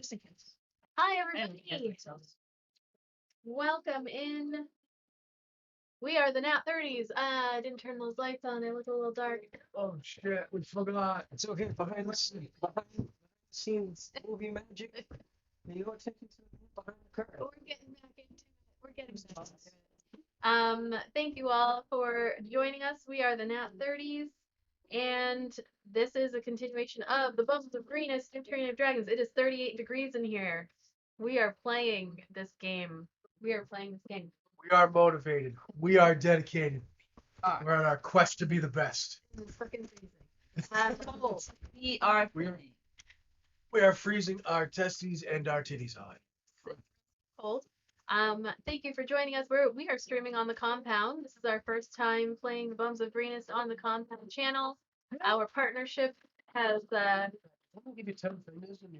Just in case. Hi, everybody. Welcome in. We are the NAT30s. I didn't turn those lights on. They look a little dark. Oh shit, we forgot. It's okay. Behind the scenes movie magic. You know what? Take you to behind the curtain. We're getting back into it. We're getting back into it. Thank you all for joining us. We are the NAT30s, and this is a continuation of the Bubbles of Greenest New Tyranny of Dragons. It is 38 degrees in here. We are playing this game. We are motivated. We are dedicated. We're on our quest to be the best. It's freaking freezing. Cold. We are freezing. We are freezing our testes and our titties hot. Cold. Thank you for joining us. We are streaming on the Compound. This is our first time playing the Bums of Greenest on the Compound channel. Our partnership has I'm gonna give you 10 fingers and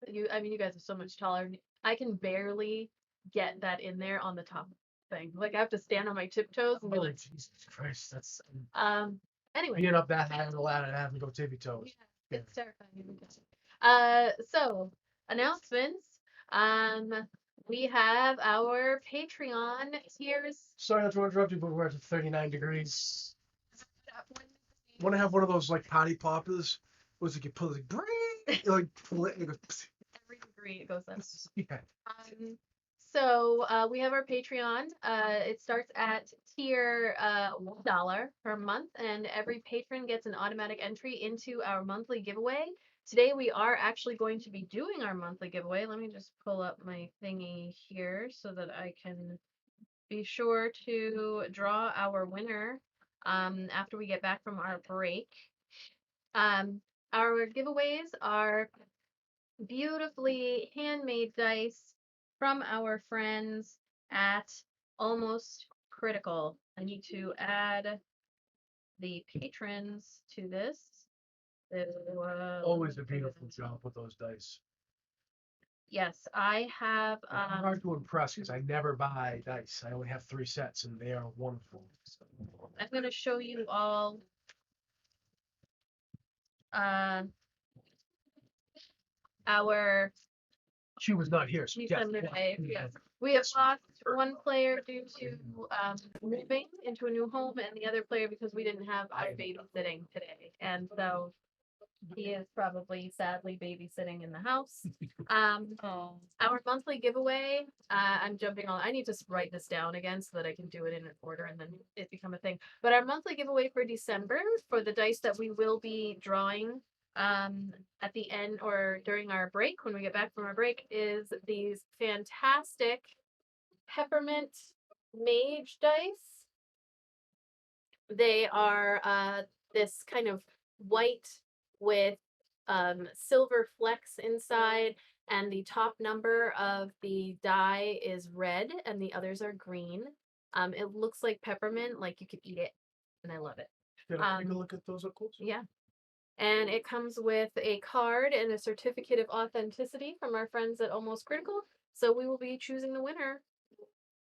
you you guys are so much taller. I can barely get that in there on the top thing. Like I have to stand on my tiptoes and be Oh like, Jesus Christ, that's anyway. being up that high on the ladder and having to go tippy toes. Yeah, it's terrifying. So announcements. We have our Patreon tiers. Sorry not to interrupt you, but we're at 39 degrees. Want to have one of those like potty poppers? Was it you pull it like like pull it and it goes. Every degree it goes up. Yeah. So we have our Patreon. It starts at tier $1 per month, and every patron gets an automatic entry into our monthly giveaway. Today we are actually going to be doing our monthly giveaway. Let me just pull up my thingy here so that I can be sure to draw our winner after we get back from our break. Our giveaways are beautifully handmade dice from our friends at Almost Critical. I need to add the patrons to this. Always a beautiful job with those dice. Yes, I have. I'm hard to impress because I never buy dice. I only have 3 sets, and they are wonderful. I'm going to show you all. Our. She was not here, so yes. We have lost one player due to moving into a new home, and the other player because we didn't have our babysitting today, and so he is probably sadly babysitting in the house. Our monthly giveaway. I'm jumping on. I need to write this down again so that I can do it in an order and then it become a thing. But our monthly giveaway for December for the dice that we will be drawing at the end or during our break when we get back from our break is these fantastic peppermint mage dice. They are this kind of white with silver flecks inside, and the top number of the die is red and the others are green. It looks like peppermint, like you could eat it, and I love it. Can I take a look at those up close? Yeah. And it comes with a card and a certificate of authenticity from our friends at Almost Critical. So we will be choosing the winner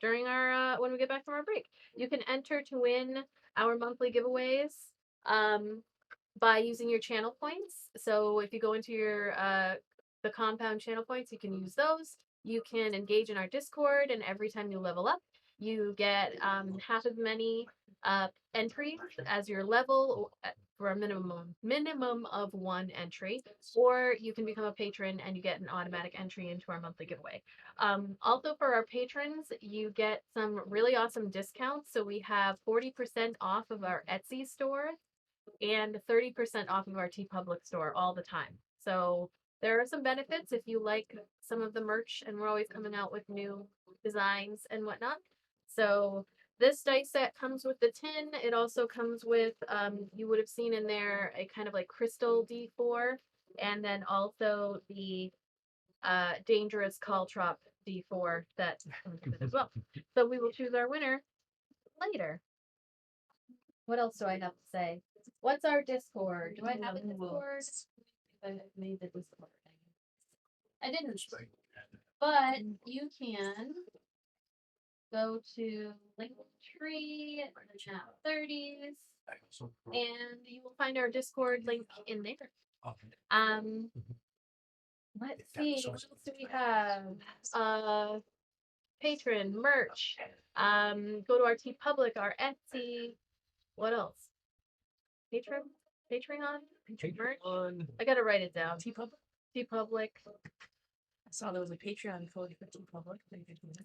during our when we get back from our break. You can enter to win our monthly giveaways by using your channel points. So if you go into your the Compound channel points, you can use those. You can engage in our Discord, and every time you level up, you get half as many entries as your level for a minimum of 1 entry, or you can become a patron and you get an automatic entry into our monthly giveaway. Also for our patrons, you get some really awesome discounts. So we have 40% off of our Etsy store and 30% off of our TeePublic store all the time. So there are some benefits if you like some of the merch, and we're always coming out with new designs and whatnot. So this dice set comes with the tin. It also comes with, you would have seen in there a kind of like crystal D4, and then also the dangerous caltrop D4 that comes with it as well. So we will choose our winner later. What else do I have to say? What's our Discord? Do I have a Discord? I made the Discord. I didn't. But you can go to Linktree, the NAT30s, and you will find our Discord link in there. Let's That see. was What else do we have? Patron, merch. Go to our TeePublic, our Etsy. What else? Patron? Patreon? Merch? I gotta write it down. TeePublic. I saw there was a Patreon for Public.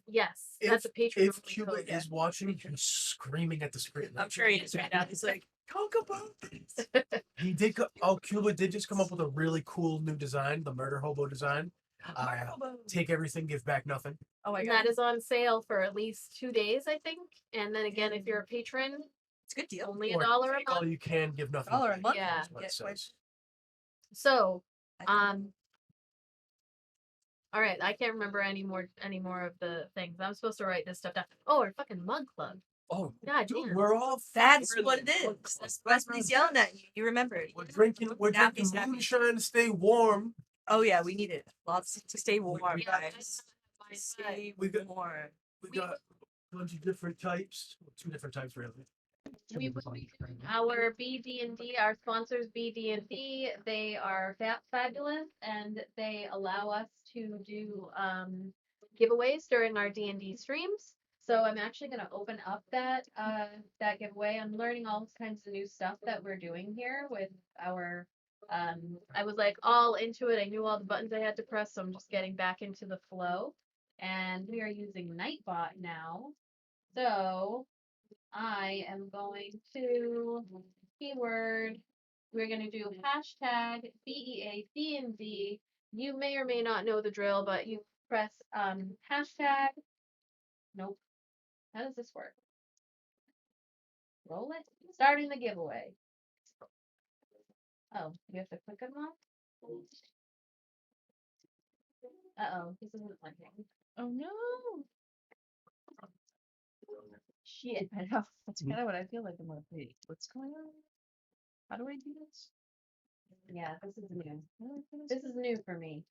Yes, that's a Patreon. If Cuba is watching, he's screaming at the screen. I'm sure he is right now. He's like, talk about this. He did. Cuba did just come up with a really cool new design, the murder hobo design. Take everything, give back nothing. Oh my And god. that is on sale for at least 2 days, I think. And then again, if you're a patron, It's a good deal. only Or $1 a take all month. you can, give nothing. $1 a back. month? Yeah. That's what it says. So, all right, I can't remember any more of the things. I'm supposed to write this stuff down. Oh, our fucking mug club. Oh, God dude, damn. we're all. That's we're in what the it book is. club. That's why he's yelling at you. You remember it. We're drinking Now he's happy. moonshine to stay warm. Oh yeah, we need it. Lots to stay warm, We- guys. Yeah, Stay We got- warm. We got a bunch of different types. 2 different types, really. we will be doing our BD&D, our sponsors BD&D. They are fabulous, and they allow us to do giveaways during our D&D streams. So I'm actually going to open up that giveaway. I'm learning all kinds of new stuff that we're doing here with our. I was like all into it. I knew all the buttons I had to press, so I'm just getting back into the flow. And we are using Nightbot now. So I am going to keyword. We're going to do hashtag BEADND. You may or may not know the drill, but you press hashtag. Nope. How does this work? Roll it. Starting the giveaway. Oh, you have to click on one? Uh-oh, this isn't working. Oh no! Shit. I know. That's kind of what I feel like I'm gonna play. What's going on? How do I do this? Yeah, this is new. This is new for me.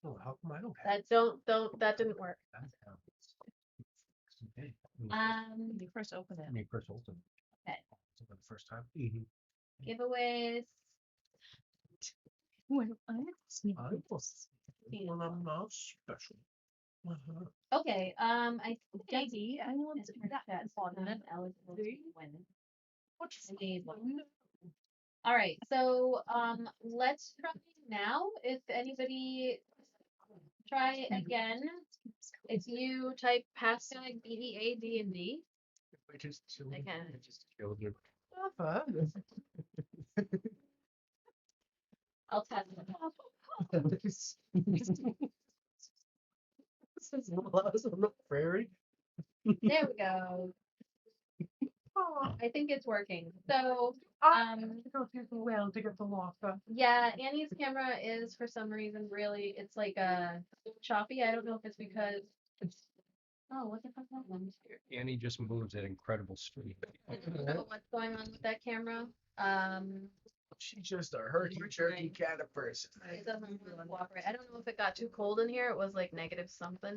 Oh, how come I don't have That didn't work. You first open it. me first open. Okay. For the first time. Giveaways. Well, I'm not special. Okay, I think Jackie, I want it's to that on it. eligible to win. What's All right, so let's try now. If anybody try again, if you type hashtag BEADND, I can. I'll test it. This is a prairie. There we go. I think it's working. So, well to get the locker. yeah, Annie's camera is for some reason really, it's like choppy. I don't know if it's because. Oh, what the fuck happened? Annie just moves at incredible speed. I don't know what's going on with that camera. She's just a herky-jerky kind of person. It doesn't really cooperate. I don't know if it got too cold in here. It was like negative something.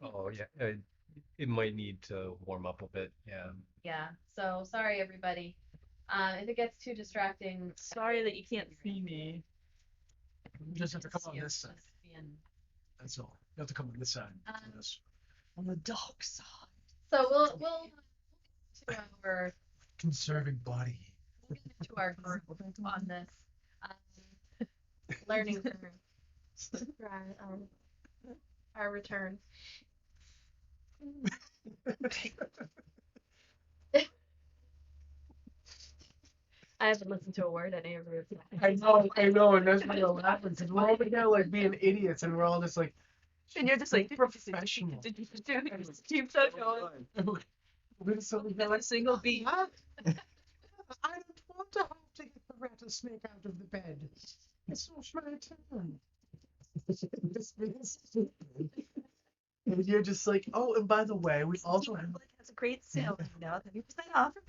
Oh yeah, it might need to warm up a bit. Yeah. Yeah. So sorry, everybody. If it gets too distracting, Sorry that you can't see me. You just have to come on this side. lesbian. That's all. You have to come on this side. On the dark side. So we'll to our Conserving body. we'll get into our group on this learning curve for our return. I haven't listened to a word any of your. I know, and that's why you're laughing because we're over here like being idiots, and we're all just like. And you're just like professional. Just keeps on going. We're so Not a single beat. I don't want to have to get the rattlesnake out of the bed. It's not my turn. This means and you're just like, oh, and by the way, we also have. Has a great sale now. 30% off for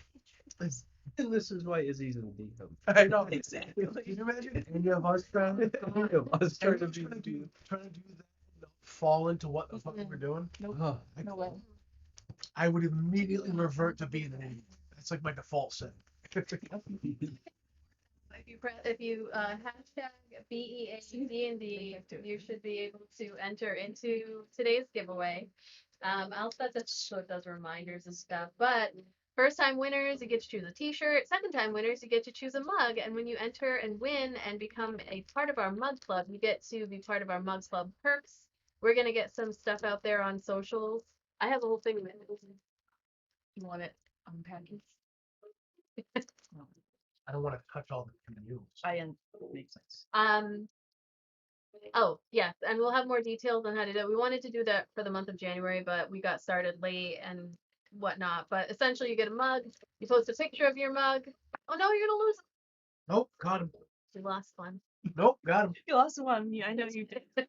patrons. And this is why Izzy's in the DM. I know Exactly. Can you imagine any of us trying to Trying to do that? Fall into what the fuck we're doing? Oh, No way. I would immediately revert to being an idiot. That's like my default setting. if you hashtag BEAD&D, you should be able to enter into today's giveaway. I'll set this so it does reminders and stuff. But first time winners, you get to choose a t-shirt. Second time winners, you get to choose a mug. And when you enter and win and become a part of our mug club, you get to be part of our mug club perks. We're gonna get some stuff out there on socials. I have a whole thing of it. You want it unpackaged? I don't want to touch all the news. Makes sense. Oh, yes, and we'll have more details on how to do it. We wanted to do that for the month of January, but we got started late and whatnot. But essentially, you get a mug. You post a picture of your mug. Oh no, you're gonna lose it. Nope, got him. You lost one. Nope, got him. You lost one. Yeah, I know you did.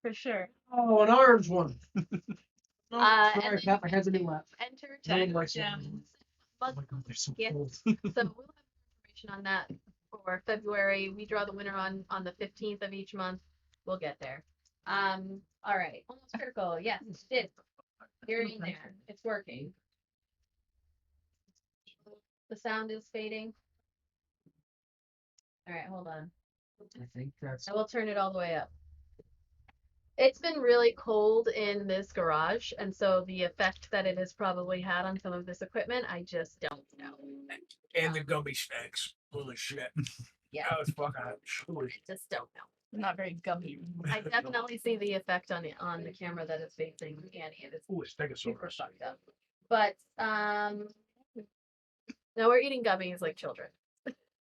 For sure. Oh, an orange one. No, And sorry, then Pat, my hands are being left. Enter I to like yeah, them. mug Oh my god, they're so Yes. cold. So we'll have information on that for February. We draw the winner on the 15th of each month. We'll get there. All right. Almost critical. Yes, it's you're in there. It's working. The sound is fading. All right, hold on. I think that's. I will turn it all the way up. It's been really cold in this garage, and so the effect that it has probably had on some of this equipment, I just don't know. And the gummy snacks. Holy shit. Yeah, That was fucking chewy. I just don't know. Not very gummy. I definitely see the effect on the camera that it's facing Annie. It is Ooh, it's super Stegosaurus. fucked up. But no, we're eating gummies like children.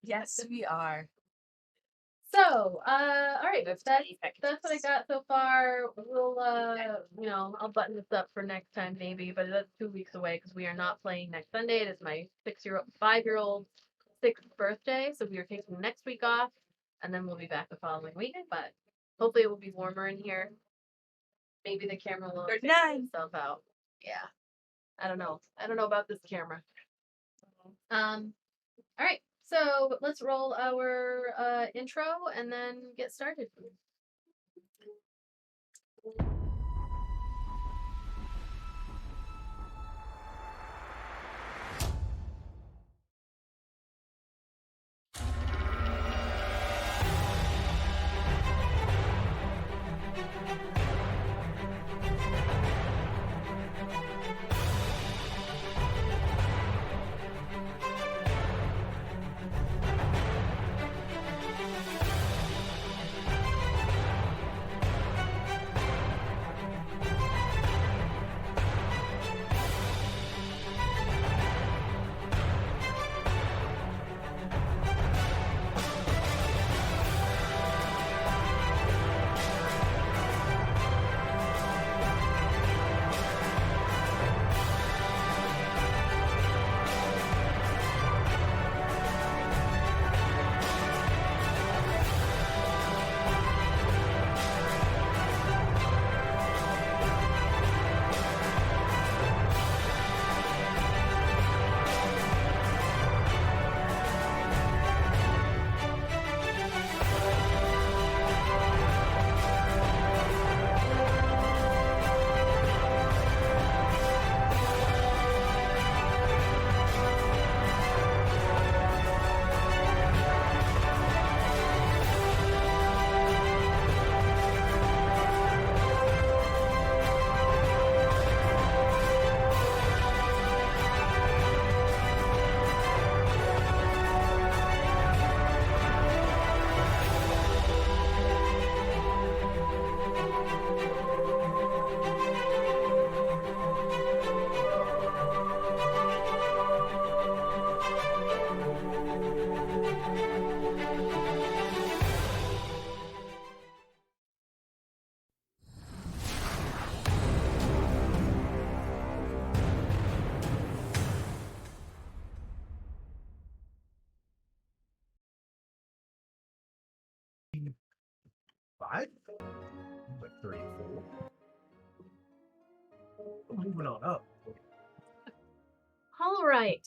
Yes, we are. So, all right, that's what I got so far. We'll, I'll button this up for next time maybe, but that's 2 weeks away because we are not playing next Sunday. It is my 5-year-old 6th birthday, so we are taking next week off, and then we'll be back the following week. But hopefully, it will be warmer in here. Maybe the camera will figure 39. itself out. Yeah, I don't know. I don't know about this camera. All right. So let's roll our intro and then get started. Five? Like 34. Moving on up. All right.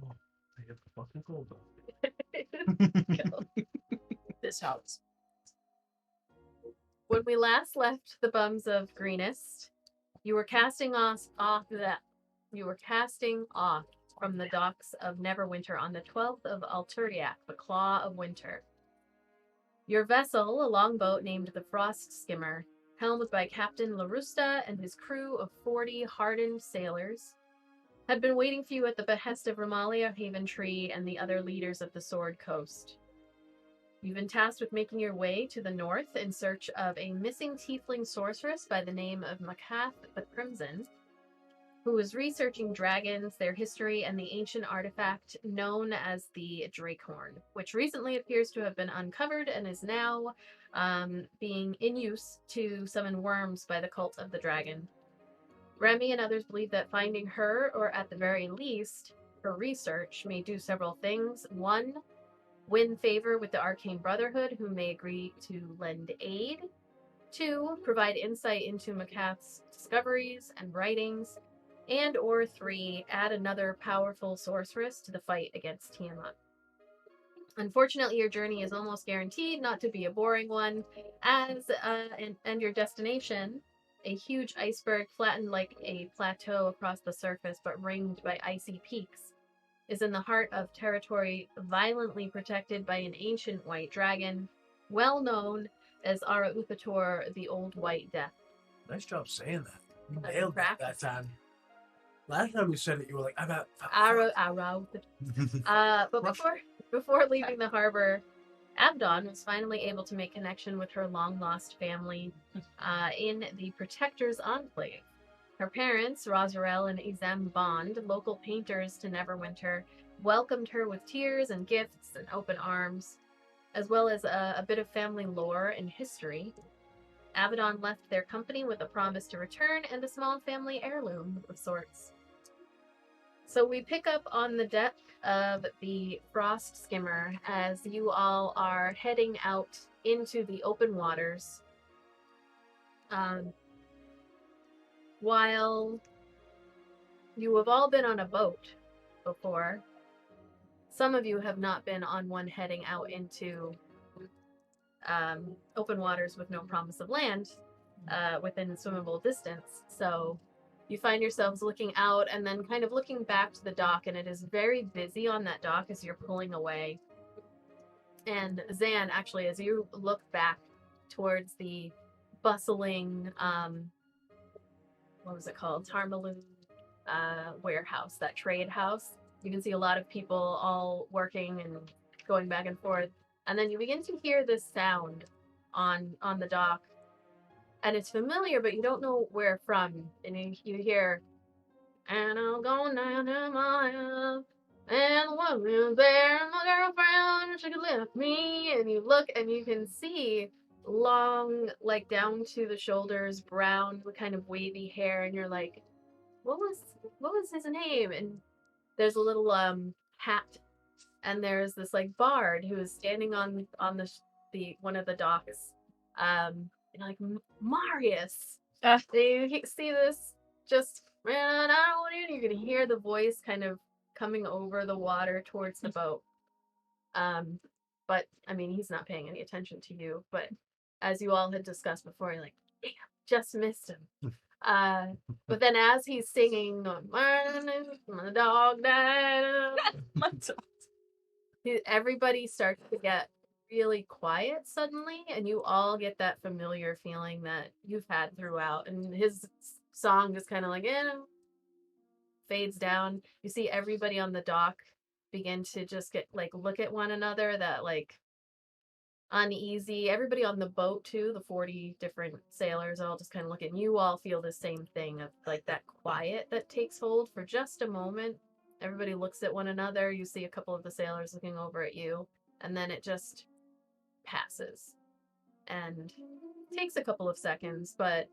I have the fucking gold. This house. When we last left the bums of Greenest, you were casting off that. You were casting off from the docks of Neverwinter on the 12th of Alturdiak, the Claw of Winter. Your vessel, a longboat named the Frost Skimmer, helmed by Captain Larusta and his crew of 40 hardened sailors, had been waiting for you at the behest of Romalia, Haven Tree, and the other leaders of the Sword Coast. You've been tasked with making your way to the north in search of a missing tiefling sorceress by the name of Makath the Crimson, who was researching dragons, their history, and the ancient artifact known as the Drakehorn, which recently appears to have been uncovered and is now being in use to summon worms by the cult of the dragon. Remy and others believe that finding her, or at the very least, her research, may do several things. One, win favor with the Arcane Brotherhood, who may agree to lend aid. Two, provide insight into Makath's discoveries and writings. And or three, add another powerful sorceress to the fight against Tiamat. Unfortunately, your journey is almost guaranteed not to be a boring one, as and your destination, a huge iceberg flattened like a plateau across the surface but ringed by icy peaks, is in the heart of territory violently protected by an ancient white dragon, well known as Ara Uthator, the Old White Death. Nice job saying that. You I've nailed been it that time. Last time you said it, you were like, I got Ara. But before leaving the harbor, Abdon was finally able to make connection with her long-lost family in the Protector's Enclave. Her parents, Rosarel and Izem Bond, local painters to Neverwinter, welcomed her with tears and gifts and open arms, as well as a bit of family lore and history. Abaddon left their company with a promise to return and a small family heirloom of sorts. So we pick up on the deck of the Frost Skimmer as you all are heading out into the open waters. While you have all been on a boat before, some of you have not been on one heading out into open waters with no promise of land within swimmable distance. So you find yourselves looking out and then kind of looking back to the dock, and it is very busy on that dock as you're pulling away. And Zan, actually, as you look back towards the bustling, what was it called? Tarmaloo warehouse, that trade house. You can see a lot of people all working and going back and forth. And then you begin to hear this sound on the dock. And it's familiar, but you don't know where from. And you hear, and I'm going down to Maya, and the woman's there, my girlfriend, she could lift me. And you look and you can see long, like down to the shoulders, brown, kind of wavy hair. And you're like, what was his name? And there's a little hat. And there's this like bard who is standing on the one of the docks. And like, Marius. You see this just ran out, and you can hear the voice kind of coming over the water towards the boat. But I mean, he's not paying any attention to you. But as you all had discussed before, you're like, damn, just missed him. But then as he's singing, my dog died. My dog. Everybody starts to get really quiet suddenly, and you all get that familiar feeling that you've had throughout. And his song just kind of like fades down. You see everybody on the dock begin to just get like look at one another, that like uneasy. Everybody on the boat too, the 40 different sailors all just kind of look at you. All feel the same thing of like that quiet that takes hold for just a moment. Everybody looks at one another. You see a couple of the sailors looking over at you, and then it just passes. And it takes a couple of seconds, but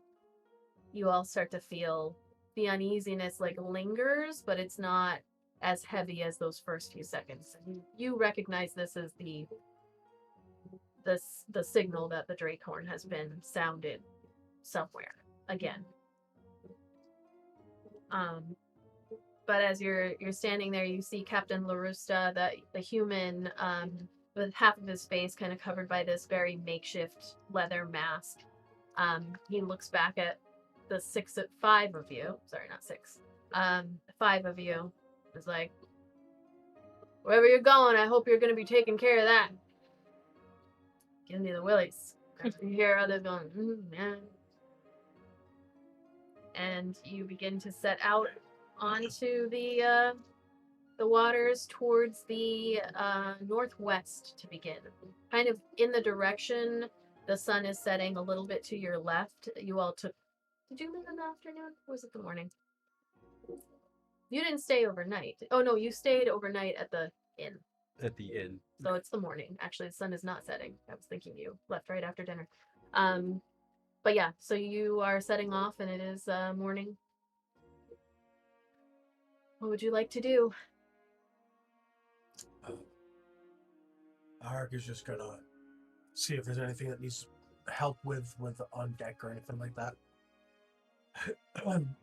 you all start to feel the uneasiness like lingers, but it's not as heavy as those first few seconds. You recognize this as the signal that the Drakehorn has been sounded somewhere again. But as you're standing there, you see Captain Larusta, the human, with half of his face kind of covered by this very makeshift leather mask. He looks back at the 5 of you. Sorry, not 6. 5 of you. Is like, Wherever you're going, I hope you're going to be taking care of that. Give me the willies. You hear others going, yeah. And you begin to set out onto the waters towards the northwest to begin. Kind of in the direction the sun is setting a little bit to your left. You all took... Did you leave in the afternoon? Or was it the morning? You didn't stay overnight. Oh, no, you stayed overnight at the inn. At the inn. So it's the morning. Actually, the sun is not setting. I was thinking you left right after dinner. But yeah, so you are setting off and it is morning. What would you like to do? Ark is just gonna see if there's anything that needs help with on deck or anything like that.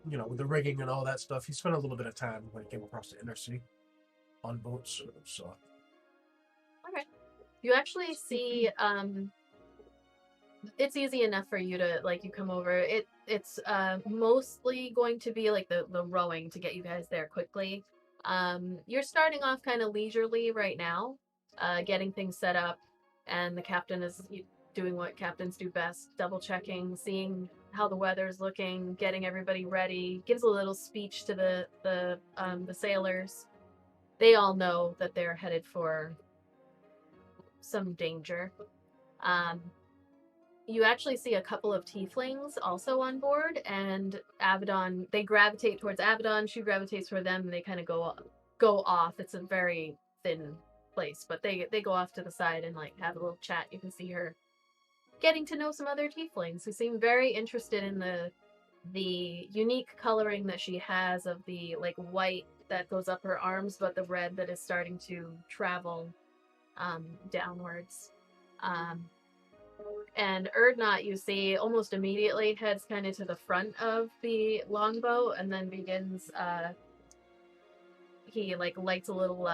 You know, with the rigging and all that stuff. He spent a little bit of time when he came across the inner sea on boats. So Okay. You actually see, it's easy enough for you to, like, you come over. It's mostly going to be, like, the rowing to get you guys there quickly. You're starting off kind of leisurely right now, getting things set up, and the captain is doing what captains do best, double-checking, seeing how the weather's looking, getting everybody ready, gives a little speech to the sailors. They all know that they're headed for some danger. You actually see a couple of tieflings also on board, and Abaddon, they gravitate towards Abaddon, she gravitates toward them, and they kind of go off. It's a very thin place, but they go off to the side and like have a little chat. You can see her getting to know some other tieflings who seem very interested in the unique coloring that she has of the like white that goes up her arms, but the red that is starting to travel downwards. And Erdnot, you see, almost immediately heads kind of to the front of the longboat and then begins, he like lights a little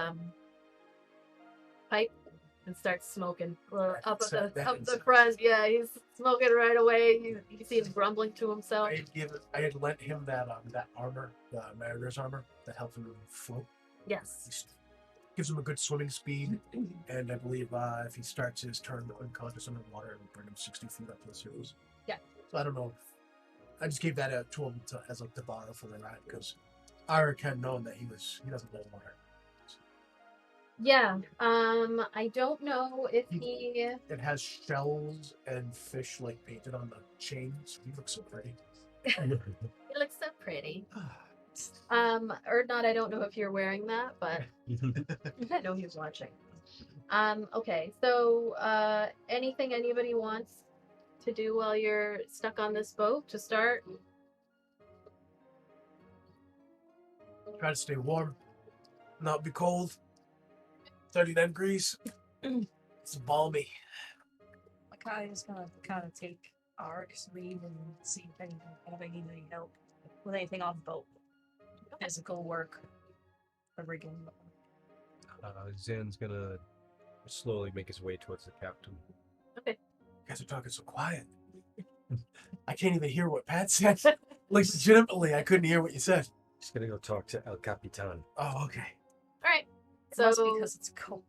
pipe and starts smoking up the front. Yeah, he's smoking right away. You see him grumbling to himself. I had lent him that armor, the mariner's armor, that helps him float. Yes. Gives him a good swimming speed, and I believe if he starts his turn unconscious underwater, it will bring him 60 feet up to the surface. Yeah. So I don't know. I just gave that out to him as like to borrow for the ride because Arik had known that he doesn't know water. Yeah. I don't know if he. It has shells and fish like painted on the chains. He looks so pretty. He looks so pretty. Erdnot, I don't know if you're wearing that, but I know he's watching. Okay, so anything anybody wants to do while you're stuck on this boat to start? Try to stay warm, not be cold. 39 degrees. It's balmy. Makai is gonna kind of take Arik's lead and see if anything need help with anything on the boat. Physical work, the rigging. Zan's gonna slowly make his way towards the captain. Okay. You guys are talking so quiet. I can't even hear what Pat said. Like, legitimately, I couldn't hear what you said. Just gonna go talk to El Capitan. Oh, okay. All right. It must be because it's cold.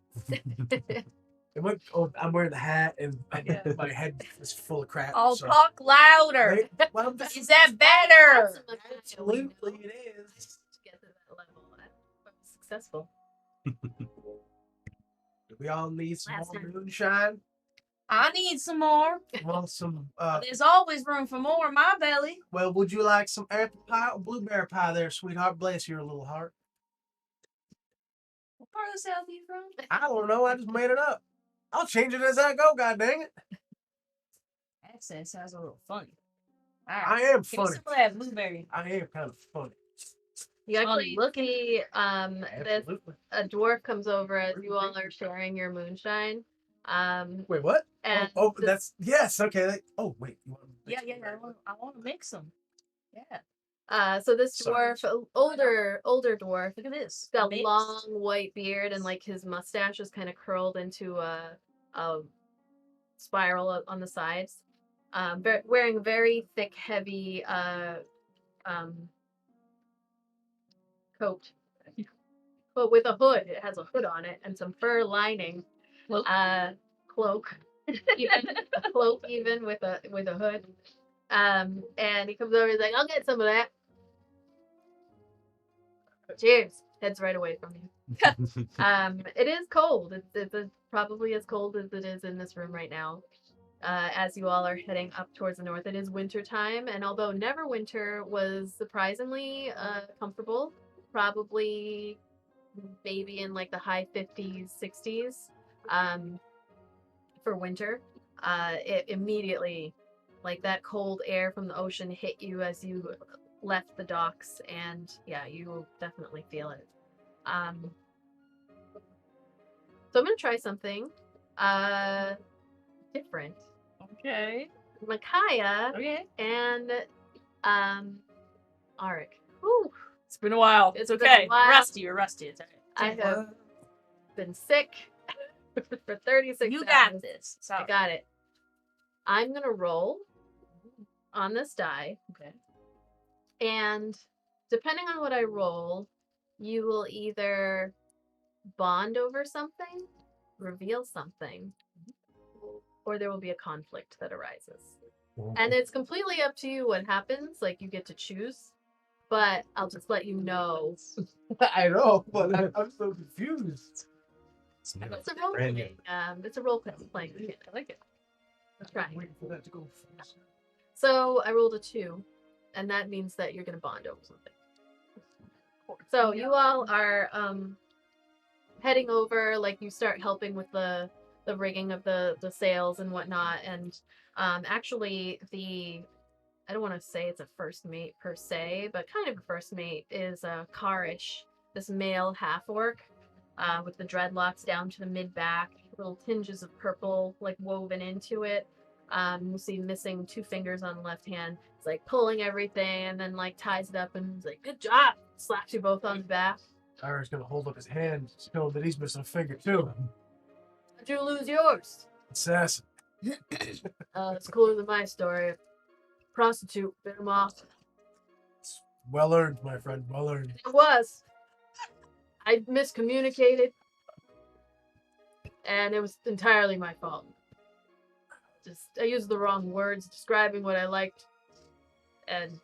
I'm wearing the hat and my head is full of crap. Oh, so. talk louder. Right? Well, Is that better? absolutely it is. To get to that level, that was successful. Do we all need some Last more time. moonshine? I need some more. Want some? There's always room for more in my belly. Well, would you like some apple pie or blueberry pie, there, sweetheart? Bless your little heart. What part of the South are you from? I don't know. I just made it up. I'll change it as I go. God dang it! Accent sounds a little funny. I am Give me funny. some of that blueberry. I am kind of funny. You actually Look. see this Absolutely. a dwarf comes over as you all are sharing your moonshine. Wait, what? And Oh, this- that's yes. Okay. Oh, wait. You want Yeah. I want to mix them. Yeah. so this Sorry. dwarf, older dwarf, Look at this. got a Mixed. long white beard and like his mustache is kind of curled into a spiral on the sides. Wearing very thick, heavy coat. but with a hood. It has a hood on it and some fur lining. Cloak. Even a cloak even with a hood. And he comes over, he's like, I'll get some of that. Cheers. Heads right away from you. It is cold. It's probably as cold as it is in this room right now. As you all are heading up towards the north, it is winter time, and although Neverwinter was surprisingly comfortable, probably maybe in like the high 50s, 60s for winter, it immediately, like that cold air from the ocean hit you as you left the docks, and yeah, you will definitely feel it. So I'm gonna try something different. Okay. Micaiah Okay. and Arik. Whew. It's been a while. It's It's been okay. a while. Rusty, you're rusty. It's alright. I have been sick for 36 You hours. got this. I got it. I'm gonna roll on this die. Okay. And depending on what I roll, you will either bond over something, reveal something, or there will be a conflict that arises. And it's completely up to you what happens. Like, you get to choose. But I'll just let you know. I know, but I'm so confused. It's a role playing. It's a role playing. I like it. Let's try. Waiting for that to go first. So I rolled a 2, and that means that you're gonna bond over something. So you all are heading over, like you start helping with the rigging of the sails and whatnot, and actually I don't want to say it's a first mate per se, but kind of a first mate is Karish, this male half-orc, with the dreadlocks down to the mid-back, little tinges of purple like woven into it. You see missing 2 fingers on the left hand. It's like pulling everything and then like ties it up and he's like, good job! Slaps you both on the back. Tyra's gonna hold up his hand, show that he's missing a finger too. How'd you lose yours? Assassin. It's cooler than my story. Prostitute bit him off. It's well earned, my friend. Well earned. It was. I miscommunicated. And it was entirely my fault. I used the wrong words describing what I liked. And,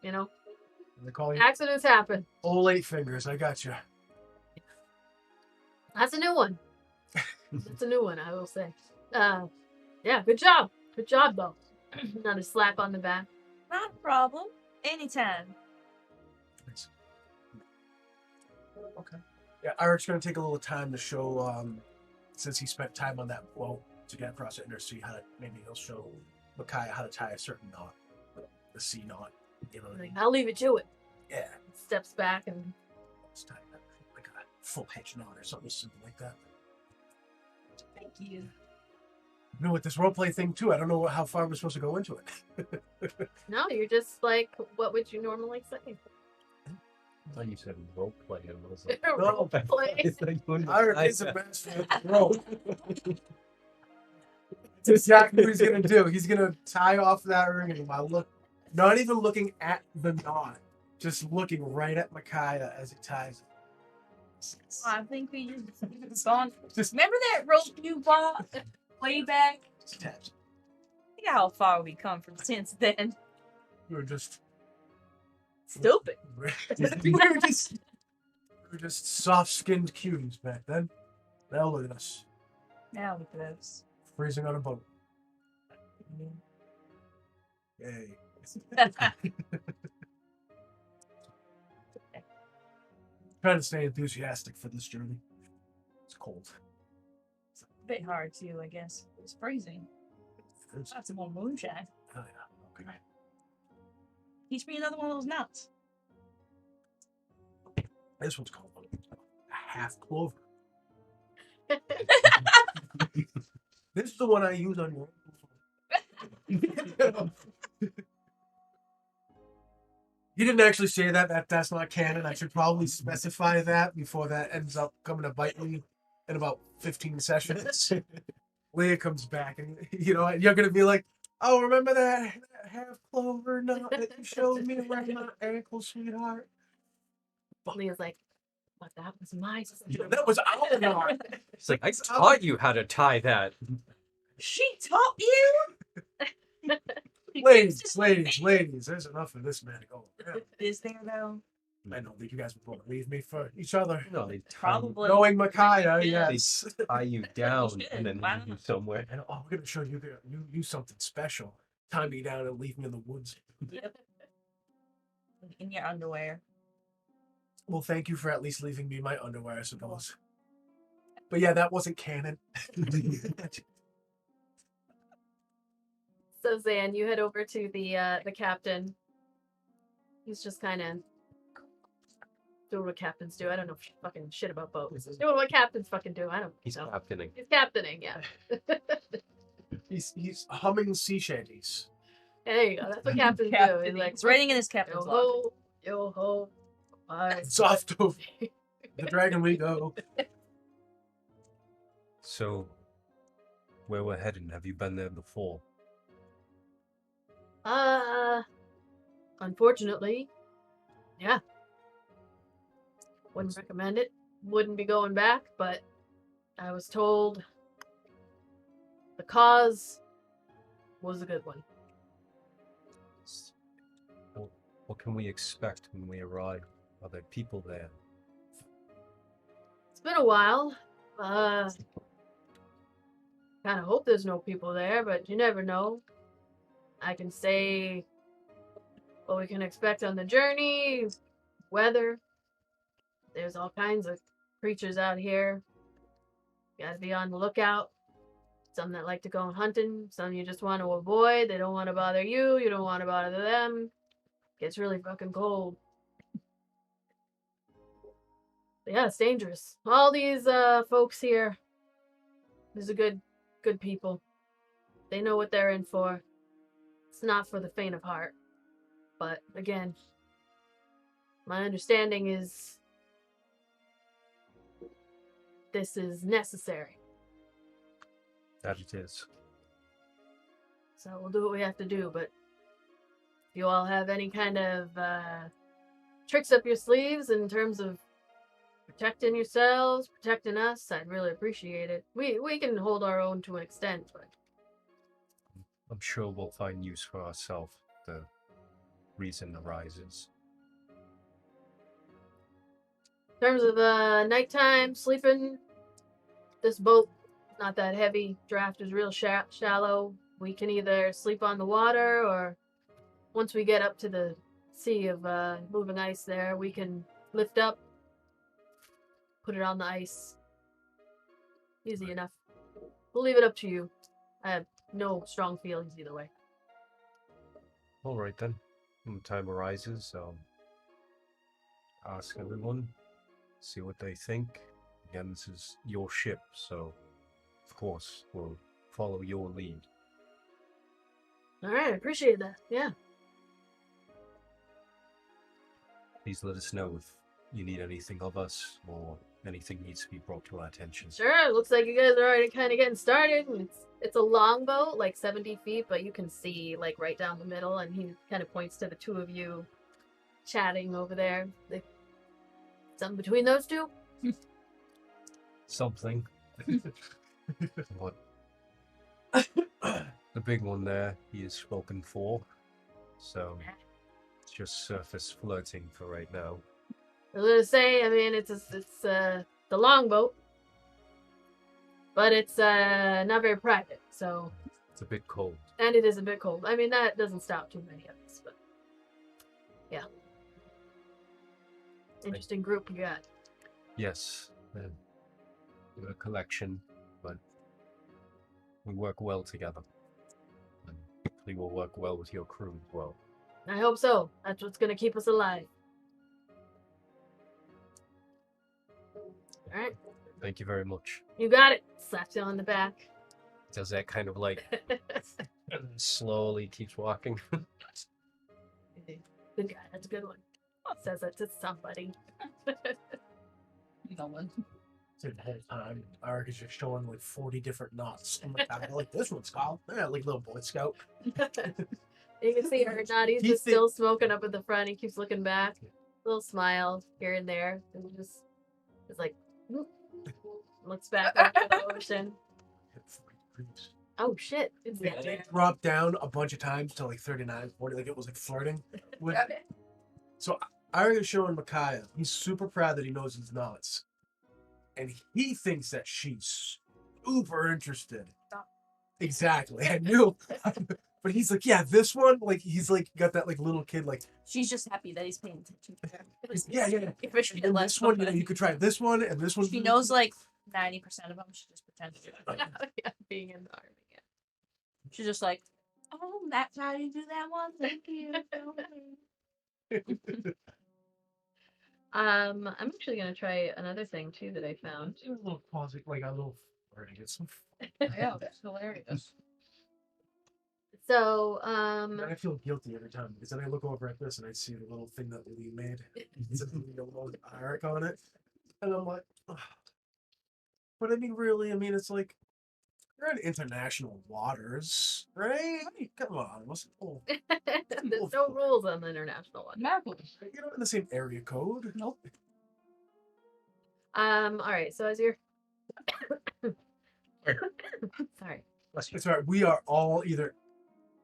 you know, They call you accidents happen. old 8 fingers. I got you. That's a new one. It's a new one, I will say. Yeah, good job. Good job, though. Not a slap on the back. Not a problem. Anytime. Thanks. Okay. Yeah, Eric's gonna take a little time to show, since he spent time on that boat to get across the Intersea, maybe he'll show Micaiah how to tie a certain knot, the C knot. You know what I mean? I'll leave it to it. Yeah. Steps back and Let's tie that like a full hitch knot or something simple like that. Thank you. I've been with this roleplay thing too. I don't know how far we're supposed to go into it. no, you're just like, what would you normally say? I thought you said role play. And I was like, Role play. Eric is a master of the rope. That's exactly what he's gonna do. He's gonna tie off that ring while not even looking at the knot, just looking right at Micaiah as he ties it. I think we just gone. Remember that rope you bought way back? Just taps. Think how far we come from since then. We were just Stupid. we were just soft-skinned cuties back then. Now look at us, Now look at us. freezing on a boat. Yay. Trying to stay enthusiastic for this journey. It's cold. It's a bit hard too, I guess. It's freezing. It's, Lots of more moonshine. oh yeah, okay. Teach me another one of those nuts. This one's called a half clover. This is the one I use on your. He didn't actually say that's not canon. I should probably specify that before that ends up coming to bite me in about 15 sessions. Leah comes back and you're gonna be like, oh, remember that half clover nut that you showed me around my ankle, sweetheart? Leah's like, but that was my sister. That was our knot. It's like, I taught you how to tie that. She taught you. Ladies, there's enough of this man going around. Is there though? I don't think you guys would both leave me for each other. No, they Probably. Knowing Micaiah, Yeah. yes. tie you down should. and then Why leave you not? somewhere. And we're gonna show you you something special. Tie me down and leave me in the woods. Yep. In your underwear. Well, thank you for at least leaving me my underwear, I suppose. But yeah, that wasn't canon. So Zan, you head over to the captain. He's just kind of doing what captains do. I don't know fucking shit about boats. Doing what captains fucking do. I don't He's know. captaining. He's captaining, yeah. He's humming sea shanties. Yeah, there you go. That's what captains do. Captain. He's like, It's writing in his yo captain's log. ho, yo ho. Bye. Soft over the dragon we go. So, where we're heading, have you been there before? Unfortunately, yeah. Wouldn't recommend it. Wouldn't be going back, but I was told the cause was a good one. What can we expect when we arrive? Are there people there? It's been a while. Kind of hope there's no people there, but you never know. I can say what we can expect on the journey, weather. There's all kinds of creatures out here. You gotta be on the lookout. Some that like to go hunting, some you just want to avoid. They don't want to bother you, you don't want to bother them. Gets really fucking cold. But yeah, it's dangerous. All these folks here, these are good people. They know what they're in for. It's not for the faint of heart. But again, my understanding is this is necessary. That it is. So we'll do what we have to do, but if you all have any kind of tricks up your sleeves in terms of protecting yourselves, protecting us, I'd really appreciate it. We can hold our own to an extent, but I'm sure we'll find use for ourselves. The reason arises. in terms of nighttime sleeping, this boat not that heavy. Draft is real shallow. We can either sleep on the water, or once we get up to the sea of moving ice there, we can lift up, put it on the ice. Easy enough. We'll leave it up to you. I have no strong feelings either way. All right then. When the time arises, ask everyone, see what they think. Again, this is your ship, so of course we'll follow your lead. All right, I appreciate that. Yeah. Please let us know if you need anything of us or anything needs to be brought to our attention. Sure. Looks like you guys are already kind of getting started. It's a long boat, like 70 feet, but you can see like right down the middle, and he kind of points to the two of you chatting over there. Something between those two? Something. What? The big one there, he is spoken for. So it's just surface flirting for right now. I was gonna say, I mean, it's the long boat, but it's not very private, so. It's a bit cold. And it is a bit cold. I mean, that doesn't stop too many of us, but yeah. Interesting group you got. Yes, we're a collection, but we work well together. And hopefully we'll work well with your crew as well. I hope so. That's what's gonna keep us alive. All right. Thank you very much. You got it. Slaps you on the back. Does that kind of like and slowly keeps walking. Good guy. That's a good one. Says that to somebody. No one. So the whole time, Ark is just showing like 40 different knots. I'm like, this one's called. Yeah, like little Boy Scout. You can see her not. He's just still smoking up at the front. He keeps looking back. little smile here and there, and just is like looks back over the ocean. Oh shit! It's Yeah, they dropped down a bunch of times to like 39, 40, like it was like flirting. With, so I already showing Micaiah. He's super proud that he knows his nuts, and he thinks that she's super interested. Exactly, I knew. But he's like, yeah, this one, like he's like got that like little kid like. She's just happy that he's paying attention. Yeah. If I should And less this one, you know, fun. you could try this one and this one. She knows like 90% of them. She just pretends to. Yeah, being in the army. Yeah. She's just like, oh, that's how you do that one. Thank you. I'm actually gonna try another thing too that I found. Do a little pause, like a little flirting. It's some. Yeah, that's hilarious. So, And I feel guilty every time because then I look over at this and I see the little thing that Lee made. It's a little Eric on it, and I'm like, ugh. But I mean, really, I mean, it's like you're in international waters, right? Come on, what's oh, there's no rules on the international one. Marvelous. you're not in the same area code. Nope. All right. So as you're, sorry. It's all right. We are all either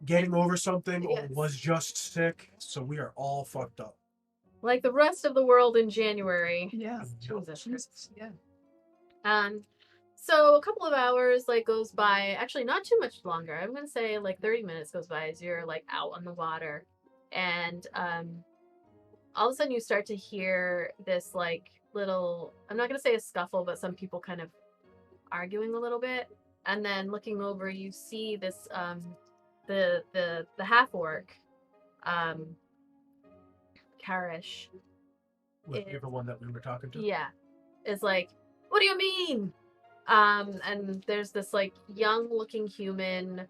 getting over something or Yes. was just sick, so we are all fucked up. Like the rest of the world in January. Yeah. Jesus. Jesus. Yeah. So a couple of hours like goes by. Actually, not too much longer. I'm gonna say like 30 minutes goes by as you're like out on the water, and all of a sudden you start to hear this like little. I'm not gonna say a scuffle, but some people kind of arguing a little bit, and then looking over, you see this the half orc, Karish. With the one that we were talking to. Yeah, is like, what do you mean? And there's this like young looking human,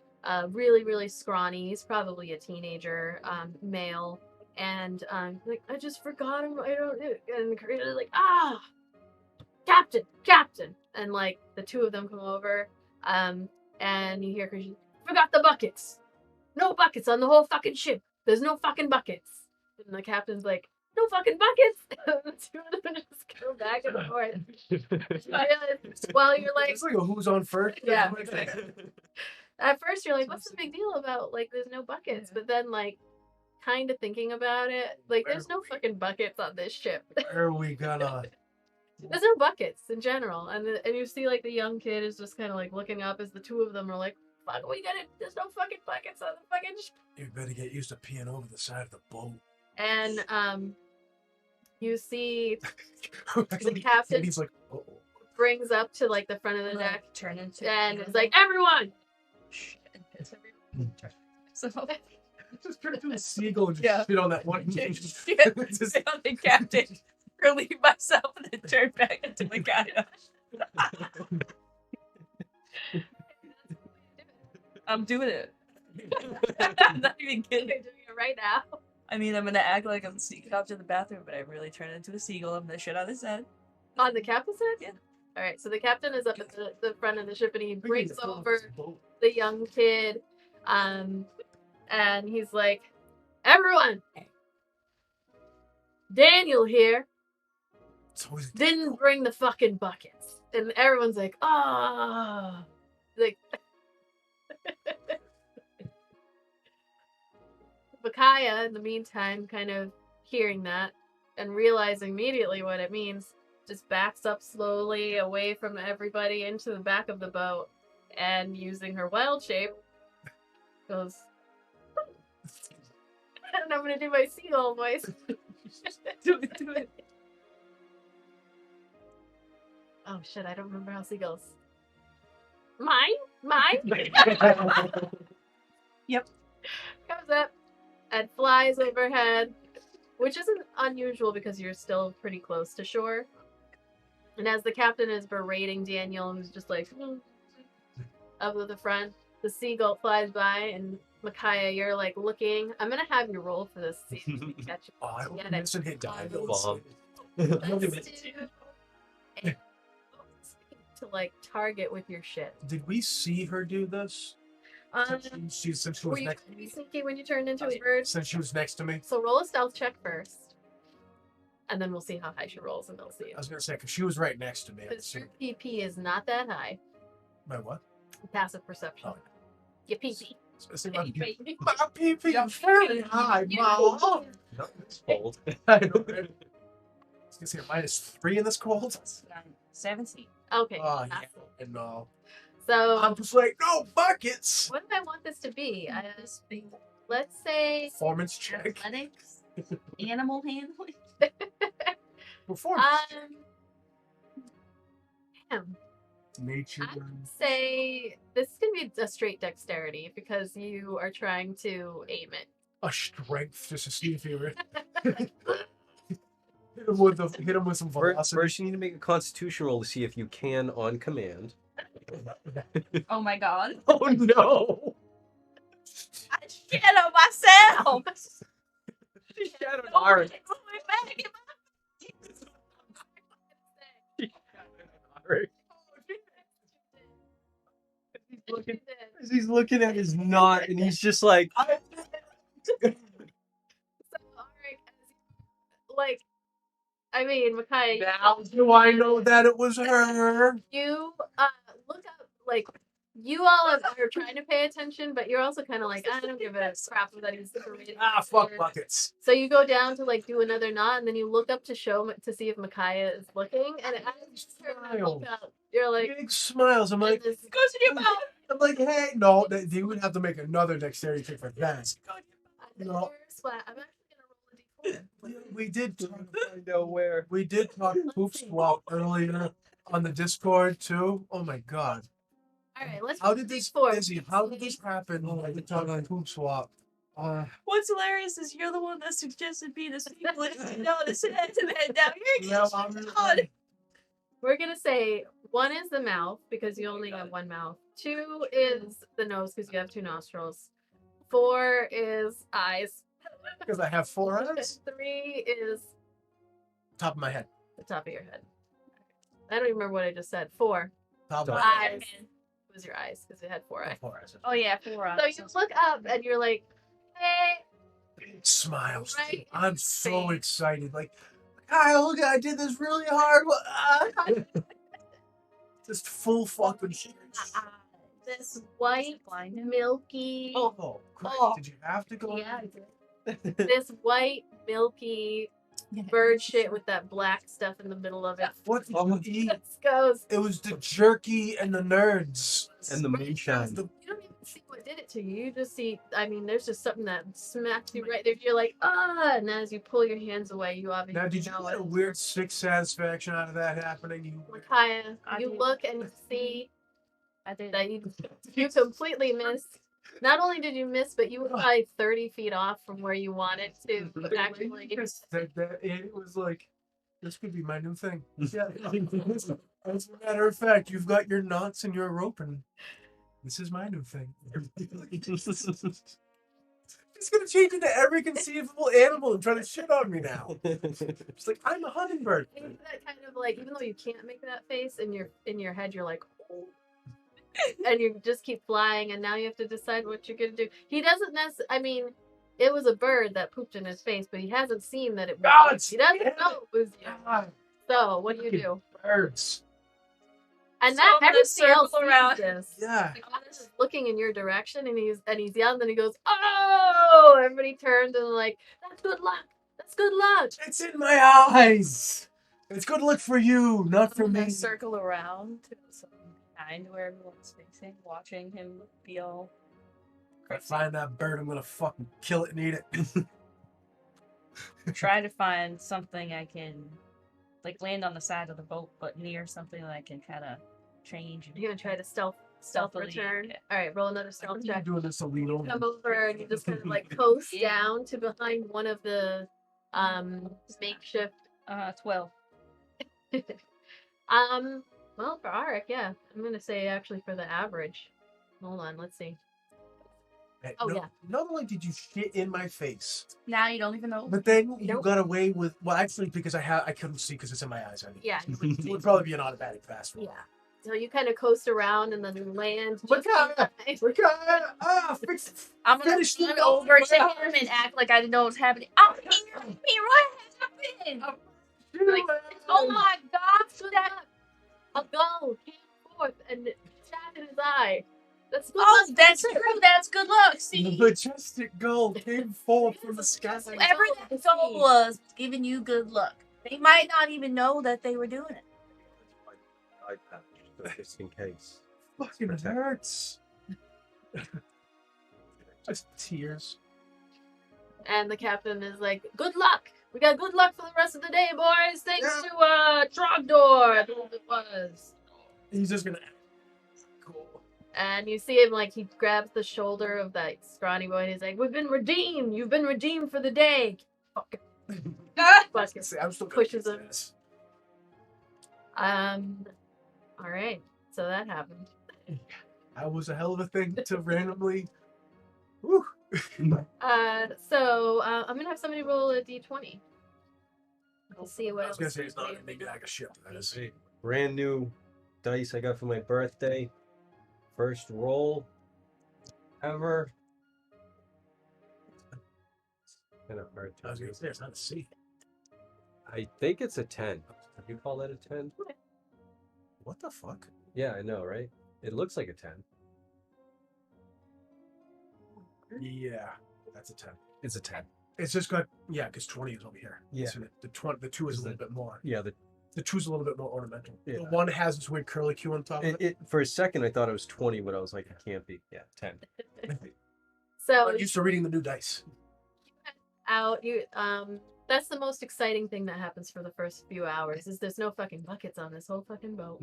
really, really scrawny. He's probably a teenager, male. And like, I just forgot him. I don't know. And Karina's like, Captain. And like the two of them come over. And you hear Karina, forgot the buckets. No buckets on the whole fucking ship. There's no fucking buckets. And the captain's like, no fucking buckets. And the two of them just go back and forth. Well, you're like, It's like a who's on first. Yeah. At first you're like, what's the big deal about like there's no buckets? But then like kind of thinking about it, like there's no fucking buckets on this ship. Where are we gonna? There's no buckets in general, and you see like the young kid is just kind of like looking up as the two of them are like, fuck, we got it. There's no fucking buckets on the fucking ship. You better get used to peeing over the side of the boat. And you see the captain He's like, oh. brings up to like the front of the deck Turn into. and it's like, everyone. So Just turn into a seagull and just Yeah. spit on that one. shit Just- on the captain, relieve myself, and then turn back into the guy. I'm doing it. I'm not even You're kidding. doing it right now. I mean, I'm gonna act like I'm sneaking out to the bathroom, but I really turn into a seagull. I'm gonna shit on his head. On the captain's head? Yeah. All right. So the captain is up at the front of the ship, and he brings It's still on over this boat. the young kid, and he's like, "Everyone, Daniel here It's always- didn't bring the fucking buckets," and everyone's like, "Ah," like. Bakaya, in the meantime, kind of hearing that and realizing immediately what it means, just backs up slowly away from everybody into the back of the boat and using her wild shape goes, and I'm gonna do my seagull voice. Do it. Oh shit, I don't remember how seagulls. Mine? Yep. Comes up and flies overhead, which isn't unusual because you're still pretty close to shore. And as the captain is berating Daniel, who's just like up at the front, the seagull flies by, and Micaiah, you're like looking. I'm gonna have you roll for this. See if you can catch it. Oh, I hope Get you it. missed hit Die dive. bomb. Let's do a- to like target with your shit. Did we see her do this? Since she Were was you next. sneaky when you turned into a bird? Since she was next to me. So roll a stealth check first. and then we'll see how high she rolls, and they'll see. I was gonna say because she was right next to me. Because your PP is not that high. My what? Passive perception. Oh. Your PP. My PP, I'm very high, Mom. No, it's cold. I know, right? I was gonna say -3 in this cold. 17. Okay. Oh, not yeah. cool. And no. So I'm just like, no buckets. what do I want this to be? Let's say Performance check. Athletics, animal handling. Performance. damn. Nature. I would say this is gonna be a straight dexterity because you are trying to aim it. A strength just to see if he were. hit him with some velocity. First, you need to make a constitution roll to see if you can on command. Oh my god. Oh no! I shit on myself. She shadowed Don't Arik. put me back in She shadowed Arik. He's looking at his knot and he's just like, So, Arik, like, I mean, Makai, Now do I know that it was her? you look up, like, you all are trying to pay attention, but you're also kind of like, I don't give a crap that he's separated. Fuck buckets. So you go down to like do another knot, and then you look up to to see if Micaiah is looking, and as you turn and look up, you're like, Big smiles. I'm like, this- goes in your mouth. I'm like, hey, no, they would have to make another dexterity check for that. No. I'm actually gonna roll a d4. We did talk. I know where. We did talk poop swap earlier on the Discord too. Oh my god. All right, let's. How roll did this d4. Izzy, how did this happen? Oh, we talked about poop swap. What's hilarious is you're the one that suggested me this sequence. No, this is head to head down. You're No, getting on. We're gonna say 1 is the mouth because you only have 1 mouth. 2 is the nose because you have 2 nostrils. 4 is eyes. Because I have 4 eyes. 3 is Top of my head. the top of your head. I don't even remember what I just said. 4 Top of my eyes. It was your eyes because it had 4 eyes. 4 eyes. Oh yeah, 4 eyes. So you look up and you're like, hey. Big smiles. Right. I'm so excited. Like, Kyle, look, I did this really hard. Just full fucking shit. This white, milky. Oh, great. Oh. Did you have to go? Yeah, I did. This white, milky bird shit with that black stuff in the middle of it. What did you eat? This goes. It was the jerky and the nerds. And the moonshine. The- You don't even see what did it to you. You just see, I mean, there's just something that smacks you right there. You're like, ah, and as you pull your hands away, you obviously Now, did you know get a it. weird sick satisfaction out of that happening? You Micaiah, I you did. look and you see I did. that you completely missed. Not only did you miss, but you were probably 30 feet off from where you wanted to actually. it was like, this could be my new thing. Yeah. As a matter of fact, you've got your knots and your rope, and this is my new thing. It's gonna change into every conceivable animal and try to shit on me now. It's like I'm a hummingbird. It's that kind of like, even though you can't make that face in your head, you're like, oh. And you just keep flying, and now you have to decide what you're gonna do. He doesn't I mean, it was a bird that pooped in his face, but he hasn't seen that it was. Oh, you. it's- He doesn't yeah. know it was you. God, So what do you do? birds. And So that I'm gonna everything else circle around. sees this. Yeah. He's just looking in your direction, and he's yelling, and he goes, "Oh!" Everybody turns and like, "That's good luck. That's good luck." It's in my eyes. It's good luck for you, not for I'm me. gonna circle around to some behind where everyone's facing, watching him be all If I find that bird, I'm gonna fucking kill it and eat it. try to find something I can like land on the side of the boat, but near something that I can kind of change. You're gonna try to stealth Stealthily, return. yeah. All right, roll another stealth I'm check. doing this illegal. Come over and you just kind of like coast Yeah. down to behind one of the makeshift. 12. Well, for Arik, yeah, I'm gonna say actually for the average. Hold on, let's see. Hey, Oh, no- yeah. Not only did you shit in my face, Now you don't even know. but then you Nope. got away with. Well, actually, because I couldn't see because it's in my eyes. I mean, Yeah, it would probably be an automatic fast roll. yeah. So you kind of coast around and then land. Look just out! behind- Look at fix. I'm gonna Finish run the over to open him and act like I didn't know what's happening. I'm here. What happened? Like, oh my God, that a gull came forth and shot in his eye. That's good Oh, luck. that's true. That's good luck. The See, majestic gull came forth from the sky. whoever that soul was giving you good luck. They might not even know that they were doing it. Eye patch, so just in case. Fucking Protect. hurts. Just tears. And the captain is like, good luck. We got good luck for the rest of the day, boys. Thanks Yeah. to Trogdor, I believe it was. He's just gonna. Cool. And you see him, like, he grabs the shoulder of that scrawny boy and he's like, we've been redeemed. You've been redeemed for the day. Fuck. Fuck it. See, I'm still gonna Pushes kiss him. this. All right. So that happened. That was a hell of a thing to randomly. Woo. So I'm gonna have somebody roll a d20. We'll see what I was else. gonna say it's not they a big bag of shit. That is. Hey, brand new dice I got for my birthday. First roll ever. Kind of hard I was to gonna say it's not a C. I think it's a 10. Would you call that a 10? What the fuck? Yeah, I know, right? It looks like a 10. Yeah, that's a 10. It's a 10. It's just got because 20 is over here. Yeah. So the 2 is a little bit more. Yeah, The 2 is a little bit more ornamental. Yeah. The 1 has this weird curly Q on top of it. for a second I thought it was 20, but I was like, it can't be. Yeah, 10. So I'm used to reading the new dice. out you that's the most exciting thing that happens for the first few hours is there's no fucking buckets on this whole fucking boat.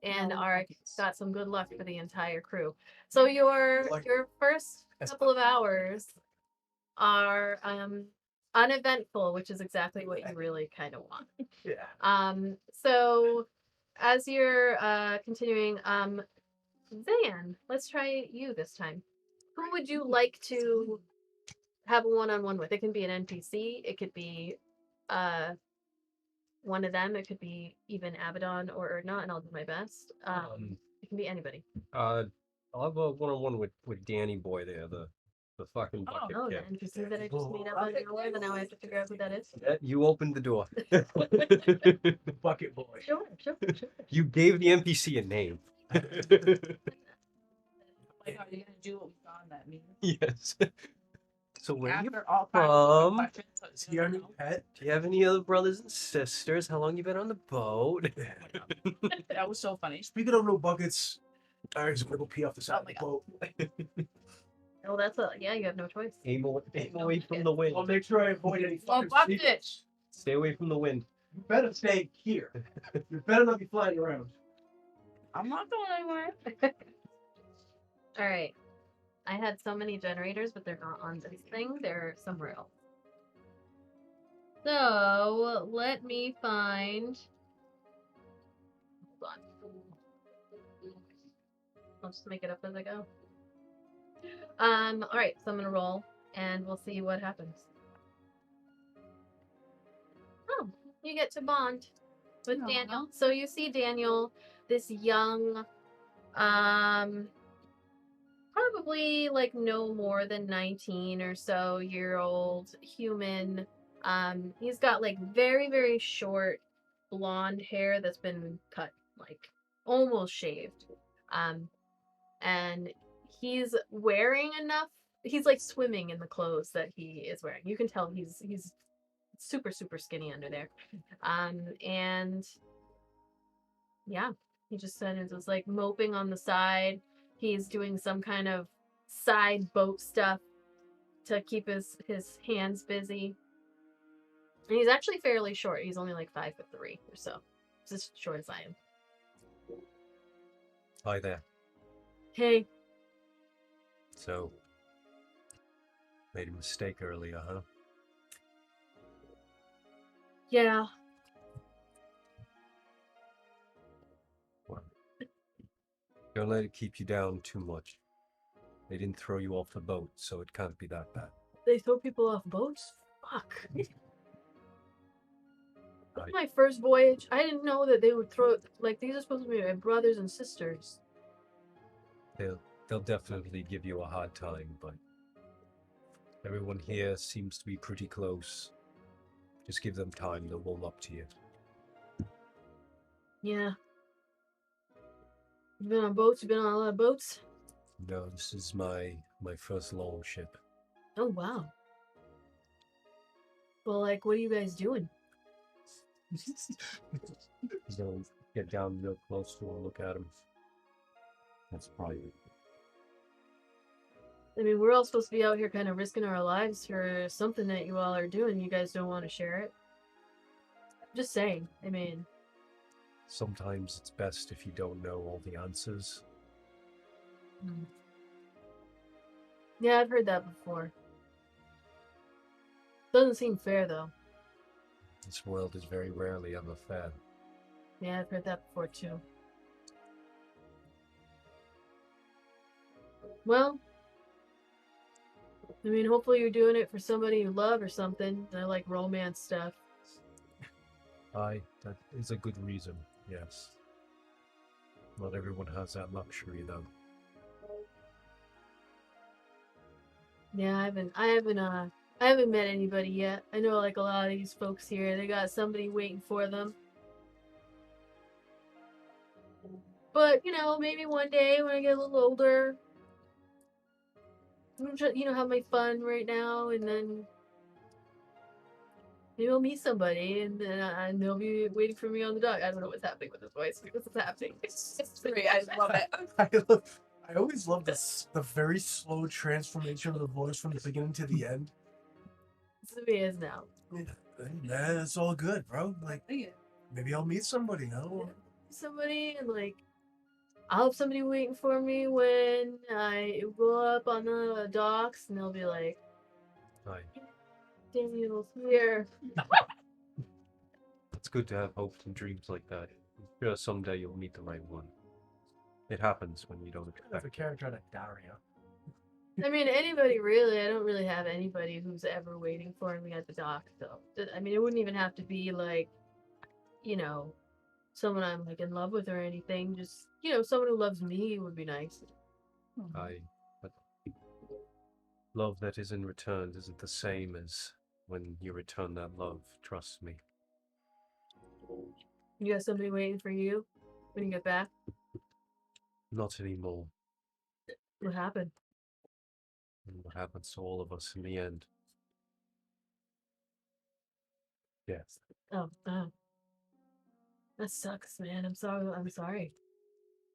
And No Arik buckets. got some good luck for the entire crew. So your first couple of hours are uneventful, which is exactly what you really kind of want. Yeah. So as you're continuing, Zan, let's try you this time. Who would you like to have a one-on-one with? It can be an NPC, it could be one of them, it could be even Abaddon or not, and I'll do my best. It can be anybody. I'll have a one-on-one with Danny Boy there, the fucking bucket Oh, the kid. NPC that I just made up out of nowhere, but now I have to figure out who that is. You opened the door. The bucket boy. Sure. You gave the NPC a name. Like, are you gonna do what we saw in that meeting? Yes. So where are you After all from? questions, Is he our new pet? Do you have any other brothers and sisters? How long you been on the boat? that was so funny. Speaking of no buckets, Eric's gonna go pee off the side Oh of my the boat. Oh, you have no choice. Aim away from the wind. I'll make sure I avoid any Well, fucking bucket. secrets. Stay away from the wind. You better stay here. You better not be flying around. I'm not going anywhere. All right. I had so many generators, but they're not on this thing. They're somewhere else. So let me find. Hold on. I'll just make it up as I go. All right. So I'm gonna roll, and we'll see what happens. Oh, you get to bond with Aw. Daniel. So you see Daniel, this young, probably like no more than 19 or so year old human. He's got like very, very short blonde hair that's been cut, like almost shaved. And he's wearing enough. He's like swimming in the clothes that he is wearing. You can tell he's super, super skinny under there. And yeah, he just said it was like moping on the side. He's doing some kind of side boat stuff to keep his hands busy. And he's actually fairly short. He's only like 5'3" or so. He's as short as I am. Hi there. Hey. So, made a mistake earlier, huh? Yeah. Well, don't let it keep you down too much. They didn't throw you off the boat, so it can't be that bad. They throw people off boats? Fuck. Right. My first voyage, I didn't know that they would throw, like, these are supposed to be my brothers and sisters. They'll definitely give you a hard time, but everyone here seems to be pretty close. Just give them time, they'll warm up to you. Yeah. You've been on boats? You've been on a lot of boats? No, this is my first long ship. Oh, wow. Well, like, what are you guys doing? So get down real close to him, look at him. That's probably I mean, we're all supposed to be out here kind of risking our lives for something that you all are doing. You guys don't want to share it? Just saying. I mean, sometimes it's best if you don't know all the answers. yeah, I've heard that before. Doesn't seem fair, though. This world is very rarely ever fair. Yeah, I've heard that before, too. Well, I mean, hopefully you're doing it for somebody you love or something. I like romance stuff. That is a good reason, yes. Not everyone has that luxury, though. Yeah, I haven't met anybody yet. I know, like, a lot of these folks here, they got somebody waiting for them. But, you know, maybe one day when I get a little older, I'm just, you know, have my fun right now, and then maybe I'll meet somebody, and then and they'll be waiting for me on the dock. I don't know what's happening with this voice. What's happening? It's great. I love it. I always love the very slow transformation of the voice from the beginning to the end. This is who he is now. Yeah, it's all good, bro. Like, maybe I'll meet somebody. No, Somebody, and like, I'll have somebody waiting for me when I go up on the docks, and they'll be like, Hi. Daniel's here. It's good to have hopes and dreams like that. I'm sure someday you'll meet the right one. It happens when you don't have expect a it. character on a Daria. I mean, anybody really. I don't really have anybody who's ever waiting for me at the dock, though. I mean, it wouldn't even have to be like, you know, someone I'm like in love with or anything. Just, you know, someone who loves me would be nice. But love that isn't returned isn't the same as when you return that love, trust me. You got somebody waiting for you when you get back? Not anymore. What happened? And what happens to all of us in the end. Yes. Oh, that sucks, man. I'm sorry.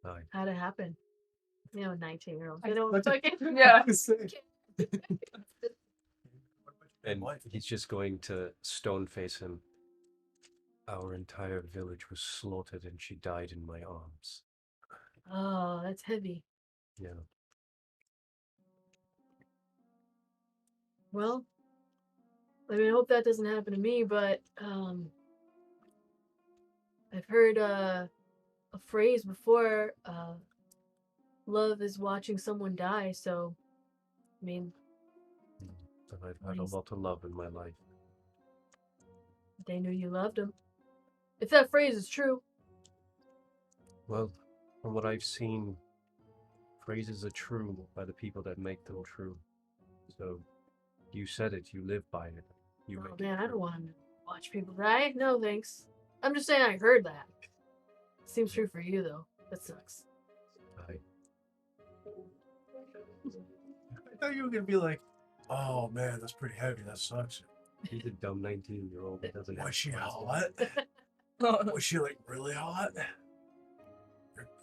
Hi. How'd it happen? You know, 19-year-old. I You know, looked at- fucking Yeah. And he's just going to stone face him. Our entire village was slaughtered and she died in my arms. Oh, that's heavy. Yeah. Well, I mean, I hope that doesn't happen to me, but I've heard a phrase before, love is watching someone die, so I mean, And I've had a lot of love in my life. they knew you loved them. If that phrase is true. Well, from what I've seen, phrases are true by the people that make them true. So, you said it, you live by it. You Oh make man, it I true. don't want to watch people die. No thanks. I'm just saying I heard that. Seems true for you though. That sucks. I I thought you were gonna be like, "Oh man, that's pretty heavy. That sucks." He's a dumb 19-year-old that doesn't have Was she friends. hot? Was she like really hot?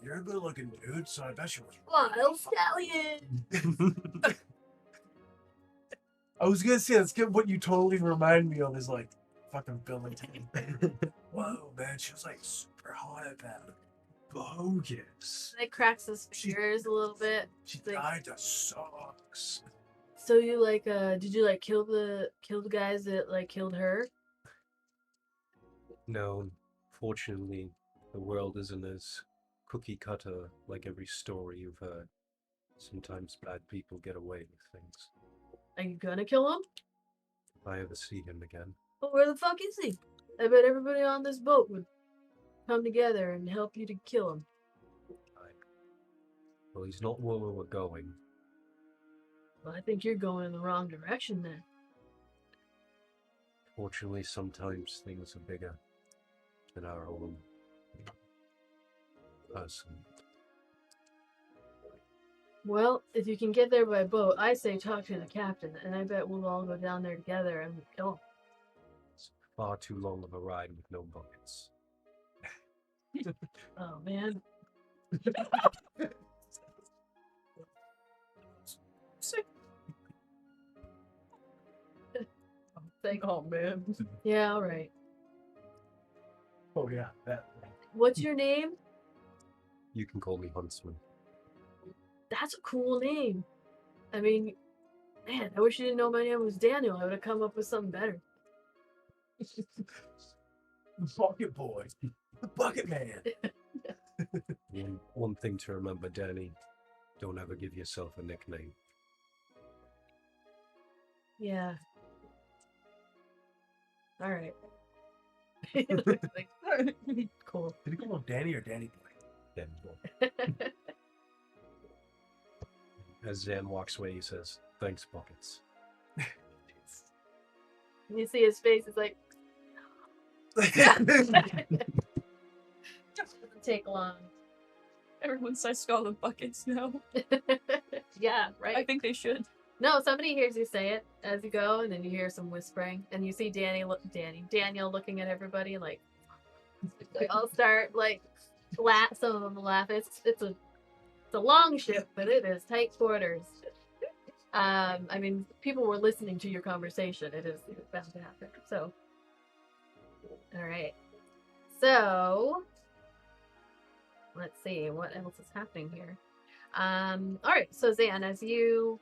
You're a good looking dude, so I bet she was. Wild stallion. I was gonna say that's good. What you totally remind me of is like fucking Billington. Whoa, man, she was like super hot at that. Bogus. That cracks his fingers a little bit. She Like- died to sucks. So you like did you like kill the guys that like killed her? No, fortunately, the world isn't as cookie cutter like every story you've heard. Sometimes bad people get away with things. Are you gonna kill him? If I ever see him again, But where the fuck is he? I bet everybody on this boat would come together and help you to kill him. well, he's not where we're going. Well, I think you're going in the wrong direction then. Fortunately, sometimes things are bigger than our own. us. Well, if you can get there by boat, I say talk to the captain, and I bet we'll all go down there together and kill him. It's far too long of a ride with no buckets. Oh man. Like, Oh man. yeah, all right. Oh yeah, that. What's your name? You can call me Huntsman. That's a cool name. I mean, man, I wish you didn't know my name was Daniel. I would have come up with something better. The bucket boy, the bucket man. One thing to remember, Danny, don't ever give yourself a nickname. Yeah. All right. Like, cool. Did he call him Danny or Danny boy? Danny boy. As Zan walks away, he says, "Thanks, buckets." You see his face. It's like doesn't take long. Everyone starts to call them buckets now. Yeah, right. I think they should. No, somebody hears you say it as you go, and then you hear some whispering, and you see Daniel looking at everybody like they all start like some of them laugh. It's a long ship, but it is tight quarters. I mean, people were listening to your conversation. It is bound to happen. So, all right. So, let's see what else is happening here. All right. So Zan, as you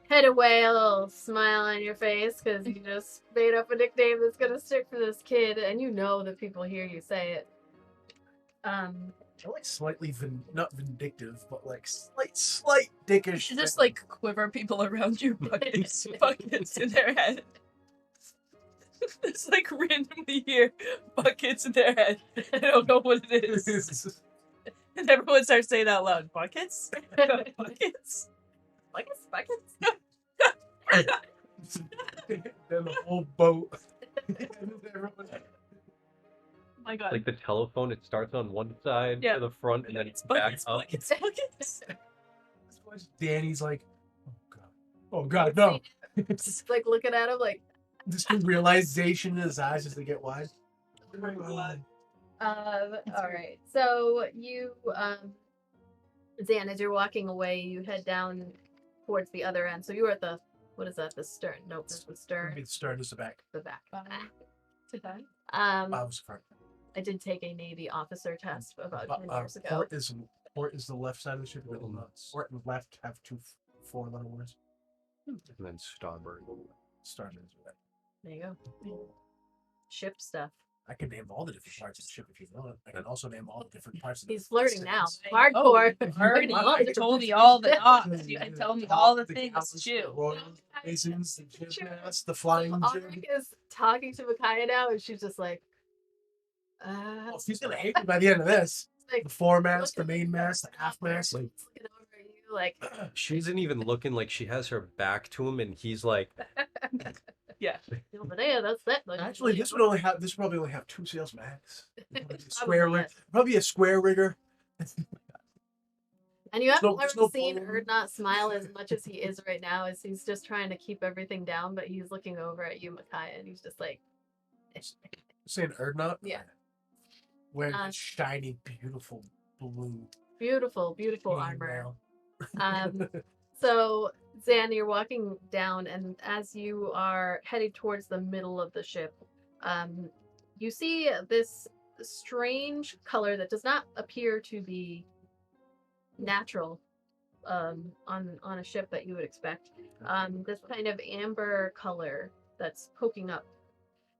head away, a little smile on your face because you just made up a nickname that's gonna stick for this kid, and you know that people hear you say it. I like slightly not vindictive, but like slight dickish. You just like quiver people around you, buckets in their head. It's like randomly hear buckets in their head. I don't know what it is. And everyone starts saying out loud, buckets? Buckets? Buckets? Buckets? Then the whole boat. Oh my god. Like the telephone, it starts on one side Yeah. to the front, and then it's Buckets, back up. buckets, buckets. Danny's like, oh god, no. Just like looking at him like, Just the realization in his eyes as they get wide. all right. So you, Zan, as you're walking away, you head down towards the other end. So you were at the, what is that? The stern? Nope, that's the stern. Maybe the stern is the back. The back. I was front. I did take a Navy officer test about 10 years ago. Port is the left side of the ship. Port and left have two four-letter words. And then starboard. Starboard is right. There you go. Ship stuff. I can name all the different parts of the ship if you want. I can also name all the different parts of the He's flirting now. systems. Hardcore. Already, Flirting. you told me all the odds. You can tell me all the things captains, too. The royal basins, the jib mast, the flying jib. Audric is talking to Micaiah now, and she's just like, Oh, she's gonna hate me by the end of this. like The foremast, the mainmast, the aftmast. looking over at you like, She isn't even looking, like she has her back to him, and he's like, Yeah. over there, that's that. Actually, this would probably only have two sails max. Probably, yes. Probably a square rigger. And you haven't there's ever no seen bone. Erdnot smile as much as he is right now, as he's just trying to keep everything down, but he's looking over at you, Micaiah, and he's just like, Saying Erdnot? Yeah. Wearing a shiny, beautiful blue. beautiful, beautiful chain armor. mail. So, Zan, you're walking down, and as you are headed towards the middle of the ship, you see this strange color that does not appear to be natural on a ship that you would expect. This kind of amber color that's poking up.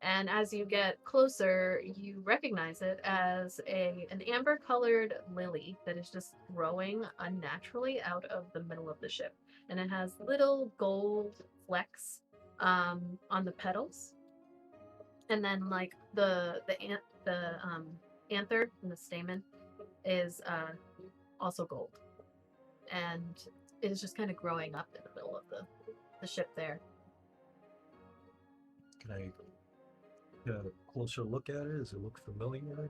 And as you get closer, you recognize it as an amber-colored lily that is just growing unnaturally out of the middle of the ship. And it has little gold flecks on the petals. And then, like, the anther and the stamen is also gold. And it is just kind of growing up in the middle of the ship there. "Can I get a closer look at it? Does it look familiar?"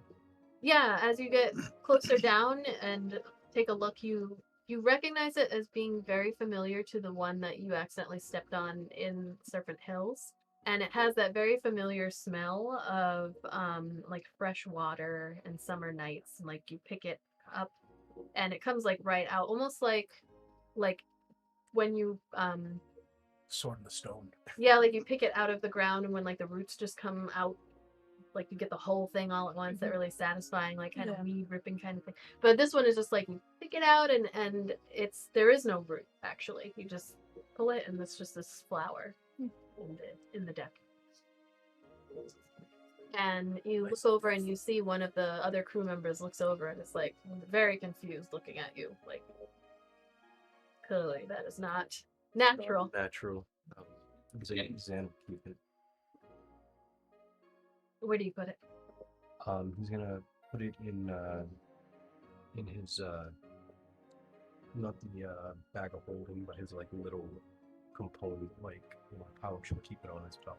Yeah, as you get closer down and take a look, you recognize it as being very familiar to the one that you accidentally stepped on in Serpent Hills. And it has that very familiar smell of like fresh water and summer nights. And like you pick it up and it comes like right out, almost like when you Sword in the stone. yeah, like you pick it out of the ground and when like the roots just come out, like you get the whole thing all at once, that really satisfying, like kind of Yeah. weed ripping kind of thing. But this one is just like you pick it out and it's there is no root actually. You just pull it and it's just this flower in the deck. And you look over and you see one of the other crew members looks over and is like very confused looking at you. Like clearly that is not natural. Natural. Zan keep it. Where do you put it? He's gonna put it in his not the bag of holding, but his like little component, like pouch, and keep it on his belt.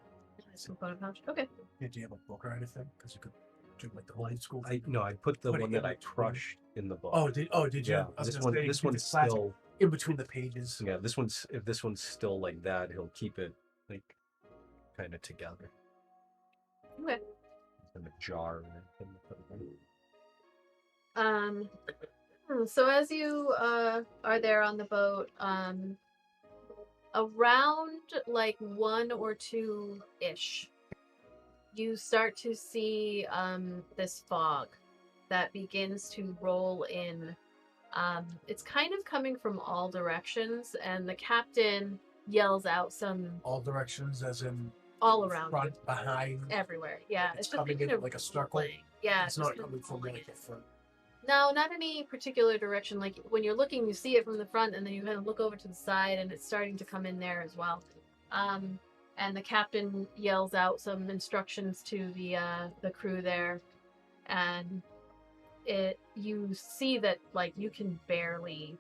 Nice component pouch. Okay. Did you have a book or anything? Because you could do like the old school. I put the Put it one in that I between. crushed in the book. Did you? Yeah, I was this gonna one. say, This you one's did classic still. in between the pages. Yeah, this one's. If this one's still like that, he'll keep it like kind of together Okay. in a jar. And So as you are there on the boat, around like 1 or 2 ish, you start to see this fog that begins to roll in. It's kind of coming from all directions, and the captain yells out some All directions, as in all around front, you, behind. everywhere. Yeah, It's just coming kind in of like a circle. rolling. Yeah, It's just not kind of coming from rolling like in. the front. No, not any particular direction. Like when you're looking, you see it from the front, and then you kind of look over to the side, and it's starting to come in there as well. And the captain yells out some instructions to the crew there, and you see that like you can barely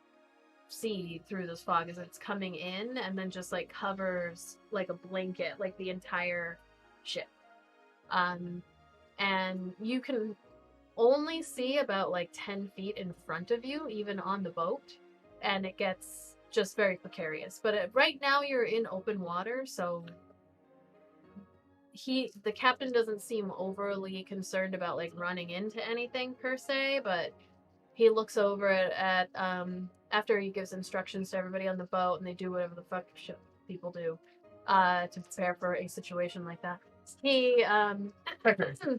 see through this fog as it's coming in, and then just like covers like a blanket, like the entire ship. And you can only see about like 10 feet in front of you, even on the boat, and it gets just very precarious. But right now you're in open water, so the captain doesn't seem overly concerned about like running into anything per se, but he looks over at after he gives instructions to everybody on the boat, and they do whatever the fuck people do to prepare for a situation like that. He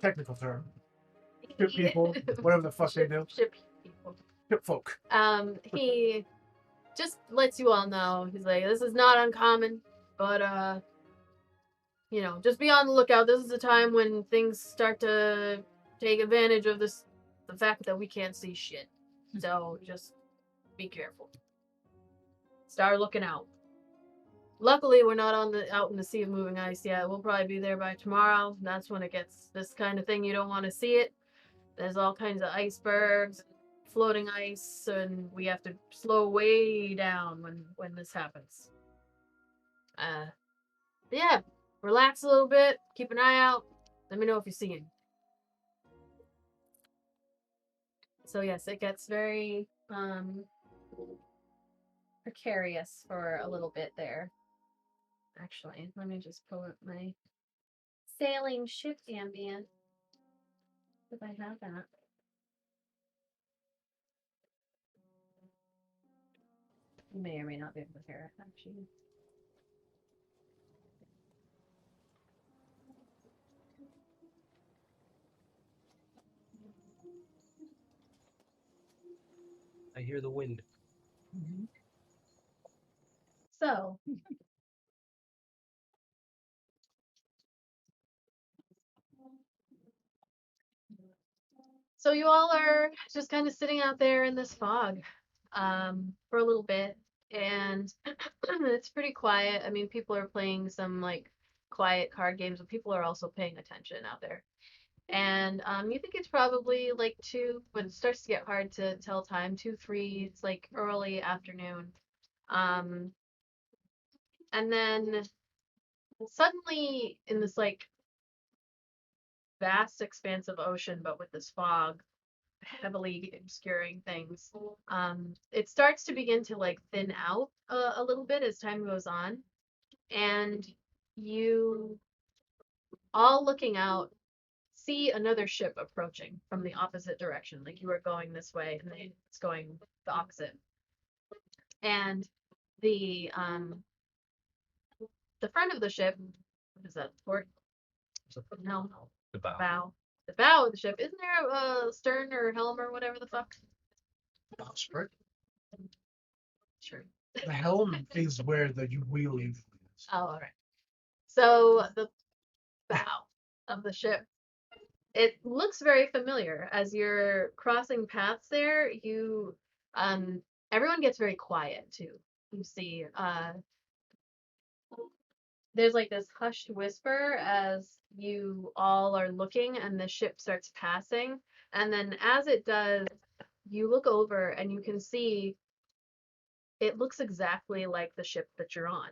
Technical term. Ship people, whatever the fuck they do. Ship people. Ship folk. He just lets you all know. He's like, this is not uncommon, but just be on the lookout. This is the time when things start to take advantage of the fact that we can't see shit. So just be careful. Start looking out. Luckily, we're not out in the sea of moving ice yet. We'll probably be there by tomorrow. That's when it gets this kind of thing. You don't want to see it. There's all kinds of icebergs, floating ice, and we have to slow way down when this happens. Yeah, relax a little bit, keep an eye out. Let me know if you see him. So yes, it gets very precarious for a little bit there. Actually, let me just pull up my sailing ship ambient. If I have that. You may or may not be able to hear it, actually. I hear the wind. So, you all are just kind of sitting out there in this fog for a little bit, and it's pretty quiet. I mean, people are playing some like quiet card games, but people are also paying attention out there. And you think it's probably like 2, but it starts to get hard to tell time. 2, 3. It's like early afternoon. And then suddenly in this like vast expanse of ocean, but with this fog, heavily obscuring things. It starts to begin to like thin out a little bit as time goes on, and you all looking out see another ship approaching from the opposite direction. Like you are going this way, and it's going the opposite. And the front of the ship, what is that? Port? No, The bow. bow. The bow of the ship. Isn't there a stern or helm or whatever the fuck? Bowsprit. Sure. The helm is where the wheel is. Oh, all right. So the bow of the ship. It looks very familiar as you're crossing paths there. You, everyone gets very quiet too. You see, there's like this hushed whisper as you all are looking and the ship starts passing. And then as it does, you look over and you can see it looks exactly like the ship that you're on.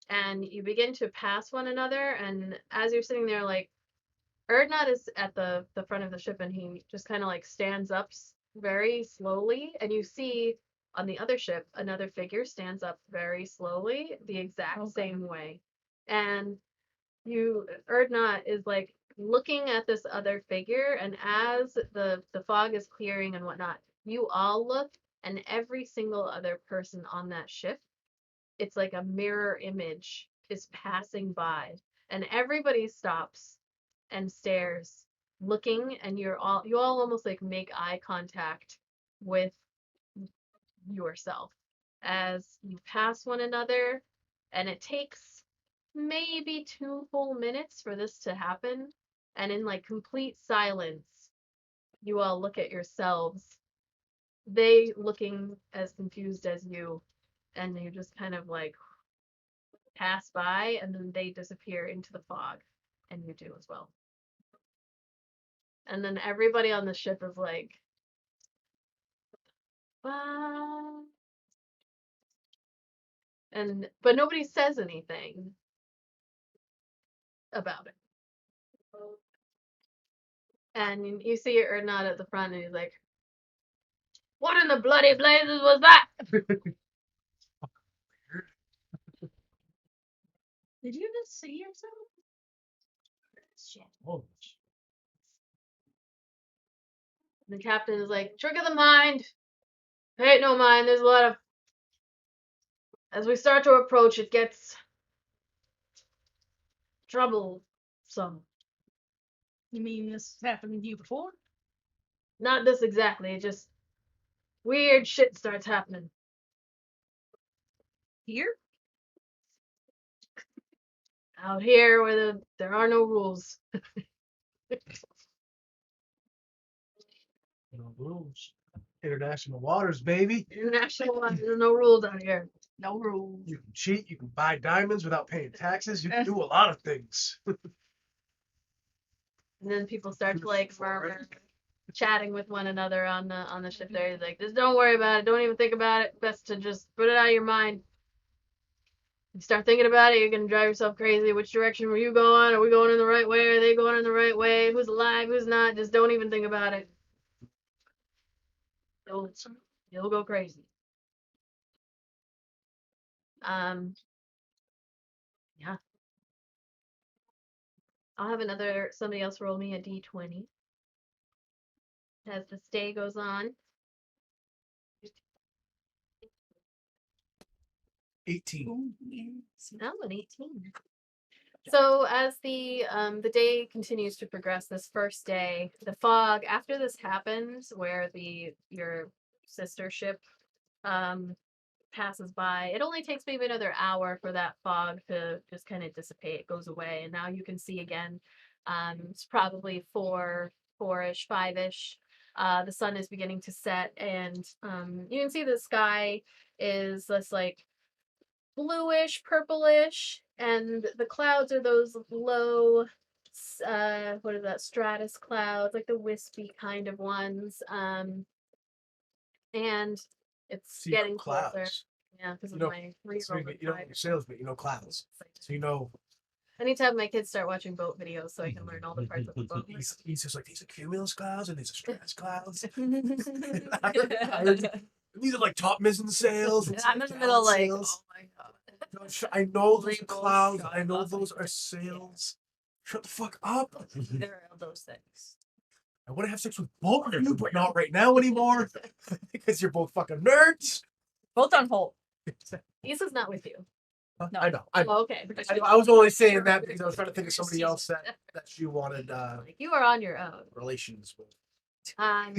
And you begin to pass one another. And as you're sitting there, like, Erdnot is at the front of the ship and he just kind of like stands up very slowly. And you see on the other ship, another figure stands up very slowly, the exact same way. And Erdnot is like looking at this other figure. And as the fog is clearing and whatnot, you all look, and every single other person on that ship, it's like a mirror image is passing by, and everybody stops and stares, looking, and you all almost like make eye contact with yourself as you pass one another, and it takes maybe 2 full minutes for this to happen, and in like complete silence, you all look at yourselves, they looking as confused as you, and you just kind of like pass by, and then they disappear into the fog, and you do as well. And then everybody on the ship is like, bye. But nobody says anything about it. And you see Erdnot at the front, and he's like, what in the bloody blazes was that? Did you just see yourself? Shit. Oh, The captain is like, trick of the mind. Ain't no mind. There's a lot of. As we start to approach, it gets troublesome. You mean this happened to you before? Not this exactly. Just weird shit starts happening. Here? Out here where there are no rules. no rules. International waters, baby. International law, there's no rules out here. No rules. You can cheat. You can buy diamonds without paying taxes. You can do a lot of things. And then people start to like murmur, chatting with one another on the ship there. He's like, just don't worry about it. Don't even think about it. Best to just put it out of your mind. You start thinking about it, you're gonna drive yourself crazy. Which direction were you going? Are we going in the right way? Are they going in the right way? Who's alive? Who's not? Just don't even think about it. You'll go crazy. Yeah. I'll have somebody else roll me a d20 as this day goes on. 18. Oh, an 18. So as the day continues to progress, this first day, the fog, after this happens, where your sister ship passes by, it only takes maybe another hour for that fog to just kind of dissipate. It goes away, and now you can see again. It's probably 4-ish, 5-ish. The sun is beginning to set, and you can see the sky is this like bluish, purplish, and the clouds are those low, what is that, stratus clouds, like the wispy kind of ones. And it's getting closer. Clouds. Yeah, because of You know, my So reroll. you don't know sales, but you know clouds. So you know Anytime my kids start watching boat videos, so I can learn all the parts of the boat. He's just like, these are cumulus clouds and these are stratus clouds. These are like top mizzen sails. And I'm in the middle, like, oh my god. No, I know those Labels, clouds. God, I know nothing. those are sails. Shut the fuck up. There are those things. I want to have sex with both of you, but not right now anymore. Because you're both fucking nerds. Both on hold. Issa's not with you. No. I know. I Oh, okay. I was only saying that because I was trying to think of somebody else that you wanted Like, you are on your own. relations with. Um,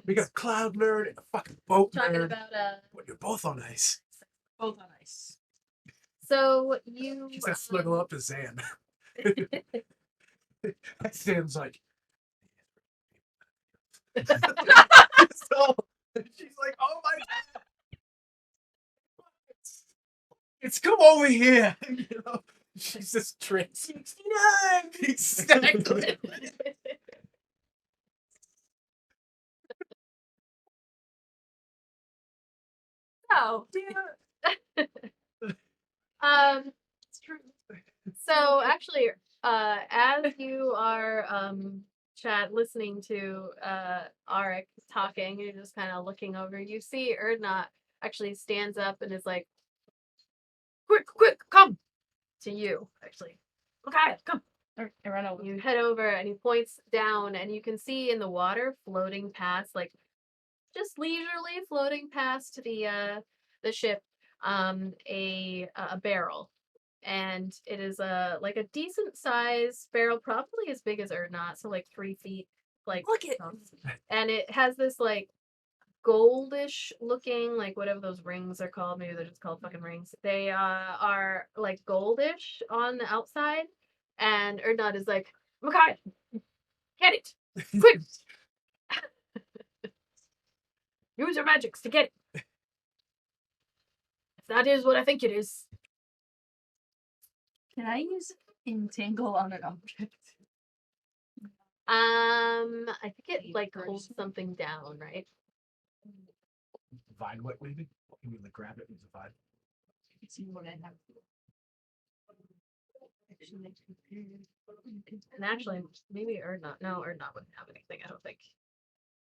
We got a cloud nerd and a fucking boat talking nerd. about But you're both on ice. Both on ice. so you She said snuggle up to Zan. Zan's like. So she's like, oh my god. It's come over here. You know, she's just tricked. 69. Exactly. So, it's true. So actually, as you are listening to Arik talking, you're just kind of looking over. You see Erdnot actually stands up and is like, quick, come to you. Actually, okay, come. I run over. You head over and he points down, and you can see in the water floating past, like just leisurely floating past the ship, a barrel, and it is like a decent size barrel, probably as big as Erdnot, so like 3 feet, like Look at and it has this like goldish looking, like whatever those rings are called, maybe they're just called fucking rings. They are like goldish on the outside, and Erdnot is like, okay, get it, quick. Use your magics to get it. If that is what I think it is. Can I use entangle on an object? I think it like holds something down, right? Vine wet waving? You mean like grab it with the vine? See what I have. And actually, maybe Erdnot. No, Erdnot wouldn't have anything. I don't think.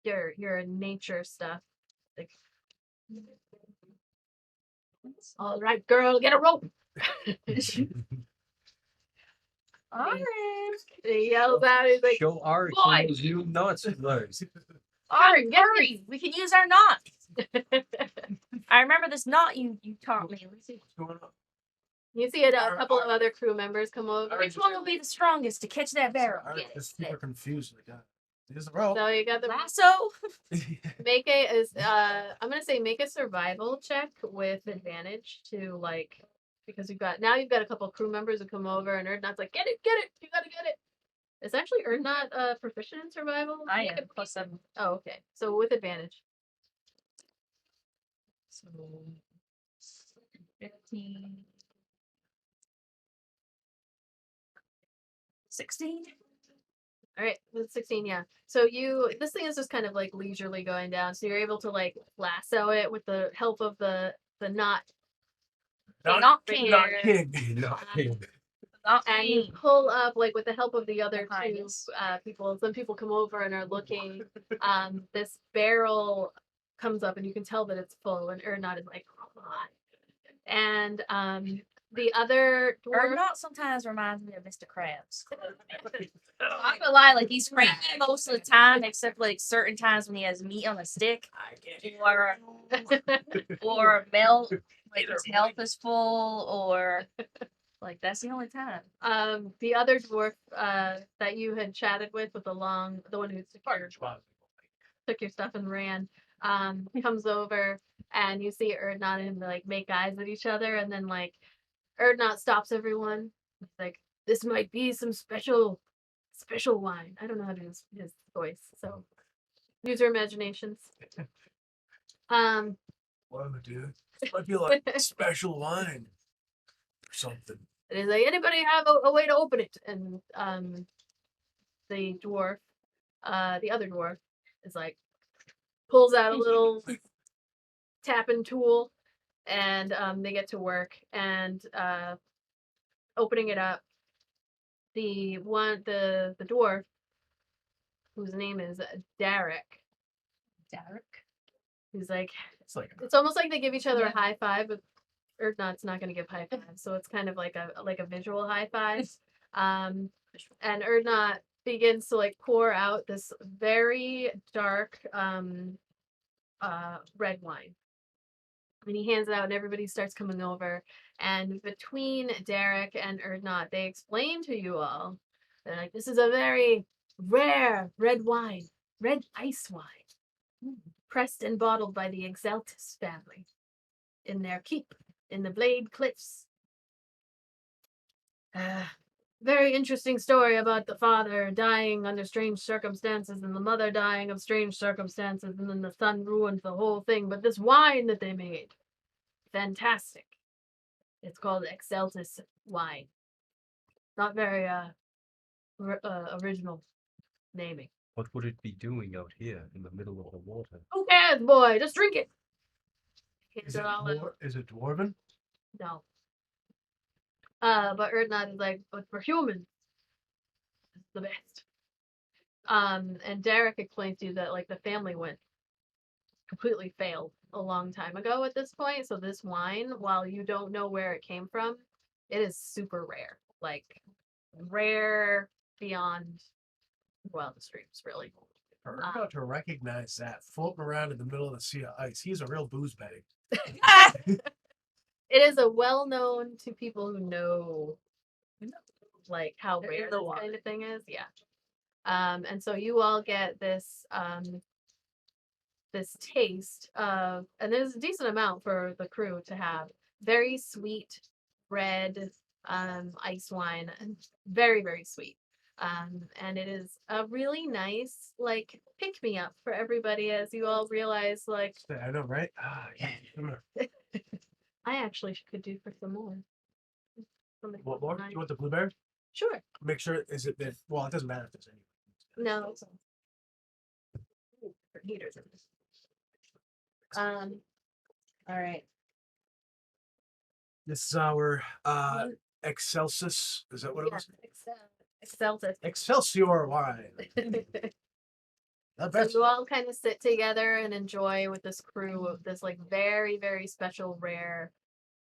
Your nature stuff. Like, all right, girl, get a rope. Alright. He yells out. He's like, Show our "Boy!" kills you nuts. Alright, get hurry! We can use our knot. I remember this knot you taught me. What's going on? You see a couple of other crew members come over. Which one will be the strongest to catch that barrel? I'm Yes. just super confused. Like, here's the rope. So you got the Lasso? make I'm gonna say make a survival check with advantage to like, because you've got a couple of crew members who come over, and Erdnot's like, get it, you gotta get it. Is actually Erdnot proficient in survival? I am +7. Oh, okay. So with advantage. So 15. 16? All right, with 16, yeah. So this thing is just kind of like leisurely going down, so you're able to like lasso it with the help of the knot, Not king. Not king. Not and you king. pull up like with the help of the other Behind two us. people. Some people come over and are looking. This barrel comes up, and you can tell that it's full, and Erdnot is like, come on. And the other dwarf. Erdnot sometimes reminds me of Mr. Krabs. I'm gonna lie, like he's cranky most of the time, except like certain times when he has meat on a stick, or melt, like his health is full, or like that's the only time. The other dwarf that you had chatted with the one who took your stuff and ran, comes over, and you see Erdnot and like make eyes at each other, and then like Erdnot stops everyone. It's like, this might be some special wine. I don't know how to do his voice, so use your imaginations. Whoa, dude. This might be like special wine or something. And he's like, anybody have a way to open it? And the dwarf, the other dwarf, is like, pulls out a little tapping tool, and they get to work, and opening it up, the dwarf, whose name is Derek. He's like, It's like it's almost like they give each other a high five, but Erdnot's not going to give high five, so it's kind of like a visual high five. And Erdnot begins to like pour out this very dark red wine. And he hands it out, and everybody starts coming over. And between Derek and Erdnot, they explain to you all, they're like, this is a very rare red wine, red ice wine, pressed and bottled by the Exeltis family in their keep in the Blade Cliffs. Very interesting story about the father dying under strange circumstances and the mother dying of strange circumstances, and then the son ruined the whole thing. But this wine that they made, fantastic. It's called Excelsis wine. Not very original naming. What would it be doing out here in the middle of the water? Who cares, boy? Just drink it. is it dwarven? No. But Erdnot is like, but for humans, it's the best. And Derek explains to you that like the family went completely failed a long time ago at this point. So this wine, while you don't know where it came from, it is super rare. Like rare beyond wildest dreams, really. For Ergo to recognize that floating around in the middle of the sea of ice, he's a real booze bag. It is a well known to people who know like how In rare the this water. kind of thing is. Yeah. And so you all get this this taste of, and there's a decent amount for the crew to have. Very sweet red ice wine, and very, very sweet. And it is a really nice like pick me up for everybody as you all realize like I know, right? Ah, yeah. I actually could do for some more. Somebody What more? nice. You want the blueberry? Sure. Make sure, is it that, well, it doesn't matter if there's any. No. Different heaters in this. All right. This is our Excelsis. Is that what it was? Excelsis. Excelsior wine. The So best. you all kind of sit together and enjoy with this crew of this like very, very special rare.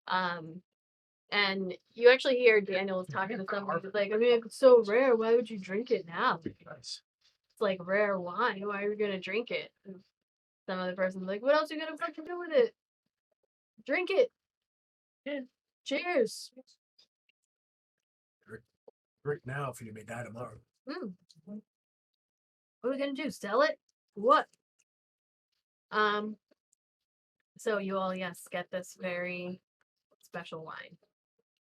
And you actually hear Daniel is talking to somebody who's like, I mean, it's so rare. Why would you drink it now? Nice. It's like rare wine. Why are you gonna drink it? And some other person's like, what else are you gonna fucking do with it? Drink it. Yeah. Cheers. Drink now if you may die tomorrow. Mm. What are we gonna do? Sell it? What? So you all, yes, get this very special wine.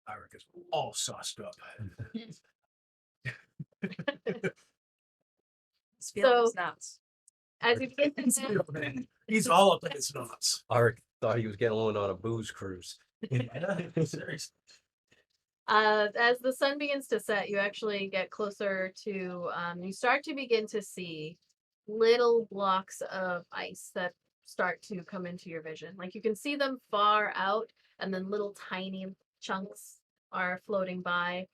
Eric is all sauced up. So- nuts. As you begin to He's all up in his knots. Arik thought he was going on a booze cruise. Seriously. as the sun begins to set, you actually get closer to, you start to begin to see little blocks of ice that start to come into your vision. Like you can see them far out, and then little tiny chunks are floating by,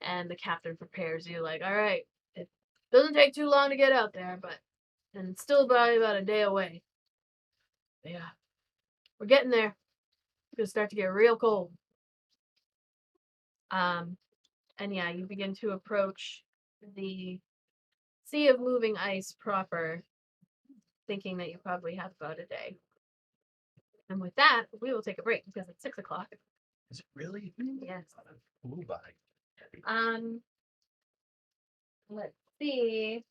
and the captain prepares you like, all right, it doesn't take too long to get out there, but and it's still about a day away. But yeah, we're getting there. It's gonna start to get real cold. And yeah, you begin to approach the sea of moving ice proper, thinking that you probably have about a day. And with that, we will take a break because it's 6 o'clock. Is it really? Yes. Flew by. Let's see.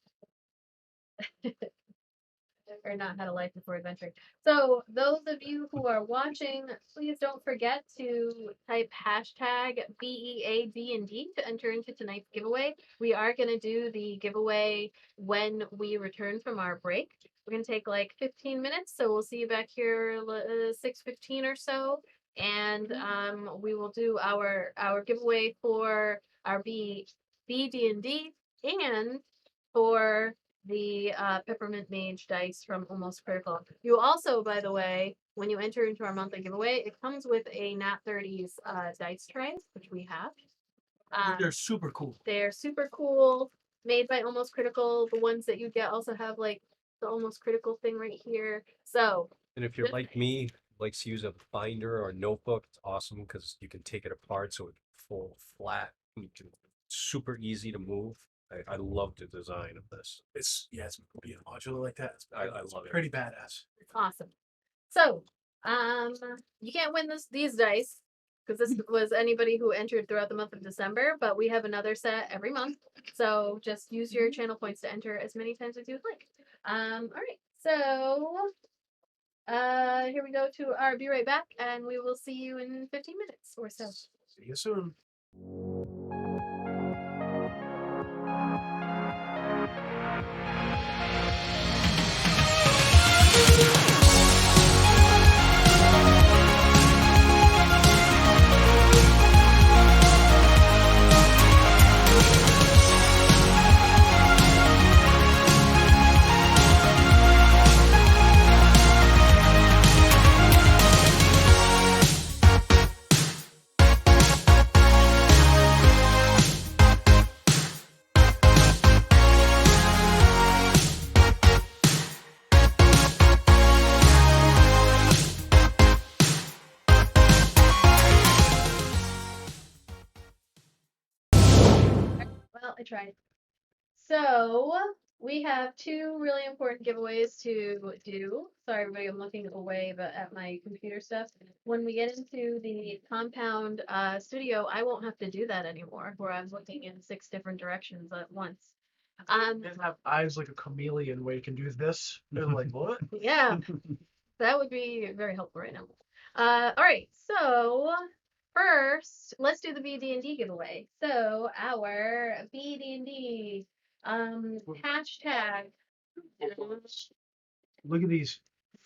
Or not had a life before adventure. So those of you who are watching, please don't forget to type hashtag BEAD&D to enter into tonight's giveaway. We are going to do the giveaway when we return from our break. We're going to take like 15 minutes, so we'll see you back here 6:15 or so, and we will do our giveaway for our BD&D and for the Peppermint Mage dice from Almost Critical. You also, by the way, when you enter into our monthly giveaway, it comes with a NAT30s dice tray, which we have. They're super cool. They're super cool, made by Almost Critical. The ones that you get also have like the Almost Critical thing right here. So And if you're like me, likes to use a binder or a notebook, it's awesome because you can take it apart so it falls flat. And you can, super easy to move. I love the design of this. It's being modular like that. I love it. Pretty badass. it's awesome. So, you can't win these dice because this was anybody who entered throughout the month of December, but we have another set every month. So just use your channel points to enter as many times as you would like. All right. So, here we go to our Be Right Back, and we will see you in 15 minutes or so. See you soon. Well, I tried. So we have two really important giveaways to do. Sorry, everybody, I'm looking away, but at my computer stuff. When we get into the compound studio, I won't have to do that anymore, where I'm looking in 6 different directions at once. And have eyes like a chameleon where you can do this. They're like, what? Yeah, that would be very helpful right now. All right, so first, let's do the BD&D giveaway. So our BD&D hashtag. Look at these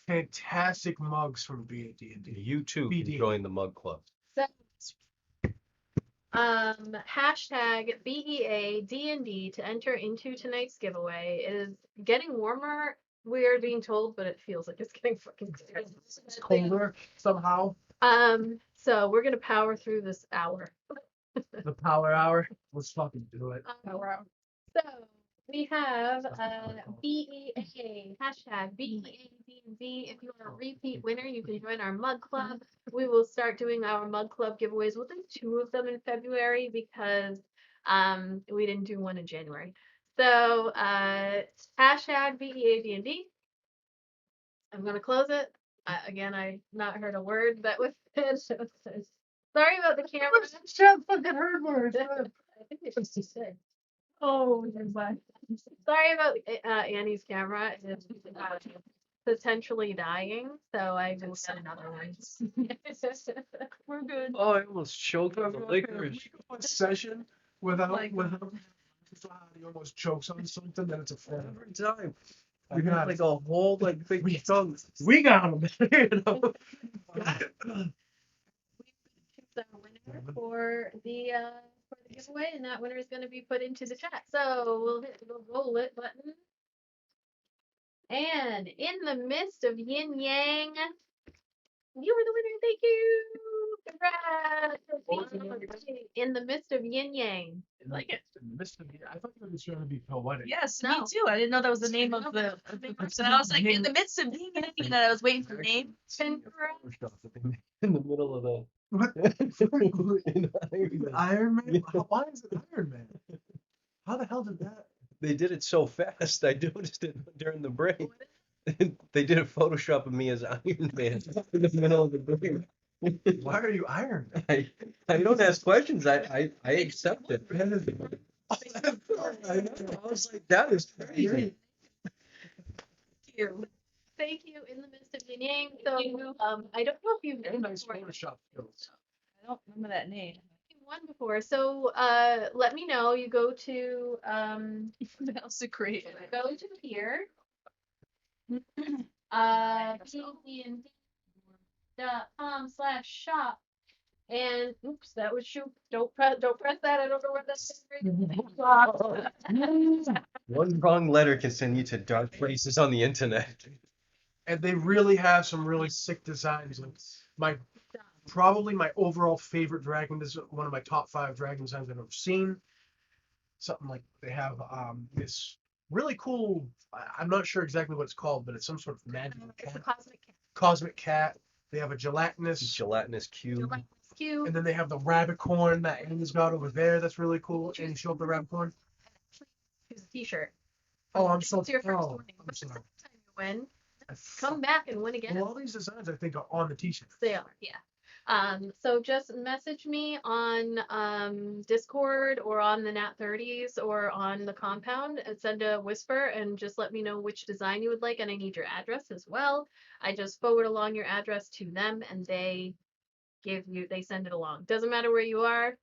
fantastic mugs from B&D. You too BD. can join the mug club. So, hashtag BEADND to enter into tonight's giveaway. It is getting warmer. We are being told, but it feels like it's getting fucking It's colder somehow. So we're gonna power through this hour. The power hour. Let's fucking do it. So we have BEA hashtag BEADND. If you are a repeat winner, you can join our mug club. We will start doing our mug club giveaways. We'll do 2 of them in February because we didn't do one in January. So hashtag BEADND. I'm gonna close it. Again, I not heard a word that was said. Sorry about the camera. Chad fucking heard words. I think it's just to say. Oh, sorry about Annie's camera. It's potentially dying, so I will get another one. We're good. Oh, I almost choked on the licorice. One session without he almost chokes on something, then it's a fail. Every time. We I got have like a whole like big tongue. We got him. You know? The winner for the giveaway, and that winner is going to be put into the chat. So we'll hit the roll it button. And in the midst of yin yang, you were the winner. Thank you. Congrats. In the midst of yin yang. Like it. I thought you were just going to be poetic. Yes, No. me too. I didn't know that was the name of the person. I was like in the midst of being and I was waiting for the name. In the middle of the What? in Iron Man? Yeah. Why is it Iron Man? How the hell did that? They did it so fast. I noticed it during the break. They did a Photoshop of me as Iron Man in the middle of the break. Why are you Iron Man? I don't ask questions. I accept it. I was like, that is crazy. Thank you. In the midst of yin yang. So I don't know if you've Very done nice before. Photoshop skills. I don't remember that name. You've won before. So let me know. You go to That was so great. go to here. BD&D.com/shop. And oops, that was shoot. Don't press that. I don't know where that's. One wrong letter can send you to dark places on the internet. And they really have some really sick designs. Like probably my overall favorite dragon. This is one of my top 5 dragon designs I've ever seen. Something like they have this really cool. I'm not sure exactly what it's called, but it's some sort of magical It's a cat. cosmic cat. Cosmic cat. They have a gelatinous. Gelatinous cube. Gelatinous cube. And then they have the rabbit corn that Annie's got over there. That's really cool. Annie, show up the rabbit corn. Choose a T-shirt. Oh, I'm so. It's your first Oh, winning. I'm But the sorry. second time you win, come back and win again. Well, all these designs I think are on the T-shirt. They are, yeah. So just message me on Discord or on the NAT30s or on the compound and send a whisper and just let me know which design you would like, and I need your address as well. I just forward along your address to them and they send it along. Doesn't matter where you are,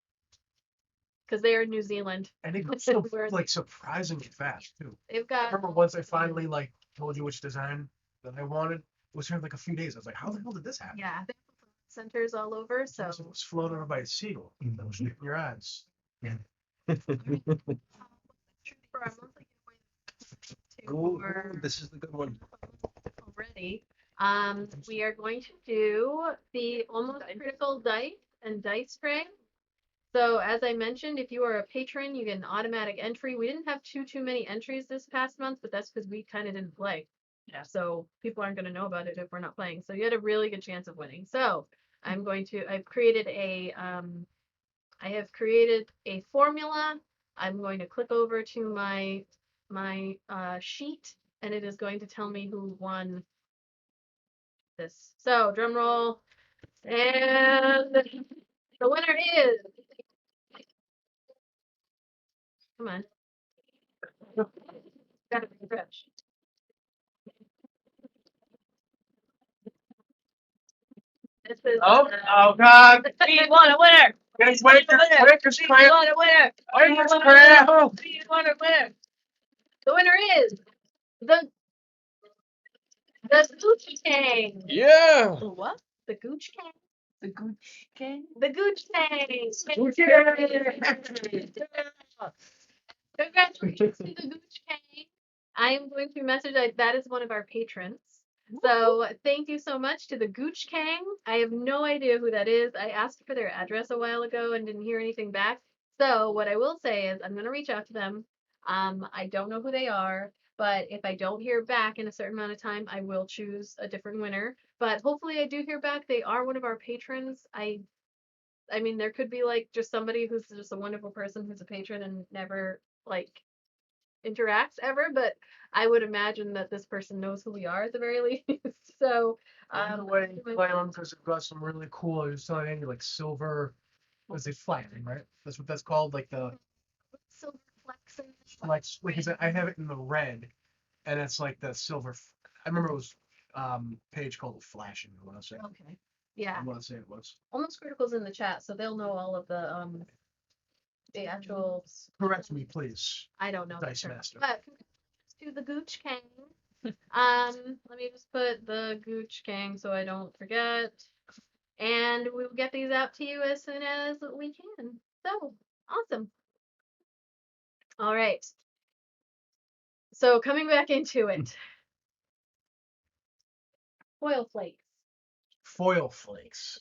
because they are in New Zealand. And it goes so Where- like surprisingly fast too. They've I got remember once I finally like told you which design that I wanted. It was here in like a few days. I was like, how the hell did this happen? yeah, they have centers all over, so It was flown over by a seagull. That was in your eyes. for our monthly giveaway Ooh, for this is the good one. already. We are going to do the almost critical dice and dice tray. So as I mentioned, if you are a patron, you get an automatic entry. We didn't have too many entries this past month, but that's because we kind of didn't play. Yeah. So people aren't going to know about it if we're not playing. So you had a really good chance of winning. So I've created I have created a formula. I'm going to click over to my sheet, and it is going to tell me who won this. So drum roll, and the winner is. Come on. Gotta be fresh. This is. Oh God! We want a winner! Guys, wait, Breakers We cramp. want a winner! Breakers cramp. We want a winner! The winner is the Gucci King. Yeah. What? The Gooch King. The Gooch King? The Gooch King. Congratulations to the Gooch King. I am going to message that is one of our patrons. So thank you so much to the Gooch King. I have no idea who that is. I asked for their address a while ago and didn't hear anything back. So what I will say is I'm going to reach out to them. I don't know who they are, but if I don't hear back in a certain amount of time, I will choose a different winner. But hopefully I do hear back. They are one of our patrons. I mean, there could be like just somebody who's just a wonderful person who's a patron and never like interacts ever, but I would imagine that this person knows who we are at the very least. So, By the way, play on because we've got some really cool. I was telling Andy like silver. Was it flexing, right? That's what that's called. Like the silver flexing. flex. Like I have it in the red, and it's like the silver. I remember it was page called flashing. I want to say. Okay. Yeah. I want to say it was. Almost Critical's in the chat, so they'll know all of the actual. Correct me, please. I don't know. the Dice term. Master. But congratulations to the Gooch King. Let me just put the Gooch King so I don't forget. And we'll get these out to you as soon as we can. So awesome. All right. So coming back into it. Foil flakes. Foil flakes.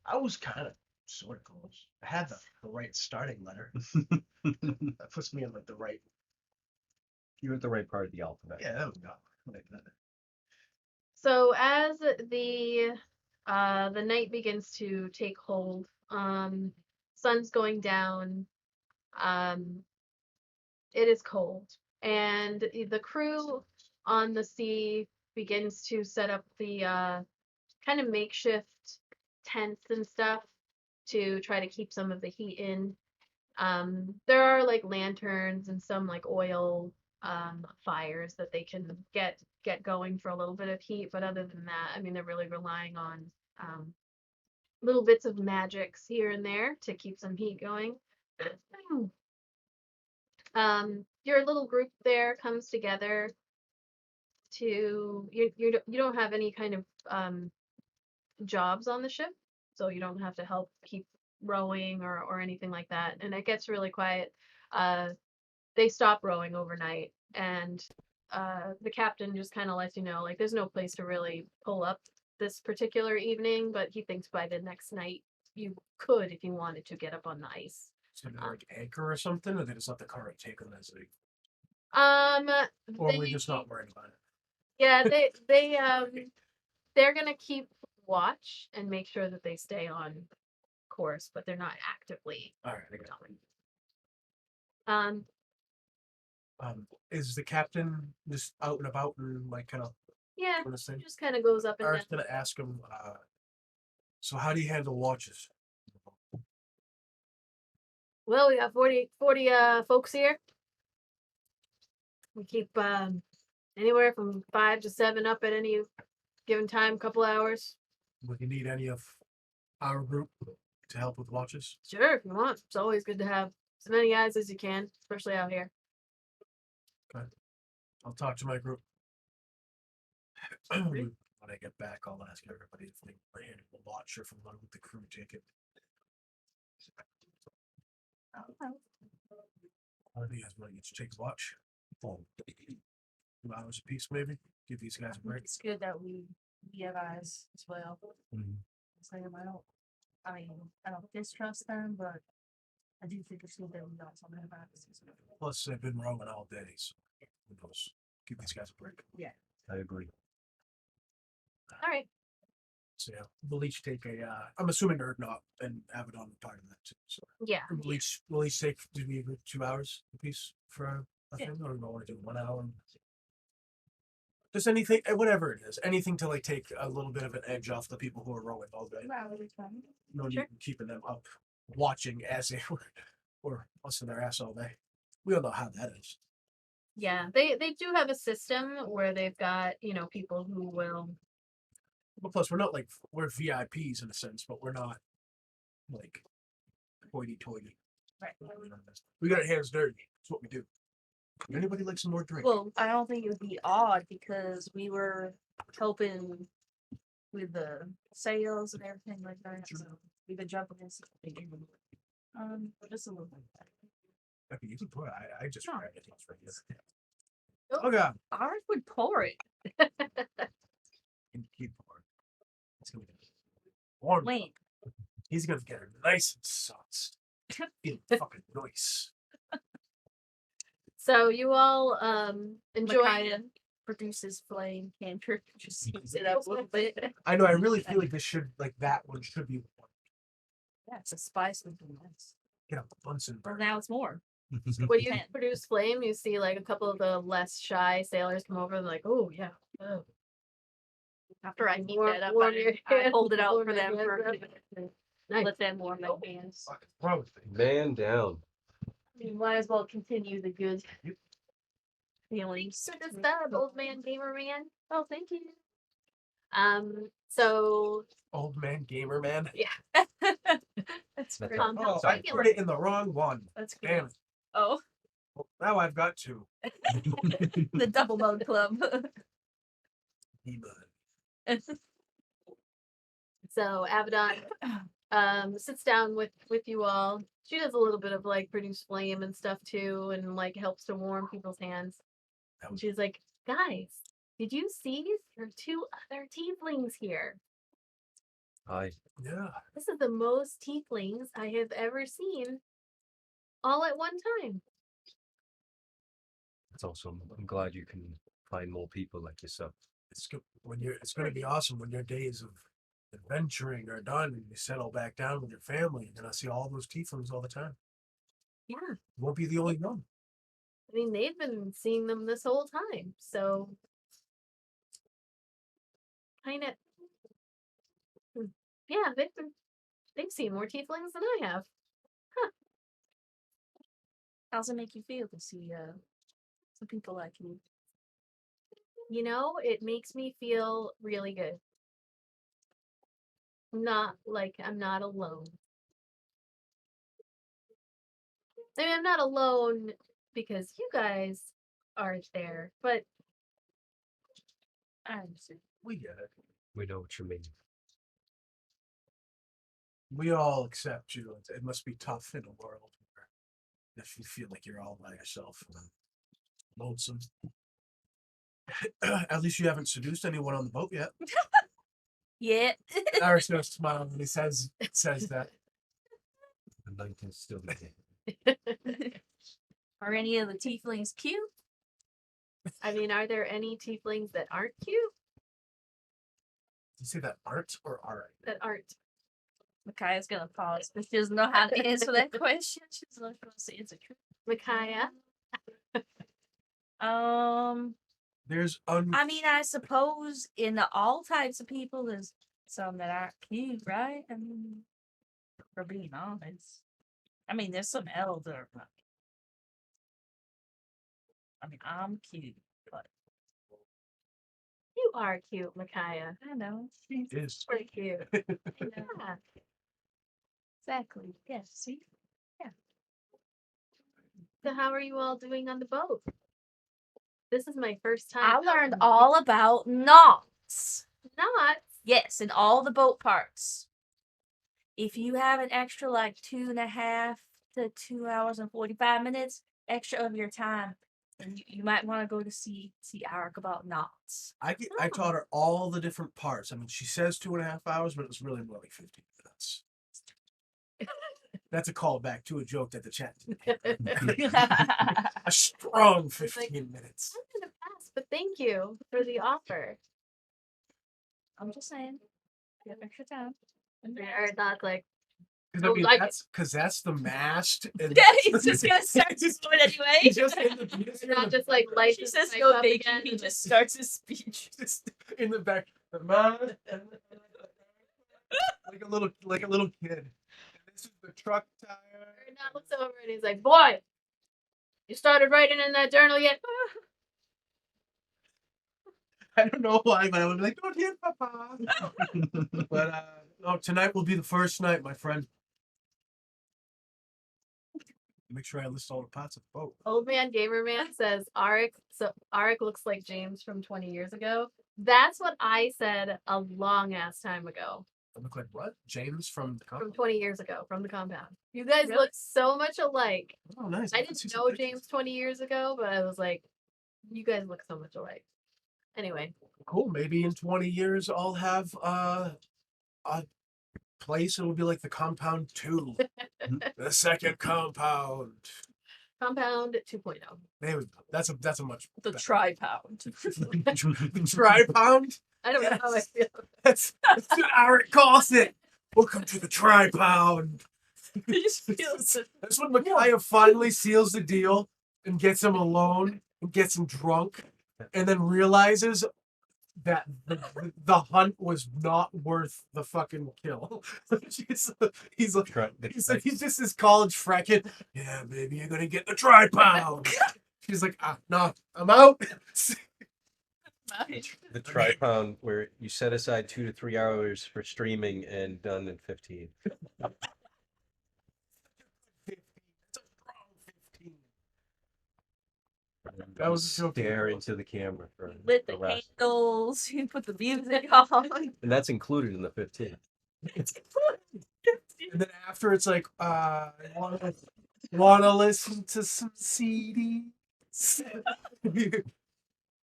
I was kind of sort of close. I had the right starting letter. That puts me in like the right. You're at the right part of the alphabet. Yeah, that was go. Like that. So as the night begins to take hold, sun's going down, it is cold, and the crew on the sea begins to set up the kind of makeshift tents and stuff to try to keep some of the heat in. There are like lanterns and some like oil fires that they can get going for a little bit of heat, but other than that, I mean, they're really relying on little bits of magics here and there to keep some heat going. Your little group there comes together to you don't have any kind of jobs on the ship, so you don't have to help keep rowing or anything like that, and it gets really quiet. They stop rowing overnight, and the captain just kind of lets you know, like, there's no place to really pull up this particular evening, but he thinks by the next night you could, if you wanted to, get up on the ice. So they like anchor or something, or they just let the current take them as they, or are we just not worried about it? Yeah, they're gonna keep watch and make sure that they stay on course, but they're not actively All right, I got it. going. Is the captain just out and about and like kind of Yeah, doing this thing? just kind of goes up I and was down. gonna ask him. So how do you handle watches? Well, we got 40 folks here. We keep anywhere from 5 to 7 up at any given time, couple hours. Would you need any of our group to help with watches? Sure, if you want. It's always good to have as many eyes as you can, especially out here. I'll talk to my group. When I get back, I'll ask everybody if they were handing a watch or if I'm going with the crew ticket. How do you guys want to take a watch? 2 hours a piece, maybe. Give these guys a break. It's good that we have eyes as well. It's like, I don't distrust them, but I do think it's good that we also have eyes. Plus, they've been roaming all day, so who knows? Give these guys a break. Yeah. I agree. All right. So yeah, we'll each take a. I'm assuming Erdnot and Abaddon are part of that too. So Yeah. we'll each take 2 hours a piece for a thing, or do we want to do 1 hour? Just anything, whatever it is, anything to like take a little bit of an edge off the people who are rowing all day. No need in keeping them up, watching as they were busting their ass all day. We all know how that is. Yeah, they do have a system where they've got, people who will. But plus, we're not like we're VIPs in a sense, but we're not like hoity-toity. Right. We got our hands dirty. That's what we do. Would anybody like some more drink? Well, I don't think it would be odd because we were helping with the sales and everything like that. So we've been jumping in. Just a little bit. Okay, you can pour it. I just No. grabbed it. It's right here. Oh. Oh god. Ours would pour it. And keep pouring. It's gonna be warm. Wait. He's gonna get it nice and sauced. Feel fucking nice. So you all enjoy. Micaiah produces flame cantrip. Just heats it up a little bit. I know. I really feel like this should that one should be one. Yeah, it's a spice would be nice. Get a Bunsen Well, burner. now it's more. When you produce flame, you see like a couple of the less shy sailors come over and like, oh yeah. Oh. After I heat Warm- that up, warm your I hands, hold it out warm for your them hands for up. Nice. let them warm their hands. Fucking wrong with me. Man down. You might as well continue the good feelings. Good stuff, old man, gamer man. Oh, thank you. So Old man, gamer man. That's That's great. right. Oh, I Regular. put it in the wrong one. That's good. Damn it. Oh, Well, now I've got two. the double mode club. E-bud. So Abaddon sits down with you all. She does a little bit of like produce flame and stuff too, and like helps to warm people's hands. That And was- she's like, guys, did you see there are 2 other tieflings here? I Yeah. This is the most tieflings I have ever seen all at one time. It's awesome. I'm glad you can find more people like yourself. It's good when you're. It's going to be awesome when your days of adventuring are done and you settle back down with your family. And I see all those tieflings all the time. Yeah. You won't be the only one. I mean, they've been seeing them this whole time, so kind of, yeah, they've seen more tieflings than I have. How's it make you feel to see some people like you? You know, it makes me feel really good. Not like I'm not alone. I mean, I'm not alone because you guys aren't there, but I understand. We get it. We know what you mean. We all accept you. It must be tough in a world where if you feel like you're all by yourself and lonesome. At least you haven't seduced anyone on the boat yet. Yeah. Irish no smile when he says that. The night is still there. Are any of the tieflings cute? I mean, are there any tieflings that aren't cute? Did you say that art or art? That aren't. Micaiah's gonna pause, but she doesn't know how to answer that question. She's not gonna say it's a truth. Micaiah? There's I mean, I suppose in all types of people, there's some that aren't cute, right? I mean, for being honest. I mean, there's some elder, but I mean, I'm cute, but You are cute, Micaiah. I know. is. Pretty cute. Yeah. Exactly. Yes. See? So how are you all doing on the boat? This is my first time. I out learned on the all about knots. Not. Yes, in all the boat parts. If you have an extra like 2.5 to 2 hours and 45 minutes extra of your time, then you might want to go to see Eric about knots. I taught her all the different parts. I mean, she says 2.5 hours, but it was really more like 15 minutes. That's a callback to a joke that the chat did. A strong 15 minutes. I'm gonna pass, but thank you for the offer. I'm just saying. You have extra time. Or not like Because I Oh, mean, like that's the mast. And Yeah, he's just gonna start his point anyway. He's just in the, he's in not the- just like lights. She his says pipe no up thank you. again He and just starts his speech. just in the back. The mast, like a little kid. And this is the truck tire. Now looks over and he's like, "Boy, you started writing in that journal yet?" I don't know why, but I would be like, "Don't hit Papa." But no, tonight will be the first night, my friend. Make sure I list all the parts of the boat. Old man gamer man says Arik. So Arik looks like James from 20 years ago. That's what I said a long ass time ago. I look like what? James from the From company. 20 years ago, from the compound. You guys Really? look so much alike. Oh, nice. I can see didn't some know pictures. James 20 years ago, but I was like, you guys look so much alike. Anyway, Cool. Maybe in 20 years I'll have a place. It will be like the Compound 2, the second compound. compound 2.0. There we go. That's a much The better. tri-pound. The tri-pound. I don't know how I Yes. feel. That's what Eric calls it. Welcome to the tri-pound. He just feels it. That's when Micaiah finally seals the deal and gets him alone and gets him drunk, and then realizes that the hunt was not worth the fucking kill. he's like he's just this college fracking. Yeah, baby, you're gonna get the tri-pound. She's like, no, I'm out. The tri-pound where you set aside 2 to 3 hours for streaming and done in 15. That was a joke. Stare into the camera for Lit the the rest. candles. You put the music on. And that's included in the 15. And then after it's like, wanna listen to some CDs?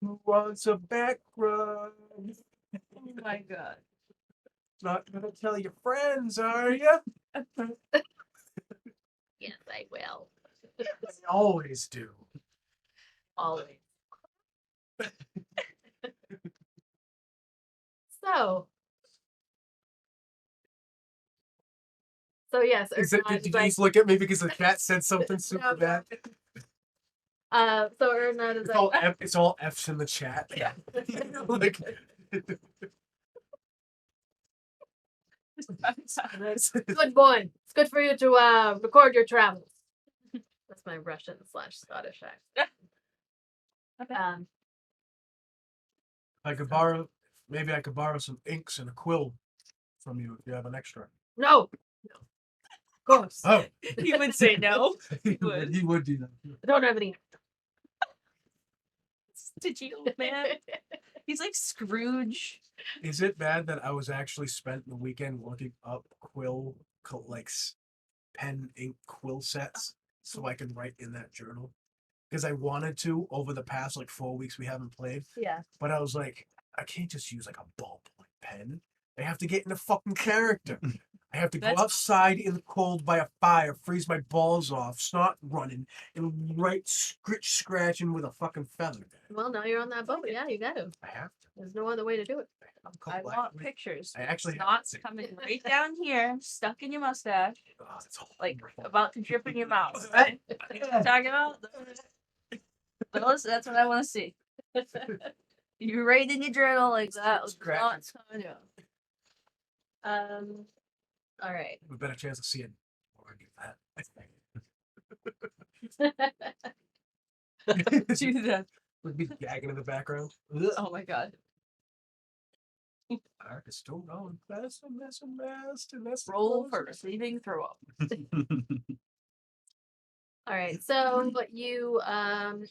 Who wants a back rub? Oh my god. Not gonna tell your friends, are you? Yes, I will. They always do. Always. So yes, Did Ernad you is just look at me because the cat said something super No. bad? so Ernad is like, It's all F's in the chat. Yeah. Like, good boy. It's good for you to record your travels. That's my Russian / Scottish accent. Okay. Maybe I could borrow some inks and a quill from you if you have an extra. No. Of course. Oh, He would say no. he would do that. I don't have any. Stingy old man. He's like Scrooge. Is it bad that I was actually spent the weekend looking up pen ink quill sets so I can write in that journal? Because I wanted to over the past 4 weeks we haven't played, Yeah. but I was like, I can't just use a ballpoint pen. I have to get into fucking character. I have to go That's- outside in the cold by a fire, freeze my balls off, snot running, and right scratching with a fucking feather. Well, now you're on that boat. Yeah, you got to. I have to. There's no other way to do it. I'm I cold want black. pictures. I actually have Knots to. coming right down here, stuck in your mustache, Oh, that's like horrible. about to drip in your mouth. Right? You know what I'm talking about? Those, that's what I want to see. You write in your journal like that. With Scratch. knots coming out. All right. A better chance of seeing more of that. Do that. Would be gagging in the background. Oh my god. Arc is still going fast and fast and fast and that's Roll for receiving throw up. All right. So you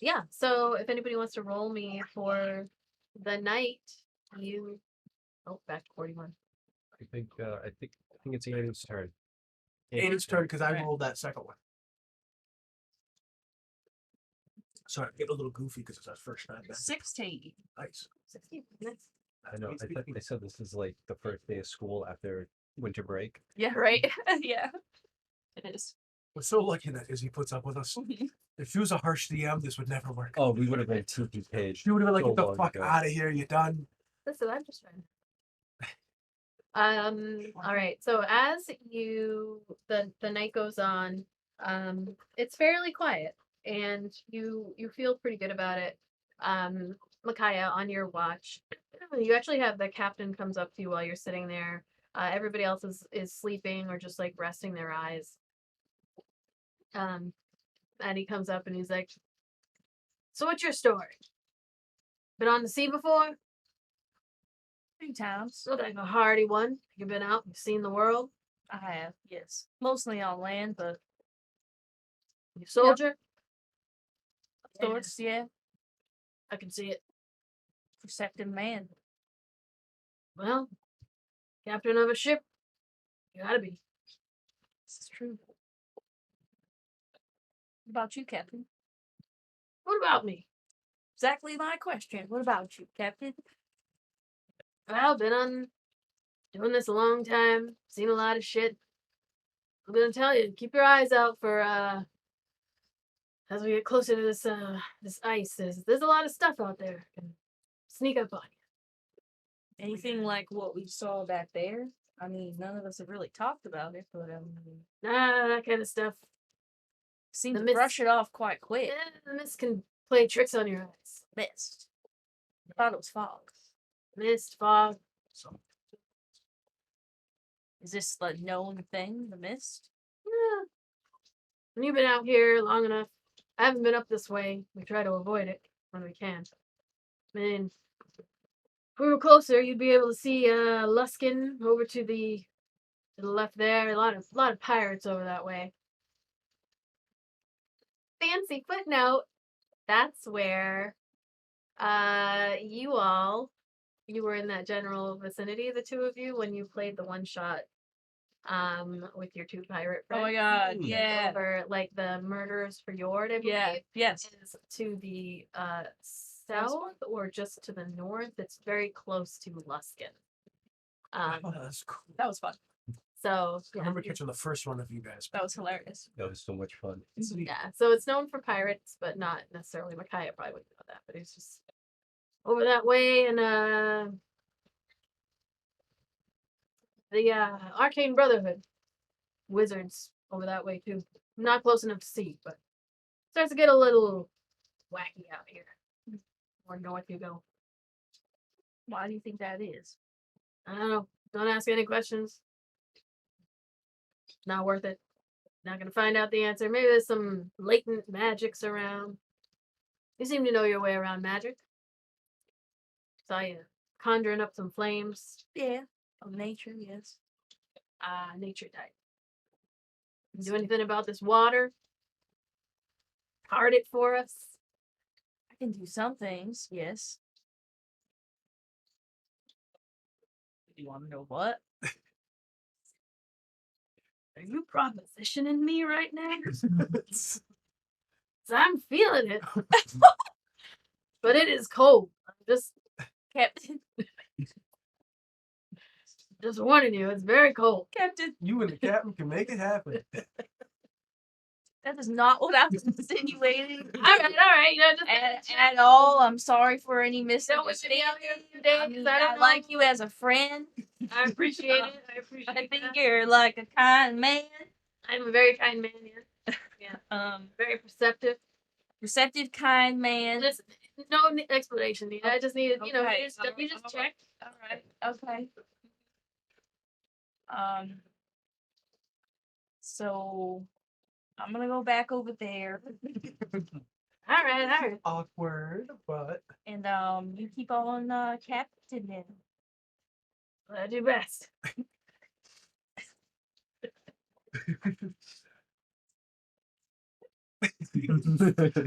yeah. So if anybody wants to roll me for the night, you back to 41. I think it's Annie's turn. Annie's turn because I Alright. rolled that second one. Sorry, I'm getting a little goofy because it's our first time back. 16. Nice. 60. Nice. I know. I said this is like the first day of school after winter break. Yeah, right. Yeah. It is. We're so lucky that Izzy puts up with us. If she was a harsh DM, this would never work. Oh, we would have been 2 page. She would have been like, so get the long fuck ago. out of here, you done. Listen, I'm just trying. All right. So as the night goes on, it's fairly quiet, and you feel pretty good about it. Micaiah, on your watch, you actually have the captain comes up to you while you're sitting there. Everybody else is sleeping or just like resting their eyes. And he comes up and he's like, "So what's your story? Been on the sea before? 3 times. Look like a hardy one. You've been out, you've seen the world. I have, yes. Mostly on land, but You soldier? of course, yeah. I can see it. Perceptive man. Well, captain of a ship, you gotta be. This is true. What about you, Captain? What about me? Exactly my question. What about you, Captain? Well, been on doing this a long time, seen a lot of shit. I'm gonna tell you, keep your eyes out for as we get closer to this ice. There's a lot of stuff out there can sneak up on you. Anything like what we saw back there? I mean, none of us have really talked about it, but Nah, that kind of stuff. seem The to mist- brush it off quite quick. Yeah, the mist can play tricks on your eyes. Mist. I thought it was fog. Mist, fog. Is this the known thing, the mist? Yeah. When you've been out here long enough, I haven't been up this way. We try to avoid it when we can. I mean, if we were closer, you'd be able to see Luskin over to the left there. A lot of pirates over that way. Fancy footnote. That's where you were in that general vicinity, the two of you, when you played the one shot with your 2 pirate friends. Oh my god, Ooh. yeah. Over like the murderers for Yord, I believe. Yeah, yes. Is to the south or just to the north. It's very close to Luskin. Oh, that's cool. That was fun. So I remember catching the first one of you guys. That was hilarious. That was so much fun. yeah, so it's known for pirates, but not necessarily. Micaiah probably wouldn't know that, but it's just over that way, and the Arcane Brotherhood wizards over that way too. Not close enough to see, but starts to get a little wacky out here. More north you go. Why do you think that is? I don't know. Don't ask any questions. Not worth it. Not gonna find out the answer. Maybe there's some latent magics around. You seem to know your way around magic. Saw you conjuring up some flames. Yeah, of nature, yes. Nature type. Do anything about this water? Part it for us. I can do some things, yes. Do you want to know what? Are you propositioning me right now? 'Cause I'm feeling it. But it is cold. I'm just Captain. Just warning you, it's very cold. Captain, You and the captain can make it happen. that is not what I was insinuating. All right. You know, just At all. I'm sorry for any you know, with me misunderstanding. out here today, I 'cause mean, I I don't know. like you as a friend. I appreciate it. I appreciate I think that. you're like a kind man. I'm a very kind man. Yeah. Very perceptive. Receptive, kind man. Listen, no explanation needed. I just needed, you know, Okay. you just check. All right. Okay. So I'm gonna go back over there, All right. Awkward, but and you keep on captaining. I do best.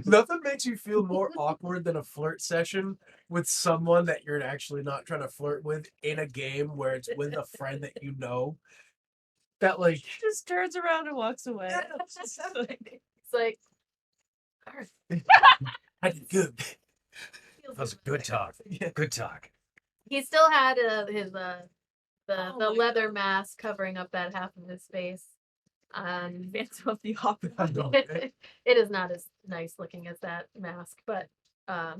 nothing makes you feel more awkward than a flirt session with someone that you're actually not trying to flirt with in a game where it's with a friend that you know. That like Just turns around and walks away. It's like, I did good. That was a good talk. Yeah. Good talk. he still had his Oh the my leather mask covering up that half of his face. Phantom of the Opera. It is not as nice looking as that mask, but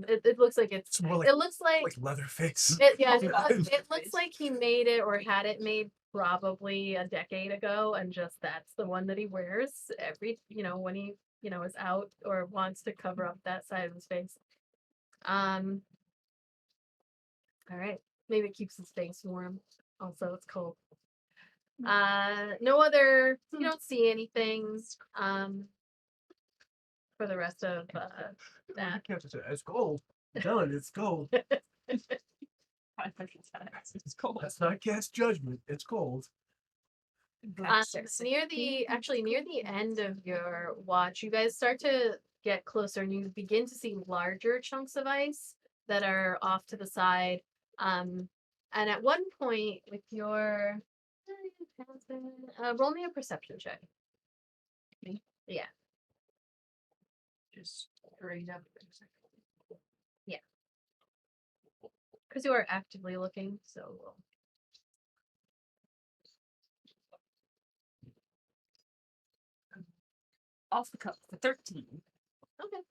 it looks like It's more like, it looks like Leatherface. it looks like he made it or had it made probably a decade ago, and just that's the one that he wears every when he is out or wants to cover up that side of his face. All right, maybe it keeps his face warm. Also, it's cold. No other. You don't see anything. For the rest of that. It's cold. I'm telling you, it's cold. 500 times. It's cold. That's not cast judgment. It's cold. Near the end of your watch, you guys start to get closer, and you begin to see larger chunks of ice that are off to the side. And at one point, with your roll me a perception check. Me? Yeah. Just straight up. Yeah. Because you are actively looking, so. Off the cuff for 13. Okay.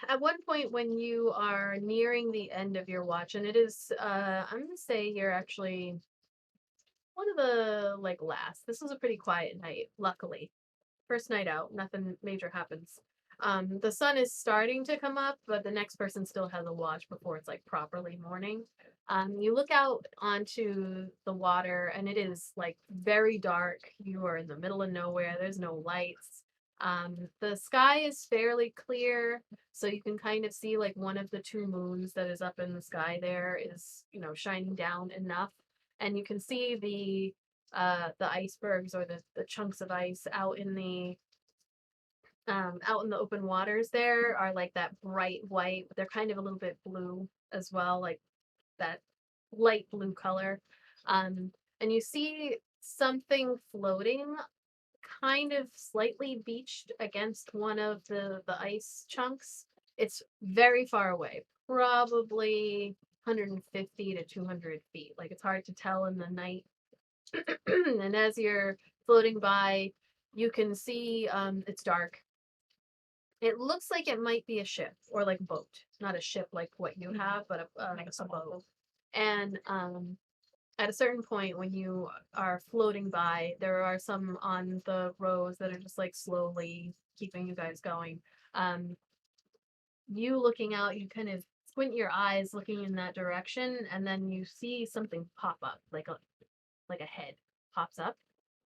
At one point when you are nearing the end of your watch, and it is, I'm gonna say you're actually one of the last. This was a pretty quiet night, luckily. First night out, nothing major happens. The sun is starting to come up, but the next person still has a watch before it's properly morning. You look out onto the water, and it is very dark. You are in the middle of nowhere. There's no lights. The sky is fairly clear, so you can kind of see one of the two moons that is up in the sky there is, shining down enough. And you can see the icebergs or the chunks of ice out in the open waters there are that bright white, but they're kind of a little bit blue as well, that light blue color. And you see something floating kind of slightly beached against one of the ice chunks. It's very far away, probably 150 to 200 feet. It's hard to tell in the night. And as you're floating by, you can see it's dark. It looks like it might be a ship or a boat, not a ship like what you have, but a boat. And at a certain point when you are floating by, there are some on the rows that are just slowly keeping you guys going. You looking out, you kind of squint your eyes looking in that direction, and then you see something pop up, like a head pops up,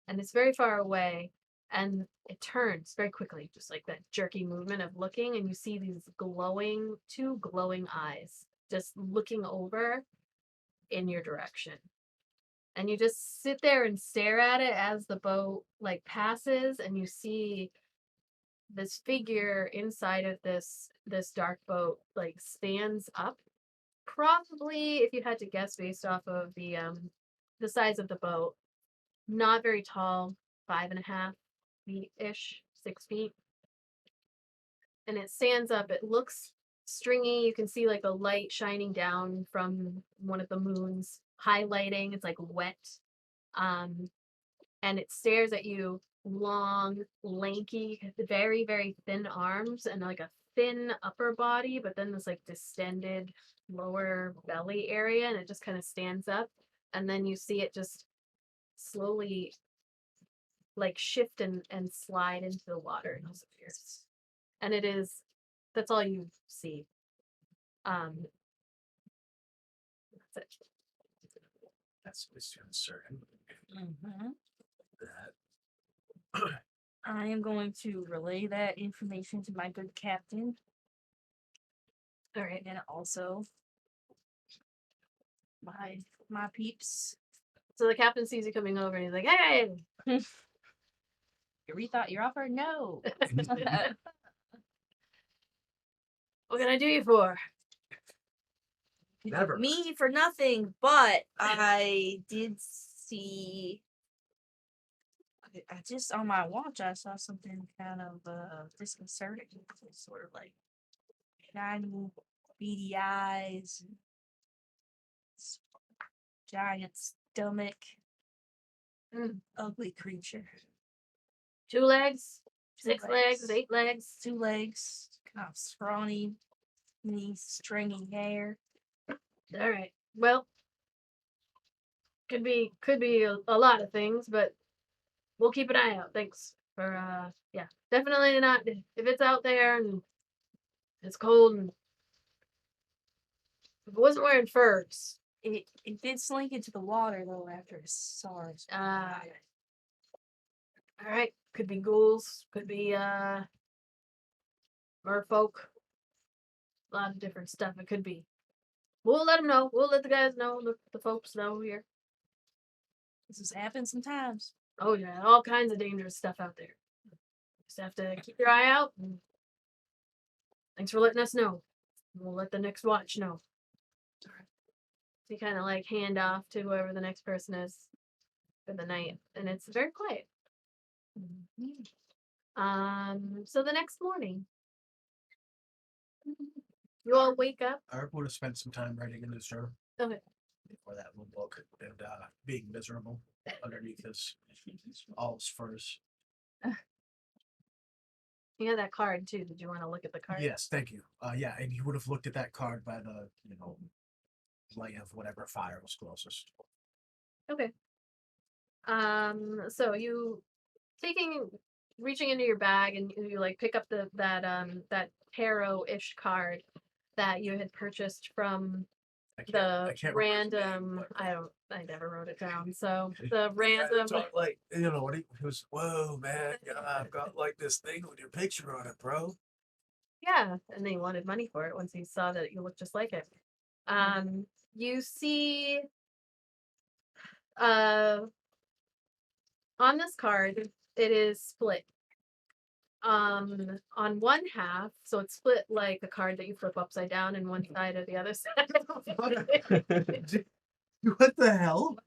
and it's very far away, and it turns very quickly, just that jerky movement of looking, and you see these two glowing eyes just looking over in your direction. And you just sit there and stare at it as the boat passes, and you see this figure inside of this dark boat stands up. Probably, if you had to guess based off of the size of the boat, not very tall, 5.5 feet ish, 6 feet. And it stands up. It looks stringy. You can see the light shining down from one of the moons highlighting. It's like wet. And it stares at you, long, lanky, very, very thin arms and like a thin upper body, but then this like distended lower belly area, and it just kind of stands up. And then you see it just slowly like shift and slide into the water and disappears. And that's all you see. That's it. That's uncertain. Mm-hmm. That. I am going to relay that information to my good captain, All right. and also my peeps. So the captain sees you coming over and he's like, "Hey!" You rethought your offer? No. What can I do you for? Never. Me for nothing, but I did see. I just on my watch, I saw something kind of disconcerting. Sort of like shiny, beady eyes, giant stomach, ugly creature. 2 legs, 6 Two legs, legs. 8 legs. 2 legs, kind of scrawny, mini stringy hair. All right. Well, could be a lot of things, but we'll keep an eye out. Thanks for yeah. Definitely not if it's out there and it's cold and if it wasn't wearing furs. It did slink into the water though after it saw us. All right. Could be ghouls, could be merfolk. A lot of different stuff it could be. We'll let them know. We'll let the guys know, the folks know here. This has happened sometimes. Oh yeah, all kinds of dangerous stuff out there. Just have to keep your eye out. And thanks for letting us know. We'll let the next watch know. So you kind of like hand off to whoever the next person is for the night, and it's very quiet. So the next morning, you all wake up. I would have spent some time writing in this journal Okay. before that little book and being miserable underneath all his furs. You had that card too. Did you want to look at the card? Yes, thank you. Yeah, and you would have looked at that card by the light of whatever fire was closest. Okay. So you reaching into your bag and you like pick up that tarot-ish card that you had purchased from I the can't remember his name, random. but- I never wrote it down. So the random. Like what he was. Whoa, man! Yeah, I've got like this thing with your picture on it, bro. Yeah, and they wanted money for it once he saw that you looked just like it. You see, on this card, it is split. On one half, so it's split like a card that you flip upside down, and one side or the other side. What the hell?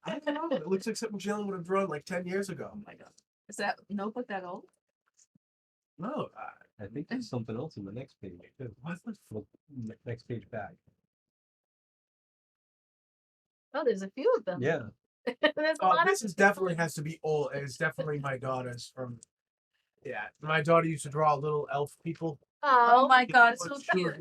I don't know. It looks like something Jalen would have drawn like 10 years ago. Oh my god. Is that notebook that old? No, I think there's something else in the next page too. what the Look, next page back. Oh, there's a few of them. Yeah. There's a lot this of is definitely has to be old. It's definitely my daughter's from. Yeah, my daughter used to draw little elf people. Oh my god, so cute.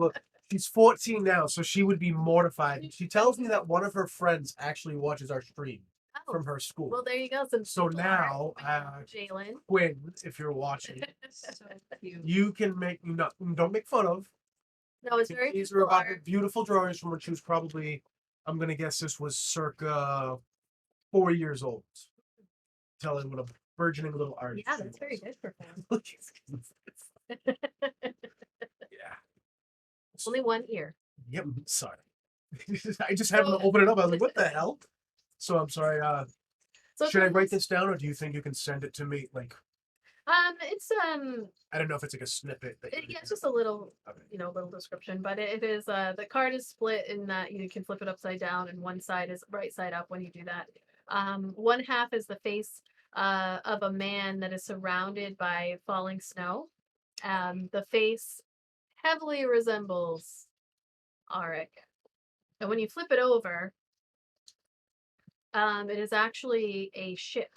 She's 14 now, so she would be mortified. She tells me that one of her friends actually watches our stream Oh, from her school. well, there you go. So now, Jalen. Quinn, if you're watching, So cute. you can don't make fun of. No, it's very These are beautiful about art. beautiful drawings from when she was probably, I'm gonna guess this was circa 4 years old. Telling what a burgeoning little artist. Yeah, she that's very was. good for him. Yeah. Only one ear. Yep. Sorry. I just happened to open it up. I was like, what the hell? So I'm sorry. So Should I write this down, or do you think you can send it to me? Like, it's I don't know if it's like a snippet. yeah, it's just a little, Okay. little description, but it is the card is split in that you can flip it upside down, and one side is right side up when you do that. One half is the face of a man that is surrounded by falling snow. The face heavily resembles Auric. And when you flip it over, It is actually a ship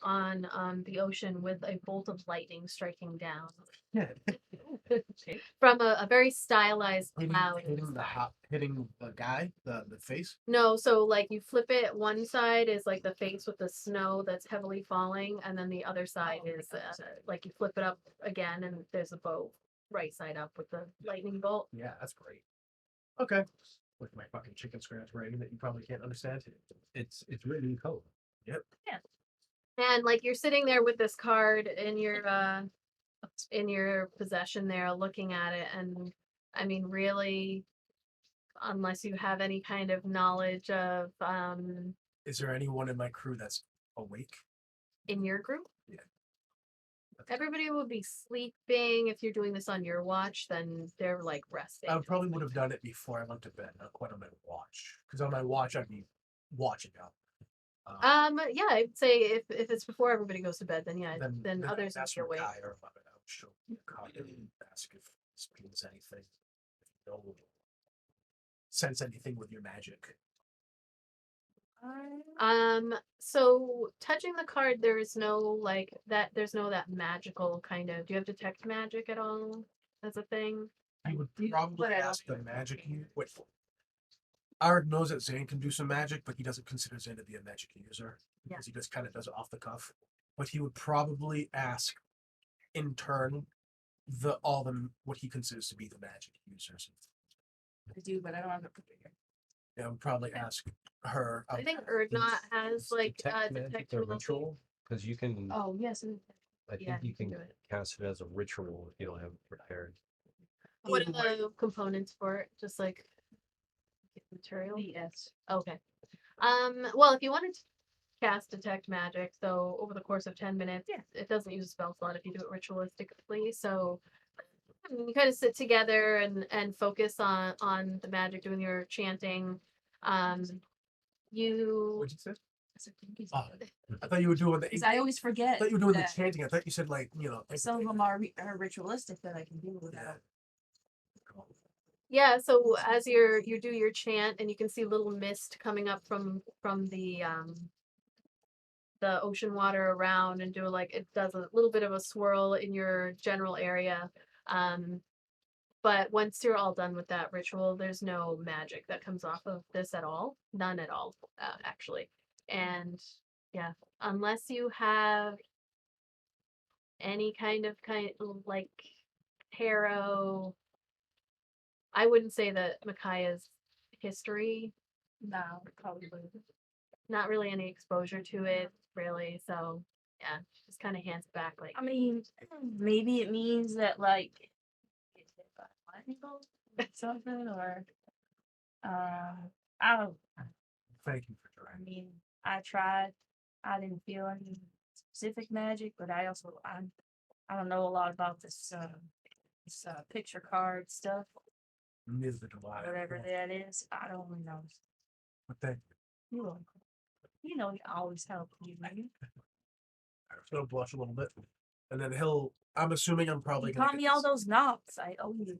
on the ocean with a bolt of lightning striking down Yeah. from a very stylized cloud. Hitting the guy, the face. No, so like you flip it, one side is like the face with the snow that's heavily falling, and then the other side is like you flip it up again, and there's a boat right side up with the lightning bolt. Yeah, that's great. Okay. With my fucking chicken scratch writing that you probably can't understand. It's written in code. And like you're sitting there with this card in your possession there, looking at it, and I mean, really, unless you have any kind of knowledge of Is there anyone in my crew that's awake? in your group. Yeah. Everybody would be sleeping. If you're doing this on your watch, then they're like resting. I probably would have done it before I went to bed, not quite on my watch. Because on my watch, I'd be watching out. Yeah, I'd say if it's before everybody goes to bed, then yeah, then others that's would be awake. Or about it. I would show Kyle and ask if this means anything. If you know, sense anything with your magic. So touching the card, there's no like that. There's no that magical kind of. Do you have detect magic at all as a thing? I would probably ask the magic you. Wait. Ard knows that Zane can do some magic, but he doesn't consider Zane to be a magic user because he just kind of does it off the cuff. But he would probably ask, in turn, what he considers to be the magic users. I do, but I don't have it prepared. Yeah, I would probably ask her. I think Erdnot has like detect magic detect a ability. ritual because you can. Oh yes. I think yeah, you you can can do it. cast it as a ritual if you don't have it prepared. What are the components for it? Just like material. Yes. Okay. Well, if you wanted to cast detect magic, so over the course of 10 minutes, it doesn't use a spell slot if you do it ritualistically. So you kind of sit together and focus on the magic, doing your chanting. You What'd you say? I thought you were doing the. Because I always forget. I thought you were doing the that chanting. I thought you said like some of them are ritualistic that I can do without. yeah, so as you do your chant, and you can see little mist coming up from the ocean water around, and do like it does a little bit of a swirl in your general area. But once you're all done with that ritual, there's no magic that comes off of this at all. None at all, actually. And yeah, unless you have any kind of like tarot, I wouldn't say that Micaiah's history. No, probably. Not really any exposure to it, really. So yeah, just kind of hands back like. I mean, maybe it means that like something or I don't. Thank you for I trying. mean, I tried. I didn't feel any specific magic, but I I don't know a lot about this picture card stuff. Neither do I. Whatever that is, I don't really know. But thank you. You know, he always help you, man. I'm just gonna blush a little bit, and then I'm assuming I'm probably You gonna call me all those knobs. I owe you.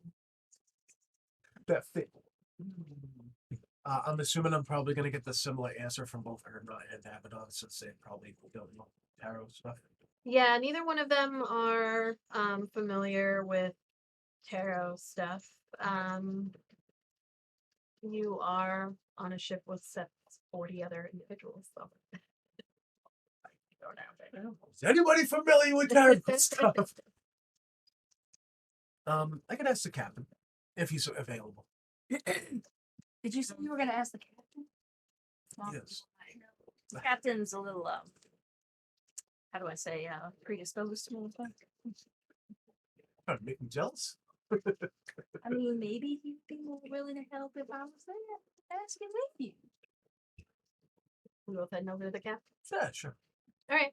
that fit. I'm assuming I'm probably gonna get the similar answer from both Erdnot and Abaddon, since they probably don't know tarot stuff. Yeah, neither one of them are familiar with tarot stuff. You are on a ship with 40 other individuals, so. Is anybody familiar with tarot stuff? I could ask the captain if he's available. Did you say you were gonna ask the captain? Yes. The captain's a little how do I say predisposed to me. Trying to make me jealous. I mean, maybe he'd be more willing to help if I was there asking with you. We both heading over to the captain. Yeah, sure. All right.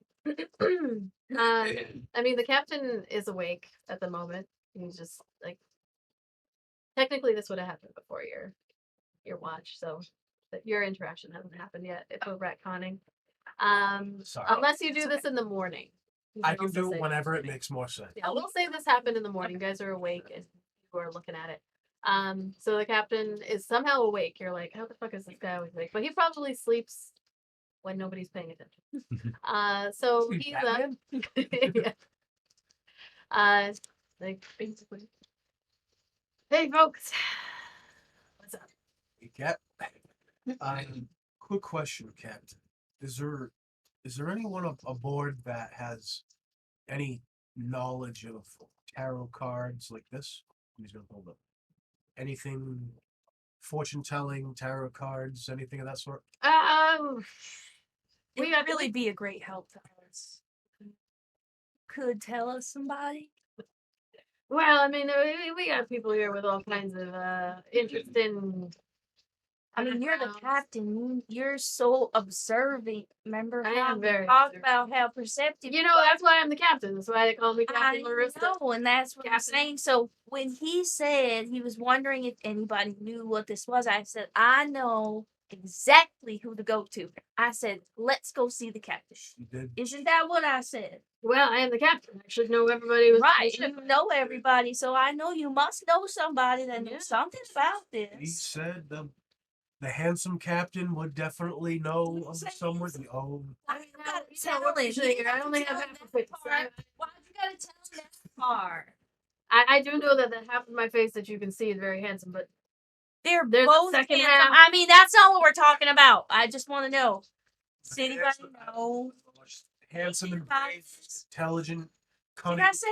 I mean, the captain is awake at the moment. He's just like, technically, this would have happened before your watch, so that your interaction hasn't happened yet. If we're retconning, Sorry. unless you do this in the morning. I can do it whenever it makes more sense. Yeah, we'll say this happened in the morning. You guys are awake and you are looking at it. So the captain is somehow awake. You're like, how the fuck is this guy awake? But he probably sleeps when nobody's paying attention. So he's Batman? yeah. Like basically, hey folks, what's up? Hey, Cap. Quick question, Captain. Is there anyone aboard that has any knowledge of tarot cards like this? He's gonna hold up. Anything fortune telling, tarot cards, anything of that sort? It We would got really be a great help to us. Could tell us somebody. Well, I mean, we got people here with all kinds of interesting. I mean, you're the backgrounds. captain. You're so observant. Remember I how am we very talked observant. about how perceptive You know, that's why I'm the captain. That's why they call me I Captain Larissa. know, and that's what I'm Captain. saying. So when he said he was wondering if anybody knew what this was, I said, I know exactly who to go to. I said, let's go see the captain. You did. Isn't that what I said? Well, I am the captain. I should know everybody was Right, you know everybody, so I know you must know somebody that Yeah. knows something about He this. said the handsome captain would definitely know of Say someone. handsome. Oh, Why you gotta You tell know, him? usually You I have to only tell have him half a that face. part. Why you gotta tell him that part? I do know that the half of my face that you can see is very handsome, but They're There's a both second handsome. half. I mean, that's not what we're talking about. I just want to know. Does anybody know? handsome and About brave, this? intelligent, Did cunning, I say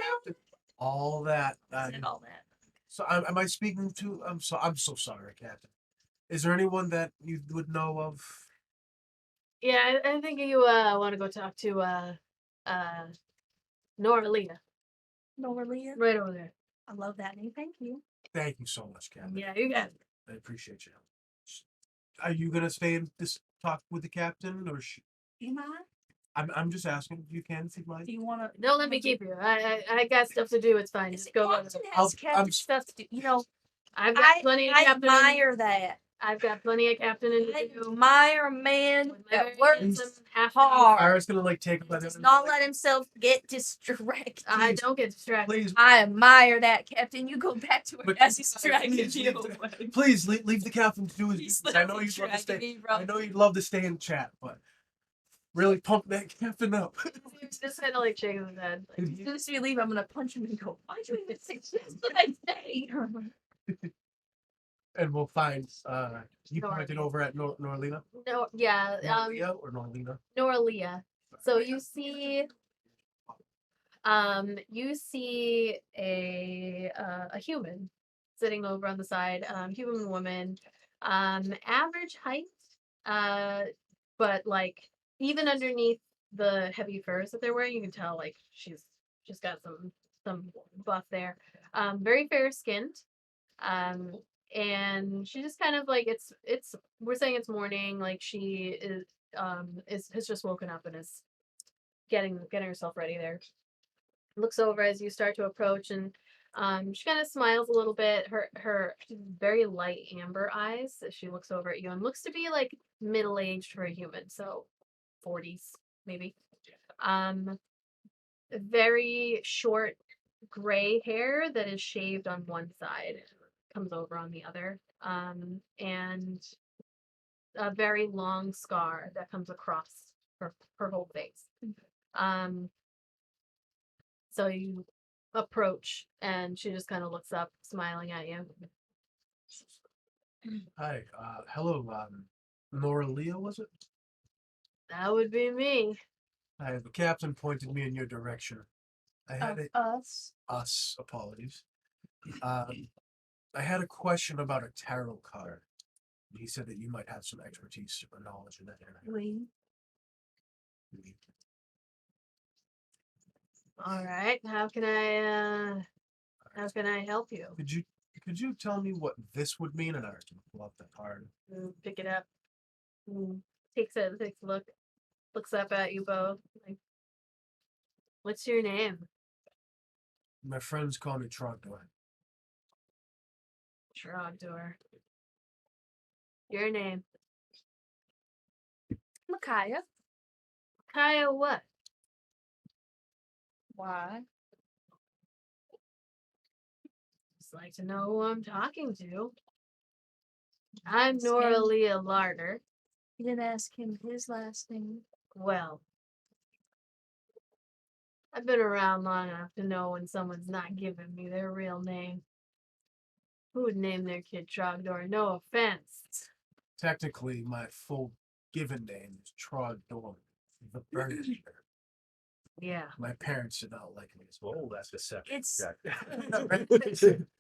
all that. I said all that? So am I speaking to? I'm so sorry, Captain. Is there anyone that you would know of? yeah, I think you want to go talk to Nora Lena Noralia? right over there. I love that name. Thank you. Thank you so much, Captain. Yeah, you got it. I appreciate you. Are you gonna stay and this talk with the captain, or You mind? I'm just asking if you can, if you'd like. Do you want to? Don't let me keep you. I got stuff to do. It's fine. Just go. Captain I'll- has captain I'm- stuff to do. You know, I've got I plenty of I captain. admire that. I've got plenty of captain in I to do. admire a man With my that very works handsome half hard. Ira's gonna like take by the Does not let himself get distracted. I Please. don't get distracted. Please, I admire that, Captain. You go back to where But- as he's dragging please, you leave away. please leave the captain to do his He's business. I know literally he'd love to dragging stay. me I from- know he'd love to stay and chat, but really pump that captain up. Just kind of like shaking his head. Like, As soon as we leave, I'm gonna punch him and go, why'd you even say this the next day? And we'll find you Norlina. pointed over at Norlina. no, yeah, Norlina or Norlina. Nora Leah. So you see a human sitting over on the side, human woman, average height, but like even underneath the heavy furs that they're wearing, you can tell like she's got some buff there. Very fair skinned. And she just kind of like it's we're saying it's morning, like she is has just woken up and is getting herself ready there. Looks over as you start to approach, and she kind of smiles a little bit. Her very light amber eyes as she looks over at you, and looks to be like middle aged for a human, so 40s maybe. Very short gray hair that is shaved on one side, comes over on the other, and a very long scar that comes across her whole face. So you approach, and she just kind of looks up, smiling at you. Hi, hello, Nora Leah, was it? That would be me. Hi, the captain pointed me in your direction. I had it. Us. Us, apologies. I had a question about a tarot card. He said that you might have some expertise or knowledge in that area. We. All right. How can I help you? Could you tell me what this would mean? And I can pull up the card. Pick it up. Takes a look. Looks up at you both. Like, what's your name? My friends call me Trogdor. Trogdor. Your name? Micaiah. Kaya what? Why? just like to know who I'm talking to. I'm Ask Nora him. Leah Larder. You didn't ask him his last name. Well, I've been around long enough to know when someone's not giving me their real name. Who would name their kid Trogdor? No offense. Technically, my full given name is Trogdor the Burnisher. Yeah. My parents did not like me as well. Oh, that's deception. It's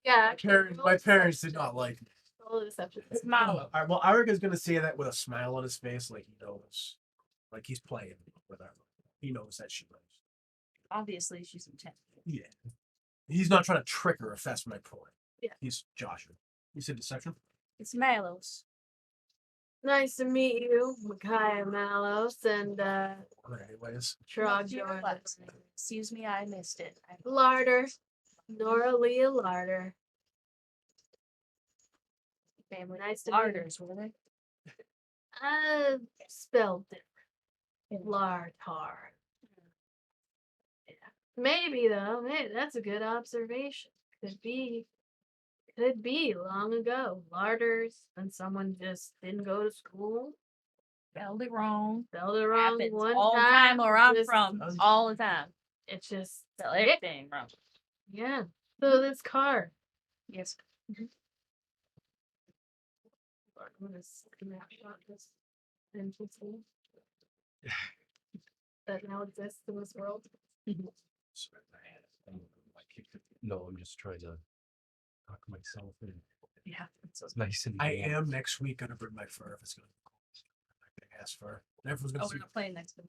Yeah. My parents did not like me. Roll a deception. it's Malo. All right, well, Arica's gonna say that with a smile on his face, like he knows, like he's playing with her. He knows that she knows. Obviously, she's intent. Yeah, he's not trying to trick her. If that's my point. Yeah. He's Joshua. You said deception. It's Malos. Nice to meet you, Micaiah Malos and Anyways, What's your Trogdor. last name? Excuse me, I missed it. Larder. Nora Leah Larder. Family Nice to meet you. Larders, were they? Spelled different. Lardar. Yeah. Maybe though. Hey, that's a good observation. Could be long ago. Larders, and someone just didn't go to school. Spelled it wrong. Spelled it wrong Happens one all the time. time where I'm just- from. All the time. It's just Spell everything wrong. yeah. So this car. Yes. I'm gonna snapshot this entity that now exists in this world. No, I'm just trying to talk myself in. Yeah. So it's nice and I warm. am next week gonna bring my fur if it's gonna be cold. I ask for. Everyone's gonna Oh, see. we're not playing next week.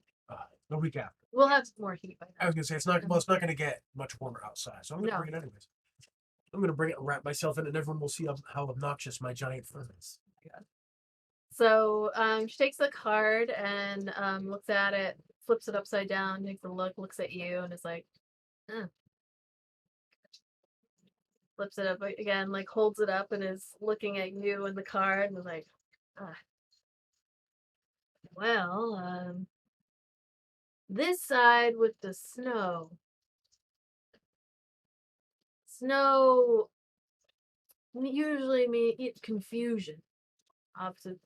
The week after. We'll have more heat by I then. was gonna say it's not. Well, it's not gonna get much warmer outside, so I'm gonna No. bring it anyways. I'm gonna bring it and wrap myself in, and everyone will see how obnoxious my giant fur is. So she takes the card and looks at it, flips it upside down, takes a look, looks at you, and is like, flips it up again, like holds it up and is looking at you and the card and is like, well, this side with the snow. Snow usually means it's confusion,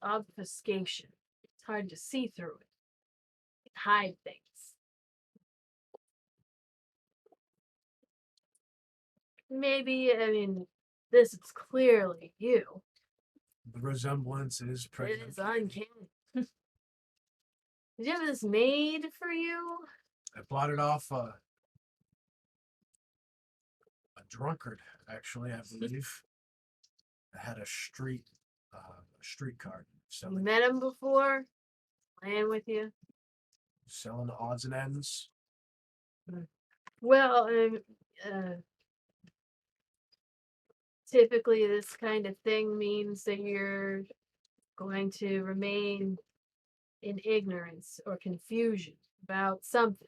obfuscation. It's hard to see through it. Hide things. Maybe, I mean, this is clearly you. The resemblance is pretty. It is uncanny. Did you have this made for you? I bought it off a drunkard, actually. I believe. I had a street card You met him before? Playing with you? selling odds and ends. Well, typically this kind of thing means that you're going to remain in ignorance or confusion about something.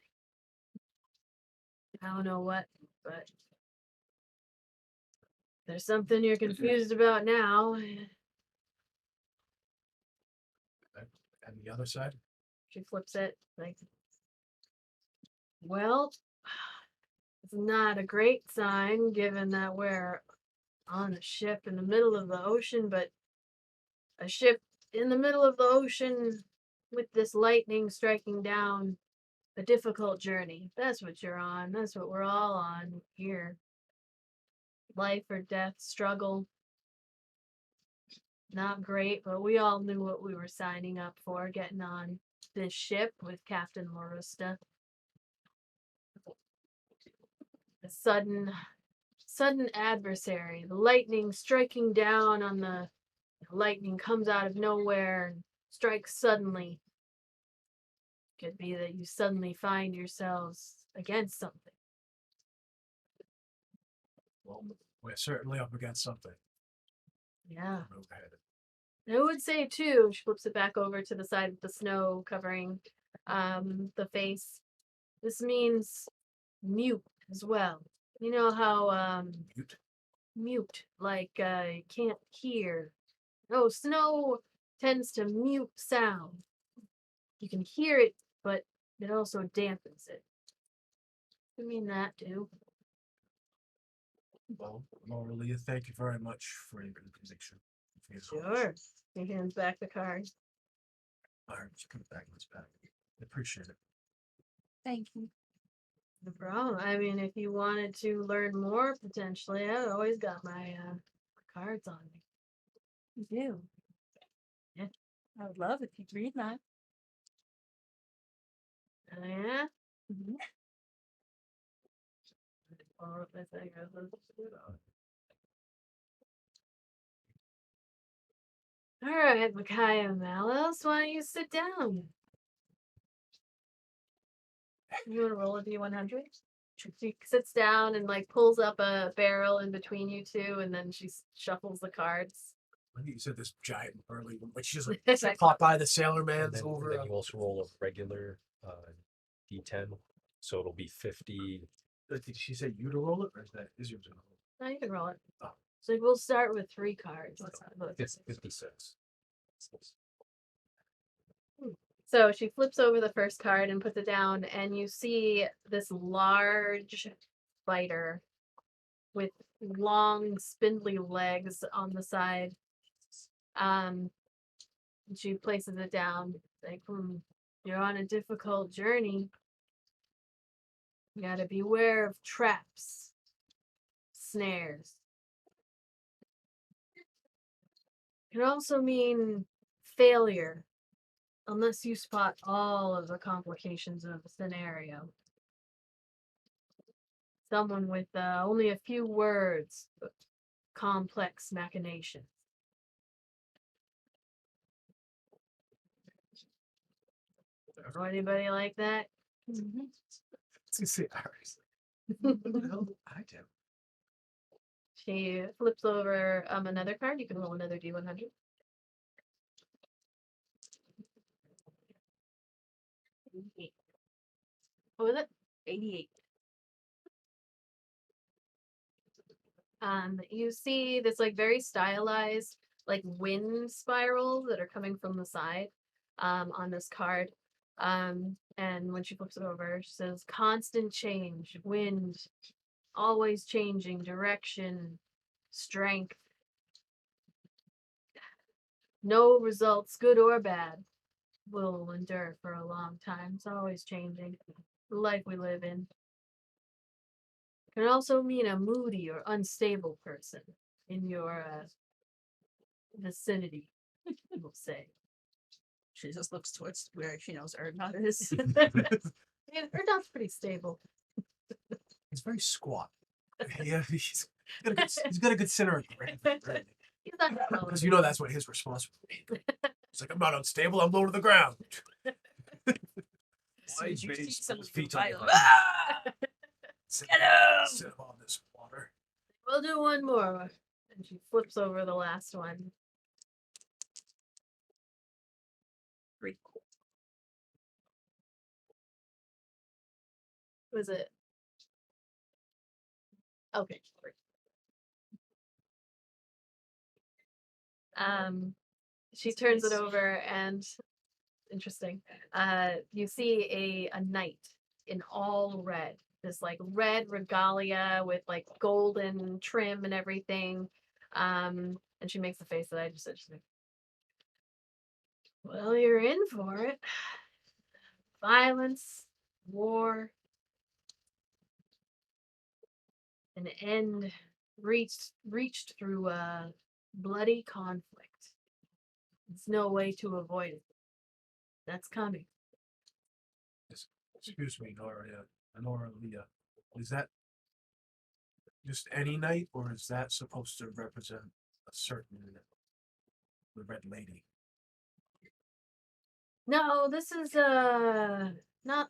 I don't know what, but there's something you're confused about now. And the other side. She flips it like, well, it's not a great sign given that we're on a ship in the middle of the ocean, but a ship in the middle of the ocean with this lightning striking down, a difficult journey. That's what you're on. That's what we're all on here. Life or death struggle. Not great, but we all knew what we were signing up for, getting on this ship with Captain Marusta. A sudden adversary. The lightning striking down on the lightning comes out of nowhere and strikes suddenly. Could be that you suddenly find yourselves against something. Well, we're certainly up against something. Yeah. Overhead. I would say too, she flips it back over to the side with the snow covering the face. This means mute as well. You know how mute, like can't hear. No, snow tends to mute sound. You can hear it, but it also dampens it. I mean that too. Well, Leah, thank you very much for your information. Sure. He hands back the card. All right, just put it back in his bag. I appreciate it. Thank you. No problem. I mean, if you wanted to learn more, potentially, I've always got my cards on me. You do. Yeah. I would love if you'd read that. Oh, yeah? Mm-hmm. All right, Micaiah Malos, why don't you sit down? You want to roll a d100? She sits down and like pulls up a barrel in between you two, and then she shuffles the cards. I think you said this giant burly one, but she just like Exactly. pop by the sailor And man's then, over. and then you also roll a regular d10, so it'll be 50. Did she say you to roll it, or is yours gonna roll it? No, you can roll it. Oh. So we'll start with 3 cards. Let's have both. 56. So she flips over the first card and puts it down, and you see this large spider with long, spindly legs on the side. She places it down. Like, you're on a difficult journey. You gotta beware of traps, snares. It can also mean failure, unless you spot all of the complications of the scenario. Someone with only a few words, but complex machinations. Know anybody like that? Mm-hmm. Let's see ours. What the hell? I do. She flips over another card. You can roll another d100. What was it? 88. You see this like very stylized like wind spirals that are coming from the side on this card. And when she flips it over, she says constant change, wind, always changing direction, strength. No results, good or bad, will endure for a long time. It's always changing. The life we live in. Can also mean a moody or unstable person in your vicinity, we'll say. She just looks towards where she knows Erdnot is. Erdot's pretty stable. He's very squat. Yeah, he's got a good center of gravity. He's not Because you know that's what his response would be. It's like, I'm not unstable, I'm low to the ground. Why did you see some feet violent- on the ground. Sit Get him! sit on this water. We'll do one more. And she flips over the last one. 3. Was it? Okay. 3. She turns it over and interesting. You see a knight in all red. This like red regalia with like golden trim and everything. And she makes the face that I just said. She's like, well, you're in for it. Violence, war, an end reached through bloody conflict. There's no way to avoid it. That's coming. Excuse me, Nora Leah. Is that just any night, or is that supposed to represent a certain the Red Lady? No, this is not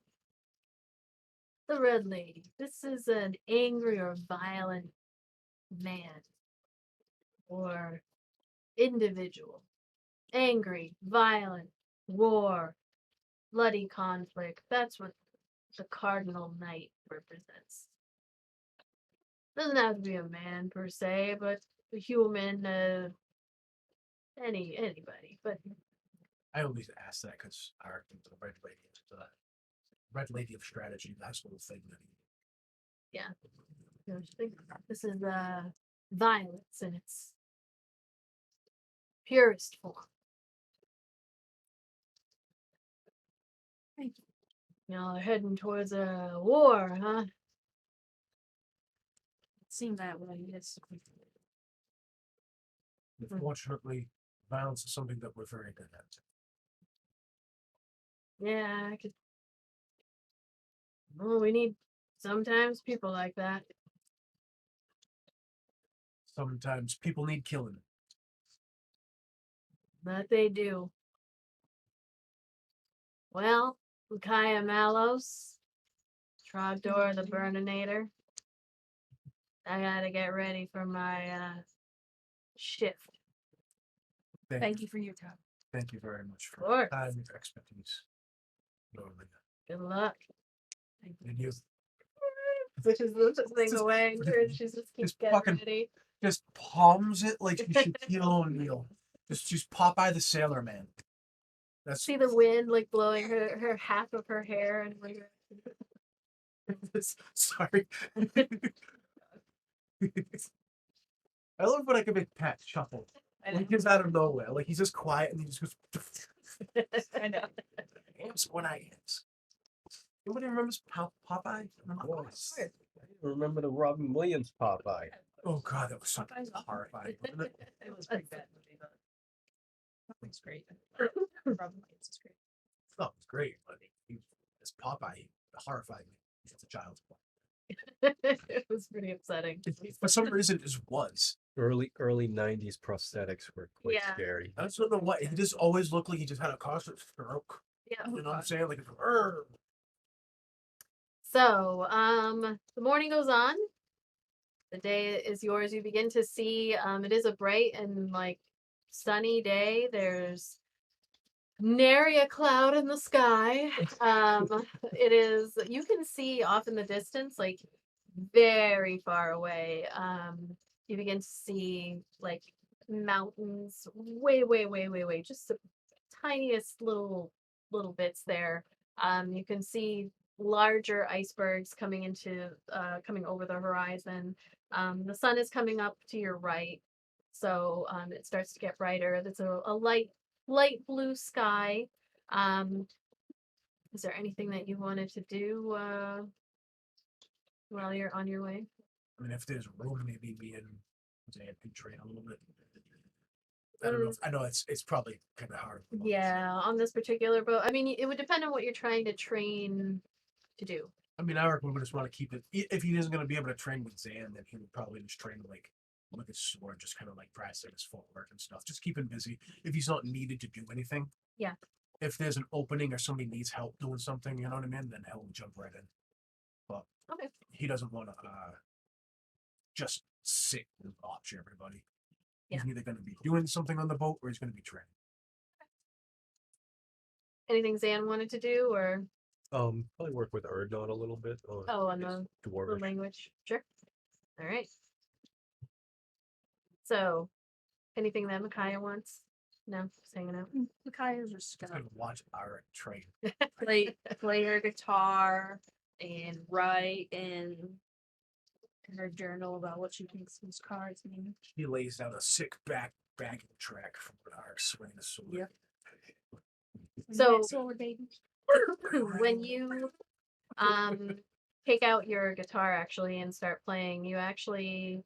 the Red Lady. This is an angry or violent man or individual. Angry, violent, war, bloody conflict. That's what the Cardinal Knight represents. Doesn't have to be a man per se, but a human, anybody. But I always ask that because I reckon the Red Lady is the Red Lady of strategy. That's the whole thing. Yeah. This is violence in its purest form. Thank you. Y'all are heading towards a war, huh? It seemed that way, yes. Unfortunately, violence is something that we're very good at. Yeah, I could. Well, we need sometimes people like that. Sometimes people need killing. That they do. Well, Lukaya Malos, Trogdor the Burninator. I gotta get ready for my shift. Thank you for your time. Thank you very much for Of course. your time and your expertise. Lovely. Good luck. And you So she's lifts this thing Just- away and she's just keeps just getting fucking- ready. just palms it like you should Shaquille O'Neal. Just Popeye the Sailor Man. That's See the wind like blowing her half of her hair and like sorry. I love when I can make Pat shuffle. Like he's out of nowhere. Like he's just quiet and he just goes. I know. Amps when I amps. Nobody remembers Popeye? Yes. I remember the Robin Williams Popeye. Oh god, that was so Popeye's horrifying. Wasn't it? It was a pretty bad movie, but nothing's great. Robin Williams is great. No, it was great, but as Popeye horrified me as a child. it was pretty upsetting. For some reason, it just was. Early 90s prosthetics were quite Yeah. scary. I just don't know why. He just always looked like he just had a constant stroke. Yeah. You know what I'm saying? Like, "Arr." So, the morning goes on. The day is yours. You begin to see, it is a bright and like sunny day. There's nary a cloud in the sky. It is, you can see off in the distance, like very far away. You begin to see like mountains way, just the tiniest little bits there. You can see larger icebergs coming over the horizon. The sun is coming up to your right, so it starts to get brighter. There's a light blue sky. Is there anything that you wanted to do while you're on your way? I mean, if there's room, maybe me and Zan could train a little bit. I don't know. I know it's probably kind of hard. Yeah, on this particular boat. I mean, it would depend on what you're trying to train to do. I mean, I reckon we just want to keep it. If he isn't going to be able to train with Zan, then he would probably just train like with his sword, just kind of like practicing his footwork and stuff. Just keep him busy. If he's not needed to do anything. Yeah. If there's an opening or somebody needs help doing something, you know what I mean, then he'll jump right in. But Okay. he doesn't want to just sit and watch everybody. Yeah. He's either going to be doing something on the boat or he's going to be training. Anything Zan wanted to do, or Probably work with Erdnot a little bit. on his the dwarvish. language? Sure. All right. So, anything that Micaiah wants? No, just hanging out. Micaiah's just He's gonna going to watch our train. play her guitar and write in her journal about what she thinks these cards mean. He lays out a sick backing track from our swing the sword. Yep. So- Sword baby. When you take out your guitar actually and start playing, you actually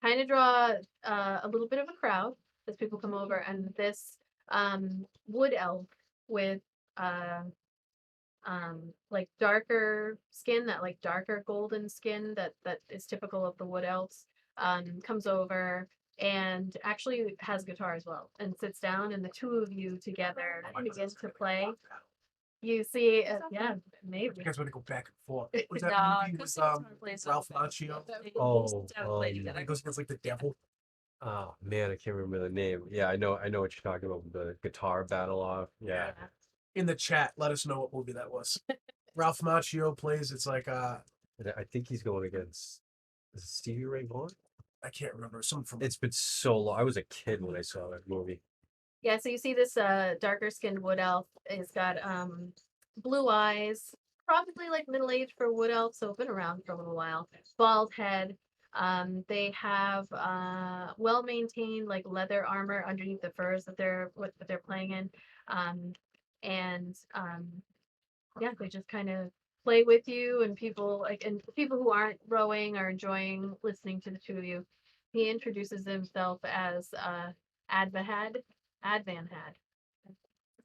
kind of draw a little bit of a crowd as people come over, and this wood elf with like darker skin, that like darker golden skin that is typical of the wood elves, comes over and actually has guitar as well and sits down, and the two of you together begin to play. You see, yeah, maybe. You guys want to go back and forth. Was that Nah, movie with Christine's gonna play Ralph something. Macchio? Oh, Play He together. goes against like the devil. Oh man, I can't remember the name. Yeah, I know what you're talking about. The guitar battle off. Yeah. In the chat, let us know what movie that was. Ralph Macchio plays. It's like And I think he's going against, is it Stevie Ray Vaughan? I can't remember. Something from It's been so long. I was a kid when I saw that movie. Yeah, so you see this darker skinned wood elf. He's got blue eyes, probably like middle age for wood elf, so been around for a little while. Bald head. They have well maintained like leather armor underneath the furs that they're playing in. And yeah, they just kind of play with you, and people who aren't rowing are enjoying listening to the two of you. He introduces himself as Advanhad. Advanhad.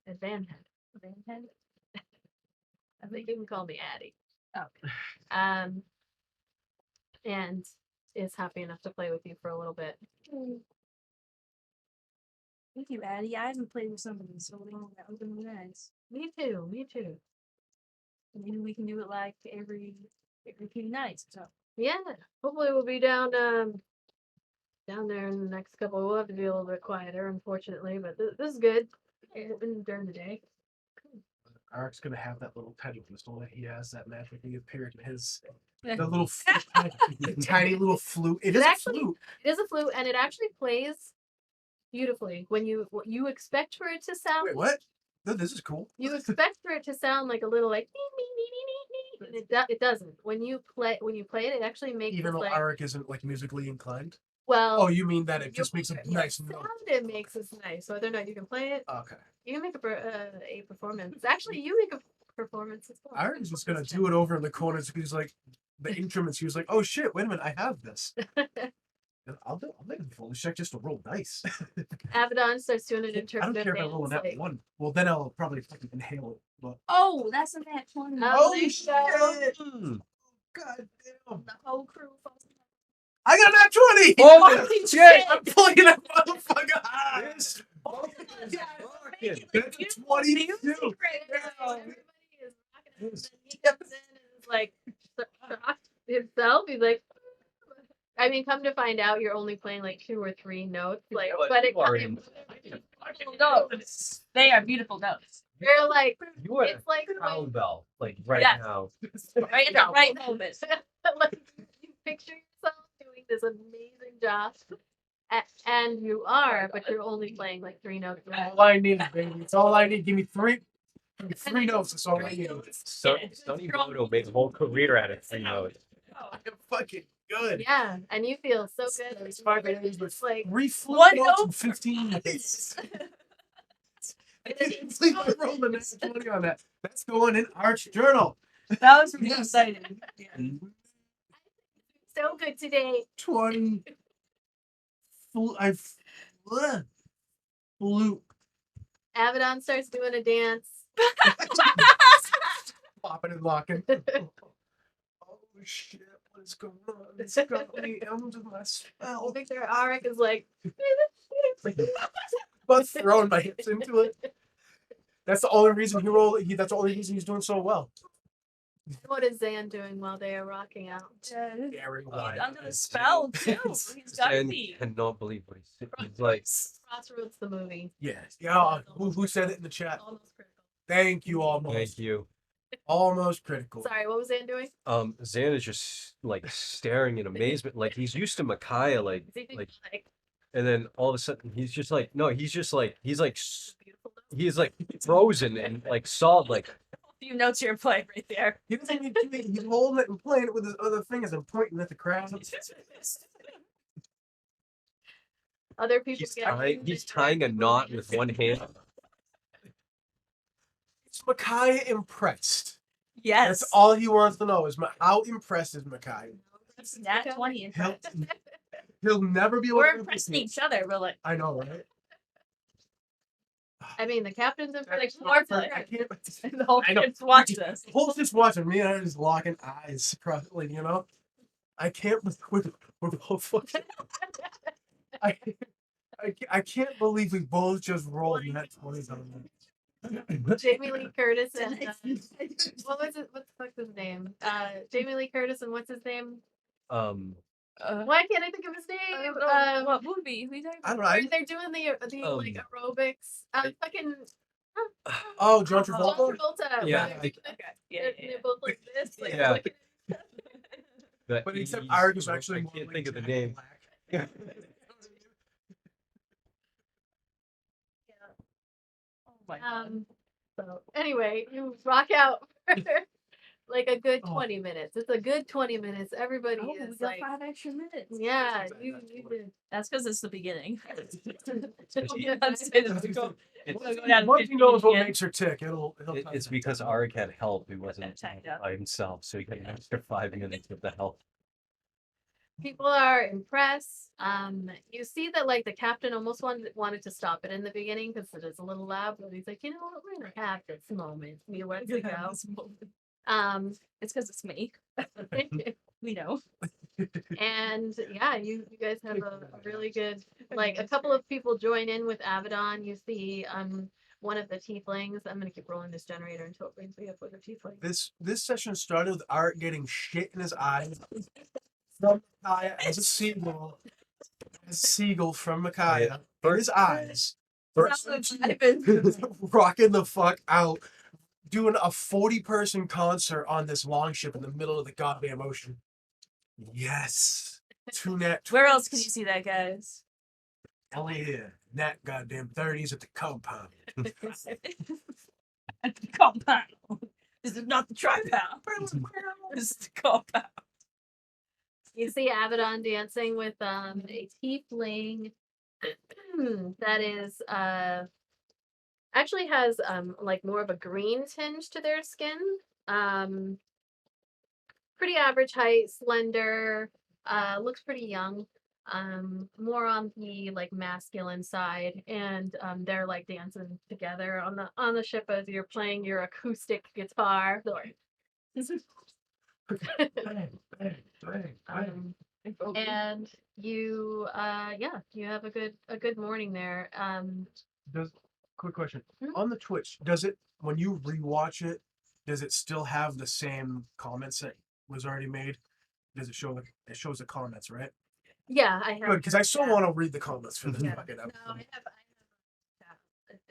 Advanhad. Advanhad. I think you can call me Addie. Oh. And is happy enough to play with you for a little bit. Thank you, Addie. I haven't played with somebody so long. That was really nice. Me too. Me too. Maybe we can do it like every few nights. So Yeah. Hopefully we'll be down there in the next couple. We'll have to be a little bit quieter, unfortunately, but this is good. During the day. Ark's gonna have that little tiny pistol that he has that magically appeared in his Yeah. the little the tiny little flute. It is actually- a flute. It is a flute, and it actually plays beautifully when what you expect for it to sound. Wait, what? No, this is cool. You expect for it to sound like a little like and it doesn't. When you play it, it actually makes Even this, though like, Arik isn't like musically inclined. well. Oh, you mean that it just you- makes a yeah, nice sound note? it makes it nice. Whether or not you can play it, Okay. you can make a performance. Actually, you make a performance as well. Arik's just gonna do it over in the corners because he's like the instruments. He was like, "Oh shit! Wait a minute, I have this." I'll make a performance check just to roll dice. Abaddon starts doing an I don't interpretive care if I roll a dance. net Like, one. Well, then I'll probably fucking inhale it. But oh, that's a nat 20. Oh, holy shit. shit! Hmm. God damn! The whole crew. I got a nat 20! Holy shit! I'm pulling that motherfucker out! This That's a 22! everybody is rocking it. And then he comes in and is like shocked himself. He's like, I mean, come to find out, you're only playing like 2 or 3 notes. Like, Yeah, but it you are kind in. Notes. They are beautiful notes. you're like, You are it's like cowbell, like right Yes. now. Right at the right moment. like you picture yourself doing this amazing job, and you are, but you're only playing like 3 notes. All I need, baby. It's all I need. Give me 3 notes. That's all I need. Sonny Bono made a whole career out of 3 notes. I'm fucking good. Yeah, and you feel so good. It's 5 days, but It's like 3 flute One notes note in 15 minutes. Goodness. I can't believe I rolled a nat 20 on that. That's going in Arch Journal. That was really Yes. exciting. Yeah. so good today. 20. Flute. Abaddon starts doing a dance. Popping and locking. Oh shit, what is going on? It's got me under my I spell. think Arik is like, But throwing my hips into it. That's the only reason he rolled. That's the only reason he's doing so well. what is Zan doing while they are rocking out? Very well. He's under the spell too. He's got to And be. cannot believe what he's like. Crossroads, the movie. Yes. Yeah. Who said it in the chat? Almost critical. Thank you, almost. Thank you. Almost critical. Sorry, what was Zan doing? Zan is just like staring in amazement, like he's used to Micaiah, like, Is he like, like and then all of a sudden he's just like, no, he's like beautiful? he's like frozen and like solid, like A few notes you're playing right there. He doesn't need to. He's holding it and playing it with his other fingers and pointing at the crowd. Other people he's tying a knot with one hand. Is Micaiah impressed? Yes. That's all he wants to know is how impressed is Micaiah. That's nat 20 in He'll, fact. he'll never be able We're to impressing each other, but like, I know, right? I mean, the captain's in Like, for more like, play. I can't. the whole I know. kids watch this. Whole's just watching me and I'm just locking eyes across, like, you know? I can't believe we're both fucking. I can't believe we both just rolled net 20s on that. Jamie Lee Curtis and what was it? What the fuck's his name? Jamie Lee Curtis and what's his name? Why can't I think of his name? What movie? Who you talking I don't about? know. Where they're doing the like aerobics. Fucking Oh, John John Travolta? Travolta. Yeah, where I- they're Yeah, they're both like this. Like, Yeah. looking- But except he's- Arg is actually I more can't like think of the Jack name. Black. Oh my god. So anyway, you rock out like a good Oh. 20 minutes. It's a good 20 minutes. Everybody Oh, we is got like, 5 extra minutes. yeah, That's you cool. did. That's because it's the beginning. Yeah. Let's say that we go- we'll go down to Once he 15 knows what again. makes her tick, it'll It's because Arik had help. He wasn't Checked out. by himself, so he got an extra 5 minutes with the help. People are impressed. You see that like the captain almost wanted to stop it in the beginning because it is a little loud, but he's like, you know what, we're gonna have this moment. We let it go. It's because it's me. We know. And yeah, you guys have a really good like a couple of people join in with Abaddon. You see one of the tieflings. I'm gonna keep rolling this generator until it brings me up with a tiefling. This session started with Art getting shit in his eyes from Micaiah as a seagull. A seagull from Micaiah in his eyes. Rocking the fuck out. Doing a 40-person concert on this longship in the middle of the goddamn ocean. Yes. 2 NAT20s. Where else can you see that, guys? Hell yeah. NAT goddamn 30s at the compound. At the compound. This is not the tripound. This is the compound. You see Abaddon dancing with a tiefling that is actually has like more of a green tinge to their skin. Pretty average height, slender, looks pretty young. More on the like masculine side, and they're like dancing together on the ship as you're playing your acoustic guitar. Bang, bang, bang, bang. And you you have a good morning there. Quick question. Hmm? On the Twitch, does it, when you rewatch it, does it still have the same comments that was already made? Does it show it shows the comments, right? Yeah, I have. Good, because I still want to read the comments for this Yeah. fucking No, episode.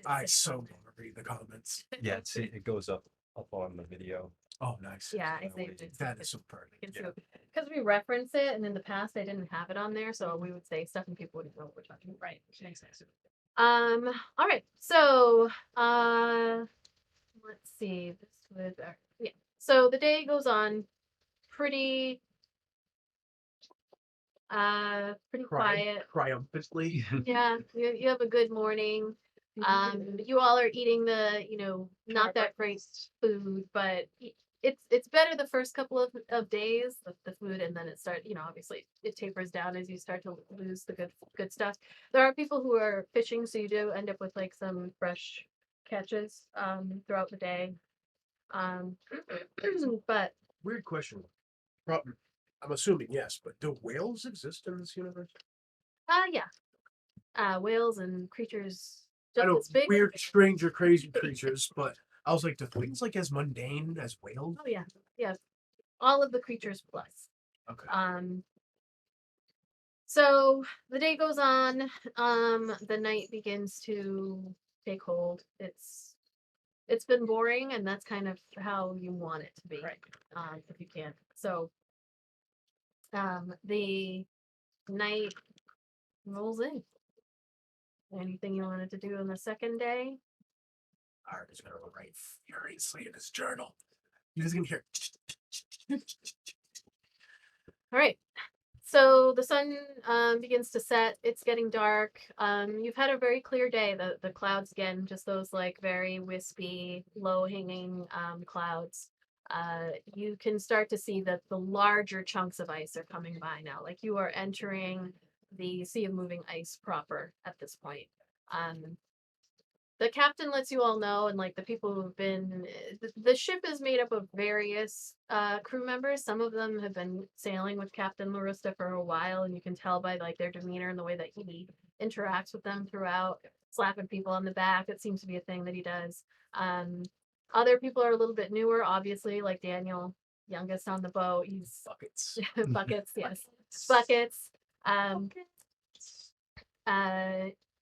I I have so want to read the comments. Yeah, it goes up on the video. Oh, nice. Yeah, I saved it. That is so perfect. Yeah. Because we reference it, and in the past I didn't have it on there, so we would say stuff and people wouldn't know what we're talking about. Right. Makes sense. All right. So, let's see. This was yeah. So the day goes on pretty pretty quiet. Triumphantly. Yeah, you have a good morning. You all are eating the, not that great food, but it's better the first couple of days, the food, and then it starts, obviously it tapers down as you start to lose the good stuff. There are people who are fishing, so you do end up with like some fresh catches throughout the day. But Weird question. I'm assuming yes, but do whales exist in this universe? yeah. Whales and creatures I just know as big. weird, stranger, crazy creatures, but I was like, do things like as mundane as whales? Oh yeah. Yeah. All of the creatures plus. Okay. So the day goes on. The night begins to take hold. It's been boring, and that's kind of how you want it to be, Right. if you can. So, the night rolls in. Anything you wanted to do on the second day? Art is gonna write furiously in his journal. You're just gonna hear. All right. So the sun begins to set. It's getting dark. You've had a very clear day. The clouds, again, just those like very wispy, low hanging clouds. You can start to see that the larger chunks of ice are coming by now. Like you are entering the sea of moving ice proper at this point. The captain lets you all know, and like the people who've been, the ship is made up of various crew members. Some of them have been sailing with Captain Larista for a while, and you can tell by like their demeanor and the way that he interacts with them throughout, slapping people on the back. It seems to be a thing that he does. Other people are a little bit newer, obviously, like Daniel, youngest on the boat. He's Buckets. buckets, yes, buckets.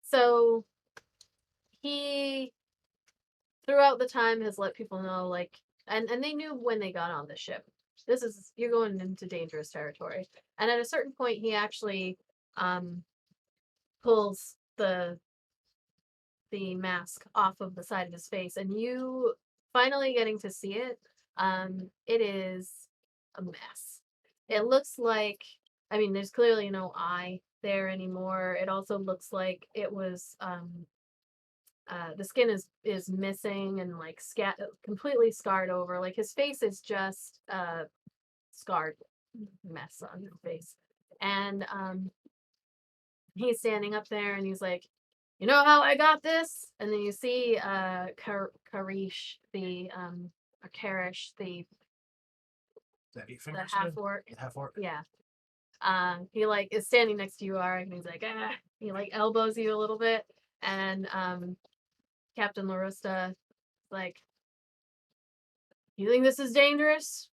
So he throughout the time has let people know, like, and they knew when they got on the ship, you're going into dangerous territory. And at a certain point he actually pulls the mask off of the side of his face, and you finally getting to see it. It is a mess. It looks like, I mean, there's clearly no eye there anymore. It also looks like it was the skin is missing and like completely scarred over. Like his face is just scarred mess on his face. And he's standing up there and he's like, you know how I got this? And then you see Karish, or Karish, the half orc. Half orc. Yeah. He like is standing next to you, Arik, and he's like, ah. He like elbows you a little bit, and Captain Larista like, you think this is dangerous?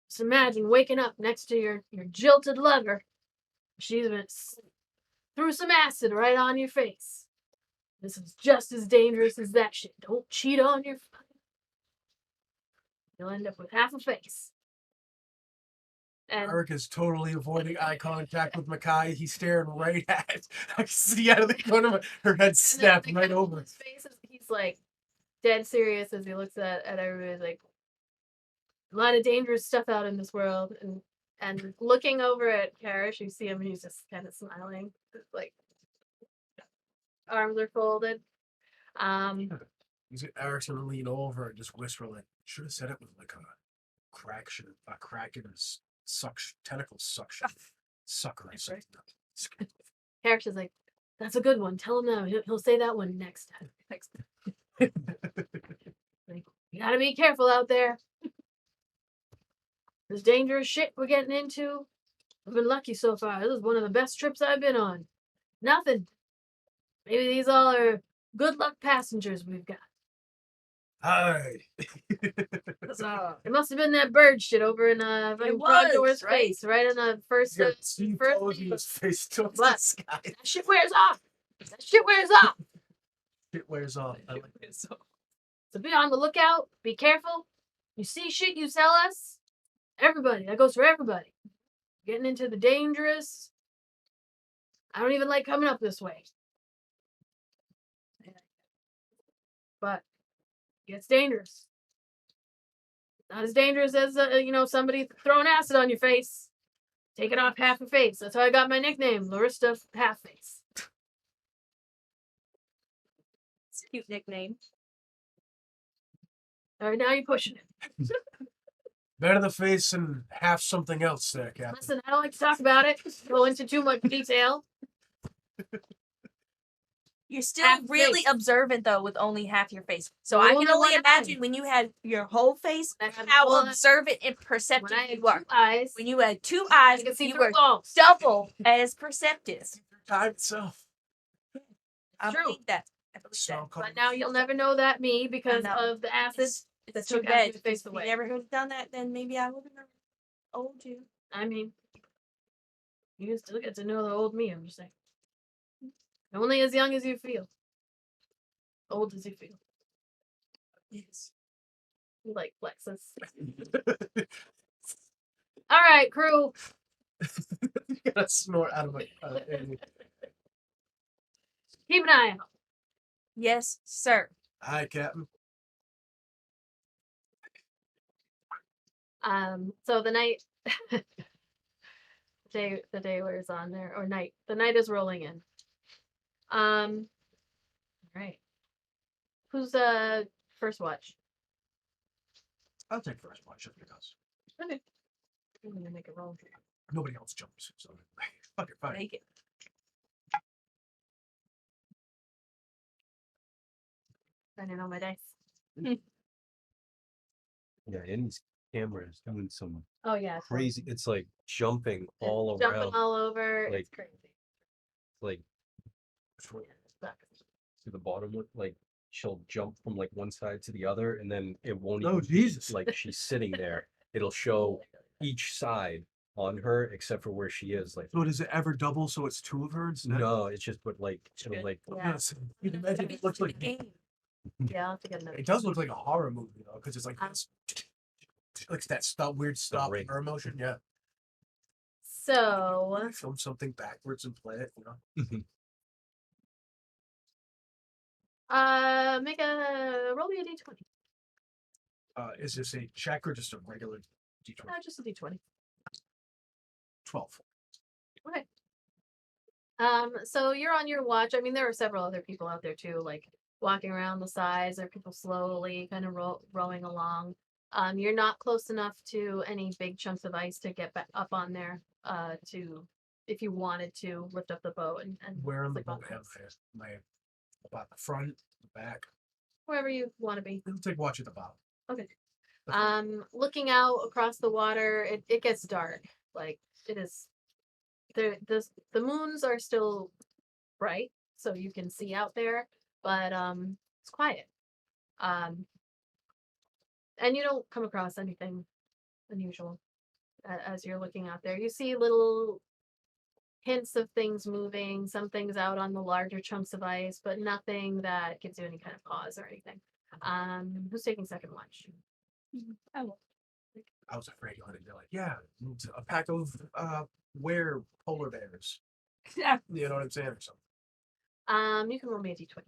Just imagine waking up next to your jilted lover. She's been threw some acid right on your face. This is just as dangerous as that shit. Don't cheat on your. You'll end up with half a face. And Eric is totally avoiding eye contact with Makai. He's staring right at it. I can see out of the corner of her head snap right over. His face is, he's like dead serious as he looks at everybody. He's like, a lot of dangerous stuff out in this world. And looking over at Karish, you see him and he's just kind of smiling. Like, arms are folded. Eric's gonna lean over and just whisper like, should have said it with like a crack in his tentacle suction. Sucker or something. Karish is like, that's a good one. Tell him now. He'll say that one next time. Like, you gotta be careful out there. This dangerous shit we're getting into. I've been lucky so far. This is one of the best trips I've been on. Nothing. Maybe these all are good luck passengers we've got. Hi. It must have been that bird shit over in Brondoor's face, right in the first. His face towards the sky. That shit wears off. Shit wears off. I like it. So be on the lookout. Be careful. You see shit, you tell us. Everybody. That goes for everybody. Getting into the dangerous. I don't even like coming up this way. But it gets dangerous. Not as dangerous as somebody throwing acid on your face, taking off half a face. That's how I got my nickname, Larista Half Face. It's a cute nickname. All right, now you're pushing it. Better the face and half something else there, Captain. Listen, I don't like to talk about it. Go into too much detail. You're still really observant though with only half your face. So I can only imagine when you had your whole face, how observant and perceptive you were. Eyes. When you had two eyes, you were double as perceptive. Time itself. I believe that. But now you'll never know that me because of the acid. It's too bad. If you never had done that, then maybe I would have old you. I mean, you still get to know the old me, I'm just saying. Only as young as you feel. Old as you feel. Yes. Like Lexus. Alright, crew. You gotta snort out of my Keep an eye out. Yes, sir. Hi, Captain. So the night the day wears on there, or night. The night is rolling in. Right. Who's first watch? I'll take first watch if it does. Okay. I'm gonna make a roll. Nobody else jumps, so fuck it, fine. Make it. I don't know my dice. Yeah, Annie's camera is doing some Oh yeah. crazy. It's like jumping all jumping around. all over. Like- It's crazy. Like to the bottom, like she'll jump from like one side to the other, and then it won't. Oh, even, Jesus. Like she's sitting there. It'll show each side on her except for where she is. Like So does it ever double so it's two of her instead? no, it's just but like it'll like Yeah. Yes. You can imagine it looks like Yeah, I'll have to get another. it does look like a horror movie though, because it's like this, like that weird stop ring. her motion. Yeah. So You film something backwards and play it. You know. make a roll me a d20. Is this a check or just a regular D20? Just a d20. 12. Okay. So you're on your watch. I mean, there are several other people out there too, like walking around the sides. There are people slowly kind of rowing along. You're not close enough to any big chunks of ice to get back up on there. To if you wanted to lift up the boat and Where on the sleep on boat am ice. I? Am I about the front, the back? Wherever you want to be. I'll take watch at the bottom. Okay. The front. Looking out across the water, it gets dark. Like it is. The moons are still bright, so you can see out there, but it's quiet. And you don't come across anything unusual as you're looking out there. You see little hints of things moving, some things out on the larger chunks of ice, but nothing that gives you any kind of pause or anything. Who's taking second watch? I will. I was afraid you wanted to be like, yeah, it's a pack of were polar bears. Yeah. You know what I'm saying, or something. You can roll me a d20.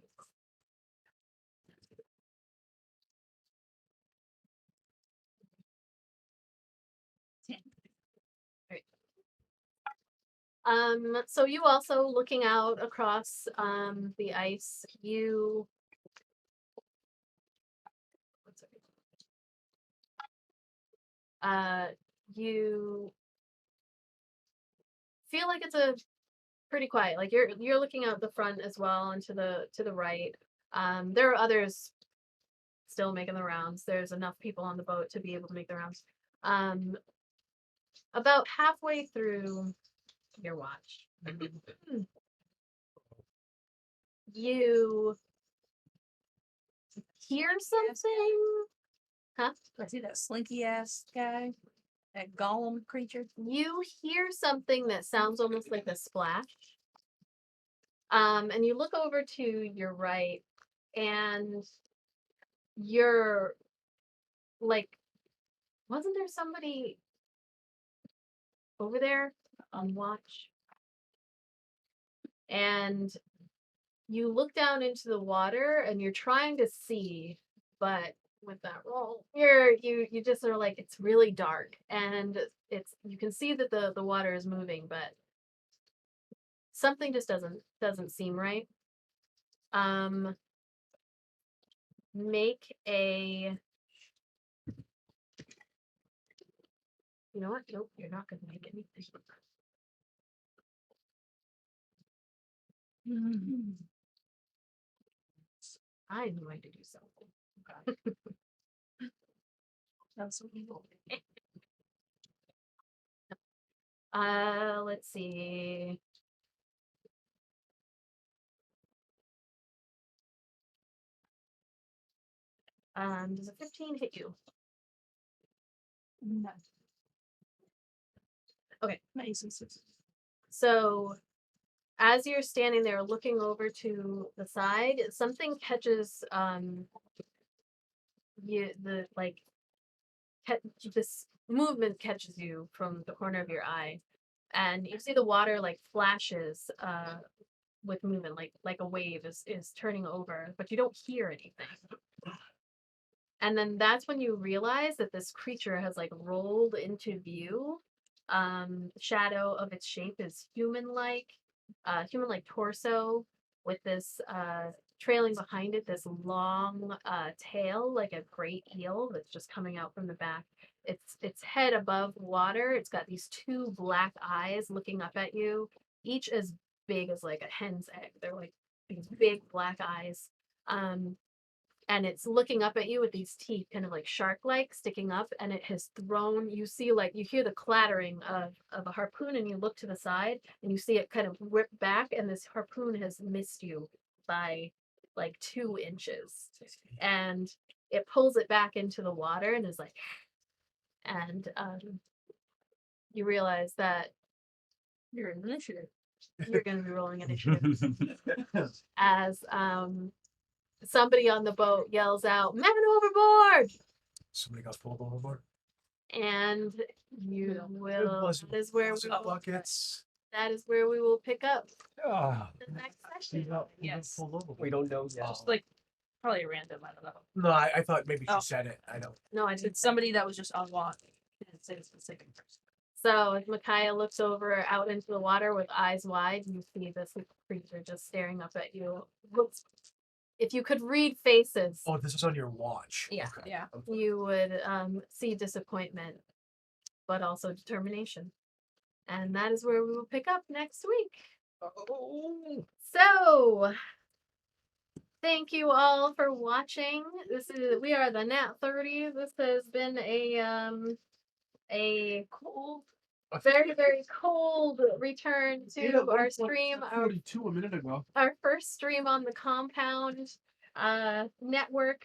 So you also looking out across the ice, you you feel like it's a pretty quiet. Like you're looking out the front as well and to the right. There are others still making the rounds. There's enough people on the boat to be able to make the rounds. About halfway through your watch, you hear something. Huh? I see that slinky ass guy, that golem creature. You hear something that sounds almost like a splash. And you look over to your right, and you're like, wasn't there somebody over there on watch? And you look down into the water and you're trying to see, but with that roll, you just are like, it's really dark and you can see that the water is moving, but something just doesn't seem right. Make a, you know what? Nope, you're not gonna make anything. I'm going to do something. That's so evil. Let's see. Does a 15 hit you? No. Okay. Nice. So as you're standing there looking over to the side, something catches this movement catches you from the corner of your eye, and you see the water like flashes with movement, like a wave is turning over, but you don't hear anything. And then that's when you realize that this creature has like rolled into view. Shadow of its shape is human-like torso with this trailing behind it this long tail like a great eel that's just coming out from the back. Its head above water. It's got these two black eyes looking up at you, each as big as like a hen's egg. They're like these big black eyes. And it's looking up at you with these teeth kind of like shark-like sticking up, and it has thrown, you see, like, you hear the clattering of a harpoon, and you look to the side and you see it kind of whip back, and this harpoon has missed you by like 2 inches, and it pulls it back into the water and is like, and you realize that You're an initiative. you're going to be rolling initiative as somebody on the boat yells out, "Man overboard!" Somebody got pulled overboard. And you will. That is where we will, buckets. that is where we will pick up Ah, the next session. Yes. we don't know yet. Just like Probably random. I don't know. No, I thought maybe she Oh. said it. I don't. No, I didn't. It's somebody that was just on walk. It didn't say a specific person. So if Micaiah looks over out into the water with eyes wide, you see this creature just staring up at you. Looks, if you could read faces, Oh, this is on your watch. Yeah. Okay. Yeah. you would see disappointment, but also determination. And that is where we will pick up next week. Oh. So thank you all for watching. We are the NAT30s. This has been a cold, very, very cold return to our stream. 42 a minute ago. Our first stream on the Compound network.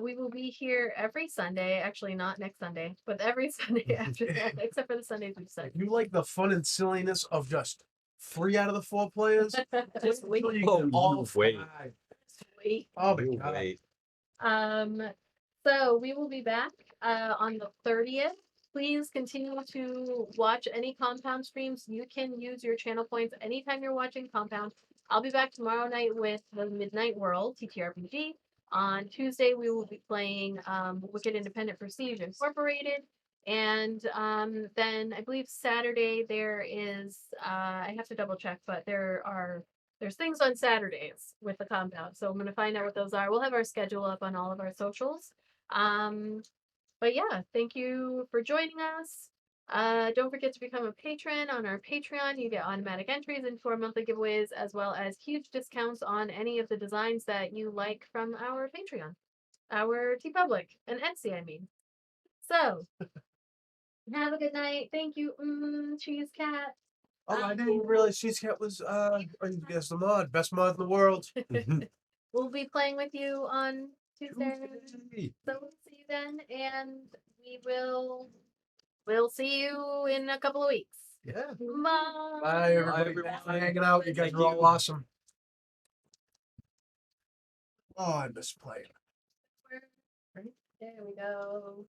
We will be here every Sunday. Actually, not next Sunday, but every Sunday after that, except for the Sundays we decided. You like the fun and silliness of just 3 out of the 4 players? Just wait. Until you Oh, get you all wait. 5. Wait. Oh my You god. wait. So we will be back on the 30th. Please continue to watch any Compound streams. You can use your channel points anytime you're watching Compound. I'll be back tomorrow night with the Midnight World TTRPG. On Tuesday, we will be playing Wicked Independent Prestige Incorporated. And then I believe Saturday there is, I have to double check, but there's things on Saturdays with the Compound. So I'm going to find out what those are. We'll have our schedule up on all of our socials. But yeah, thank you for joining us. Don't forget to become a patron on our Patreon. You get automatic entries into our monthly giveaways, as well as huge discounts on any of the designs that you like from our Patreon, our TeePublic, and Etsy, I mean. So, have a good night. Thank you, Cheese Cat. Oh, I didn't realize Cheesecat was I guess the mod. Best mod in the world. We'll be playing with you on Tuesday. Tuesday. So we'll see you then, and we'll see you in a couple of weeks. Yeah. Bye. Bye everybody. everyone. Thanks for hanging out. You guys Thank are all you. awesome. Oh, I miss playing. There we go.